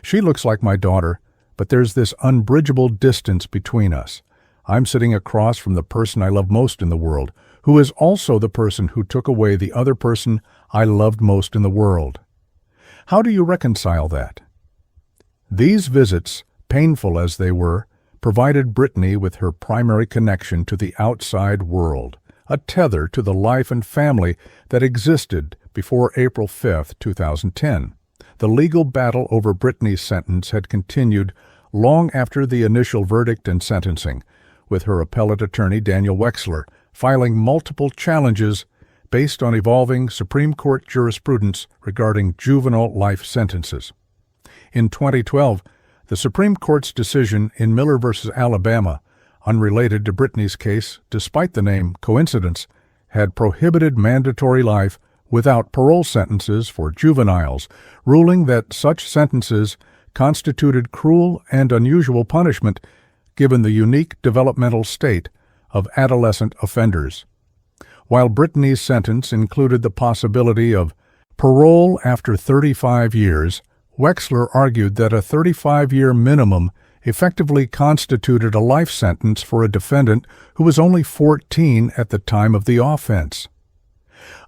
"She looks like my daughter, but there's this unbridgeable distance between us. I'm sitting across from the person I love most in the world, who is also the person who took away the other person I loved most in the world. How do you reconcile that?" These visits, painful as they were, provided Brittany with her primary connection to the outside world, a tether to the life and family that existed before April 5, 2010. The legal battle over Brittany's sentence had continued long after the initial verdict and sentencing, with her appellate attorney Daniel Wexler filing multiple challenges based on evolving Supreme Court jurisprudence regarding juvenile life sentences. In 2012, the Supreme Court's decision in Miller v. Alabama unrelated to Brittany's case, despite the name coincidence, had prohibited mandatory life without parole sentences for juveniles, ruling that such sentences constituted cruel and unusual punishment given the unique developmental state of adolescent offenders. While Brittany's sentence included the possibility of parole after 35 years, Wexler argued that a 35-year minimum effectively constituted a life sentence for a defendant who was only 14 at the time of the offense.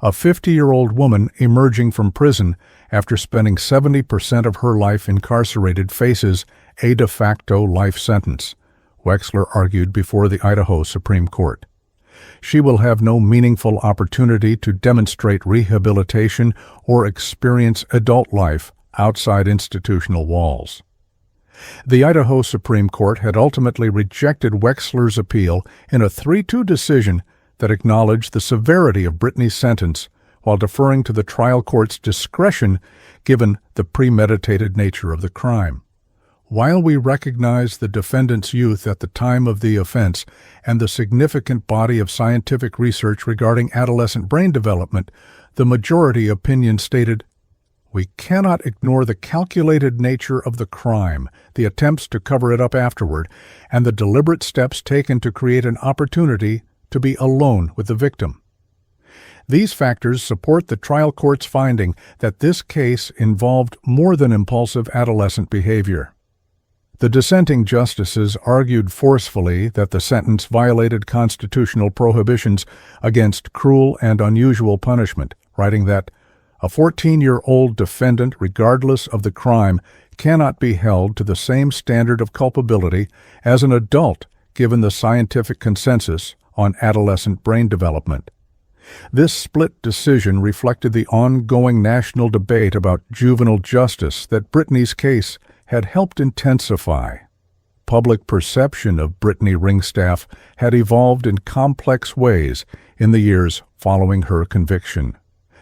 A 50-year-old woman emerging from prison after spending 70% of her life incarcerated faces a de facto life sentence, Wexler argued before the Idaho Supreme Court. She will have no meaningful opportunity to demonstrate rehabilitation or experience adult life outside institutional walls. The Idaho Supreme Court had ultimately rejected Wexler's appeal in a 3-2 decision that acknowledged the severity of Brittany's sentence while deferring to the trial court's discretion given the premeditated nature of the crime. While we recognize the defendant's youth at the time of the offense and the significant body of scientific research regarding adolescent brain development, the majority opinion stated, "We cannot ignore the calculated nature of the crime, the attempts to cover it up afterward, and the deliberate steps taken to create an opportunity to be alone with the victim." These factors support the trial court's finding that this case involved more than impulsive adolescent behavior. The dissenting justices argued forcefully that the sentence violated constitutional prohibitions against cruel and unusual punishment, writing that a 14-year-old defendant, regardless of the crime, cannot be held to the same standard of culpability as an adult given the scientific consensus on adolescent brain development. This split decision reflected the ongoing national debate about juvenile justice that Brittany's case had helped intensify. Public perception of Brittany Ringstaff had evolved in complex ways in the years following her conviction.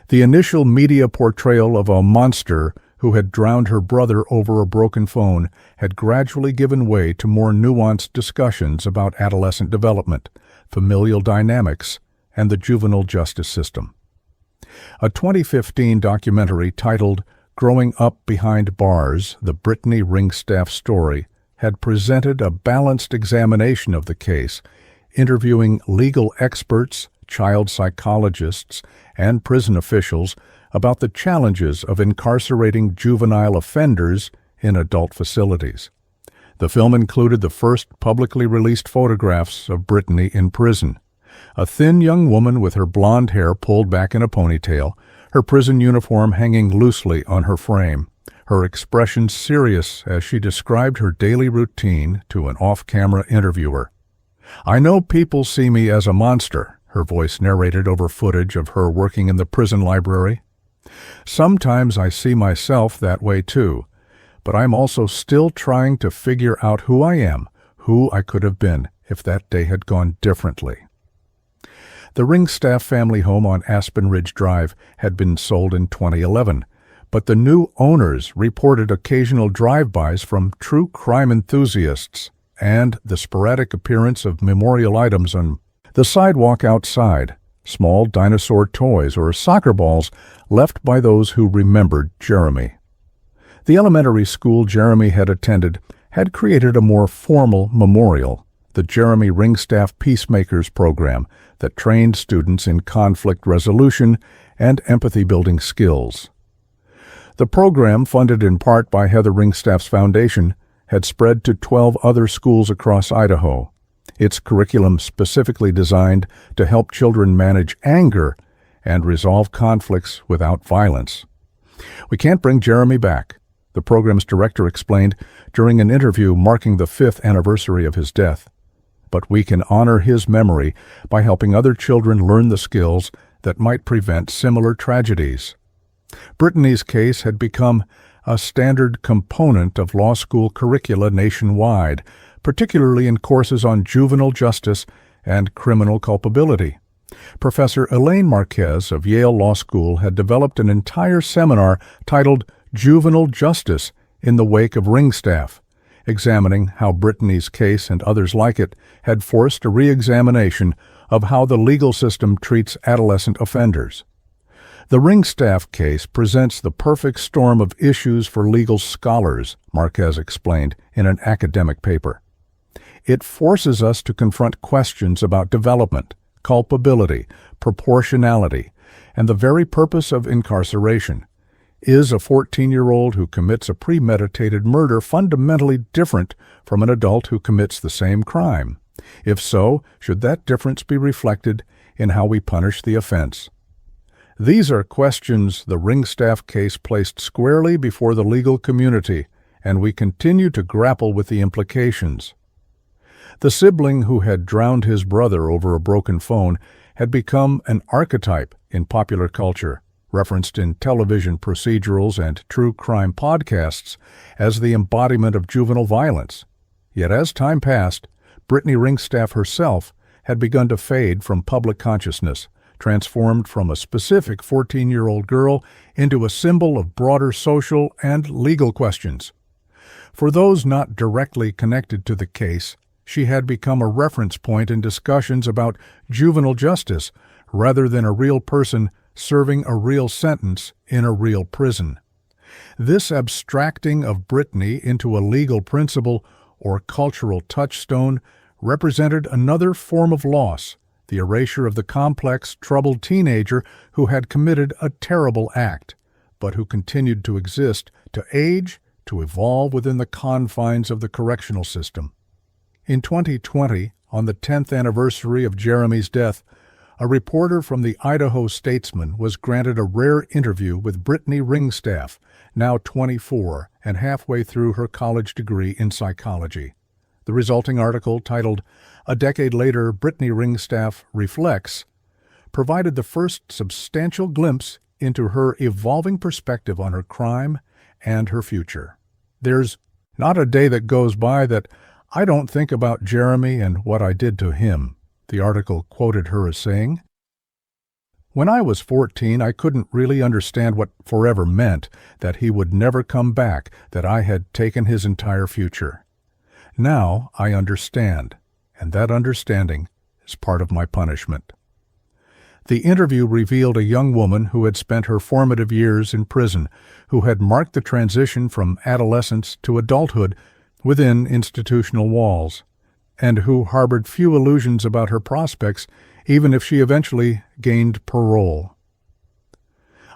The initial media portrayal of a monster who had drowned her brother over a broken phone had gradually given way to more nuanced discussions about adolescent development, familial dynamics, and the juvenile justice system. A 2015 documentary titled Growing Up Behind Bars, The Brittany Ringstaff Story, had presented a balanced examination of the case, interviewing legal experts, child psychologists, and prison officials about the challenges of incarcerating juvenile offenders in adult facilities. The film included the first publicly released photographs of Brittany in prison. A thin young woman with her blonde hair pulled back in a ponytail, her prison uniform hanging loosely on her frame, her expression serious as she described her daily routine to an off-camera interviewer. "I know people see me as a monster," her voice narrated over footage of her working in the prison library. "Sometimes I see myself that way too, but I'm also still trying to figure out who I am, who I could have been if that day had gone differently." The Ringstaff family home on Aspen Ridge Drive had been sold in 2011, but the new owners reported occasional drive-bys from true crime enthusiasts and the sporadic appearance of memorial items on the sidewalk outside, small dinosaur toys or soccer balls left by those who remembered Jeremy. The elementary school Jeremy had attended had created a more formal memorial, the Jeremy Ringstaff Peacemakers program that trained students in conflict resolution and empathy-building skills. The program, funded in part by Heather Ringstaff's foundation, had spread to 12 other schools across Idaho, its curriculum specifically designed to help children manage anger and resolve conflicts without violence. "We can't bring Jeremy back," the program's director explained during an interview marking the 5th anniversary of his death. "But we can honor his memory by helping other children learn the skills that might prevent similar tragedies." Brittany's case had become a standard component of law school curricula nationwide, particularly in courses on juvenile justice and criminal culpability. Professor Elaine Marquez of Yale Law School had developed an entire seminar titled Juvenile Justice in the Wake of Ringstaff, examining how Brittany's case and others like it had forced a re-examination of how the legal system treats adolescent offenders. The Ringstaff case presents the perfect storm of issues for legal scholars, Marquez explained in an academic paper. It forces us to confront questions about development, culpability, proportionality, and the very purpose of incarceration. Is a 14-year-old who commits a premeditated murder fundamentally different from an adult who commits the same crime? If so, should that difference be reflected in how we punish the offense? These are questions the Ringstaff case placed squarely before the legal community, and we continue to grapple with the implications. The sibling who had drowned his brother over a broken phone had become an archetype in popular culture, referenced in television procedurals and true crime podcasts as the embodiment of juvenile violence. Yet as time passed, Brittany Ringstaff herself had begun to fade from public consciousness, transformed from a specific 14-year-old girl into a symbol of broader social and legal questions. For those not directly connected to the case, she had become a reference point in discussions about juvenile justice rather than a real person serving a real sentence in a real prison. This abstracting of Brittany into a legal principle or cultural touchstone represented another form of loss, the erasure of the complex, troubled teenager who had committed a terrible act, but who continued to exist, to age, to evolve within the confines of the correctional system. In 2020, on the 10th anniversary of Jeremy's death, a reporter from the Idaho Statesman was granted a rare interview with Brittany Ringstaff, now 24 and halfway through her college degree in psychology. The resulting article, titled "A Decade Later, Brittany Ringstaff Reflects," provided the first substantial glimpse into her evolving perspective on her crime and her future. "There's not a day that goes by that I don't think about Jeremy and what I did to him," the article quoted her as saying. "When I was 14, I couldn't really understand what forever meant, that he would never come back, that I had taken his entire future. Now I understand, and that understanding is part of my punishment." The interview revealed a young woman who had spent her formative years in prison, who had marked the transition from adolescence to adulthood within institutional walls, and who harbored few illusions about her prospects, even if she eventually gained parole.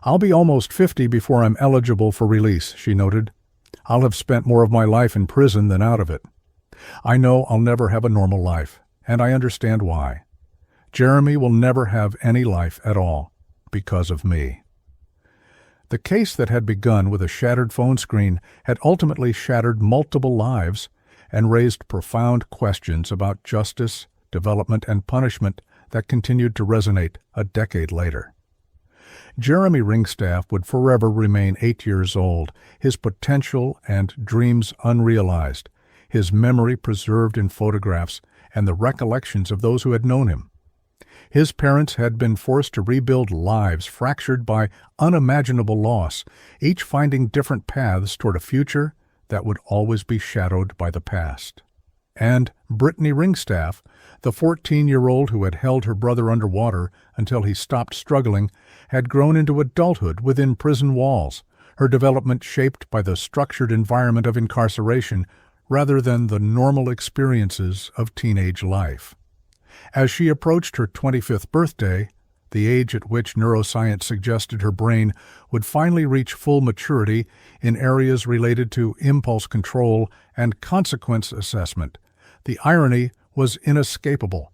"I'll be almost 50 before I'm eligible for release," she noted. "I'll have spent more of my life in prison than out of it. I know I'll never have a normal life, and I understand why. Jeremy will never have any life at all, because of me." The case that had begun with a shattered phone screen had ultimately shattered multiple lives and raised profound questions about justice, development, and punishment that continued to resonate a decade later. Jeremy Ringstaff would forever remain 8 years old, his potential and dreams unrealized, his memory preserved in photographs and the recollections of those who had known him. His parents had been forced to rebuild lives fractured by unimaginable loss, each finding different paths toward a future that would always be shadowed by the past. And Brittany Ringstaff, the 14-year-old who had held her brother underwater until he stopped struggling, had grown into adulthood within prison walls, her development shaped by the structured environment of incarceration rather than the normal experiences of teenage life. As she approached her 25th birthday, the age at which neuroscience suggested her brain would finally reach full maturity in areas related to impulse control and consequence assessment, the irony was inescapable.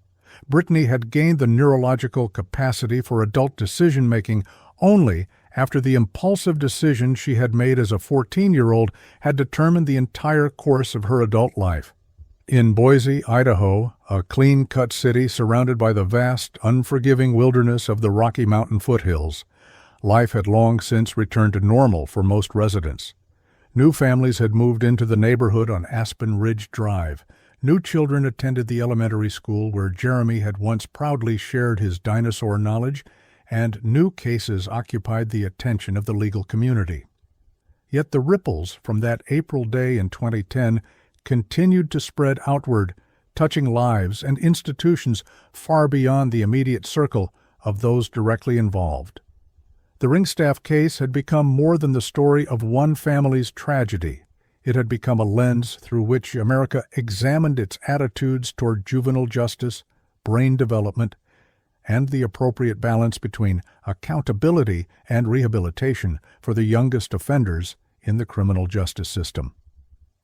Brittany had gained the neurological capacity for adult decision-making only after the impulsive decision she had made as a 14-year-old had determined the entire course of her adult life. In Boise, Idaho, a clean-cut city surrounded by the vast, unforgiving wilderness of the Rocky Mountain foothills, life had long since returned to normal for most residents. New families had moved into the neighborhood on Aspen Ridge Drive. New children attended the elementary school where Jeremy had once proudly shared his dinosaur knowledge, and new cases occupied the attention of the legal community. Yet the ripples from that April day in 2010 continued to spread outward, touching lives and institutions far beyond the immediate circle of those directly involved. The Ringstaff case had become more than the story of one family's tragedy. It had become a lens through which America examined its attitudes toward juvenile justice, brain development, and the appropriate balance between accountability and rehabilitation for the youngest offenders in the criminal justice system.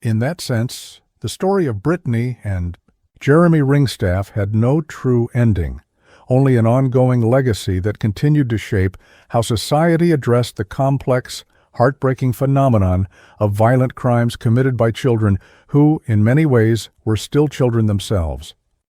In that sense, the story of Brittany and Jeremy Ringstaff had no true ending, only an ongoing legacy that continued to shape how society addressed the complex, heartbreaking phenomenon of violent crimes committed by children who, in many ways, were still children themselves.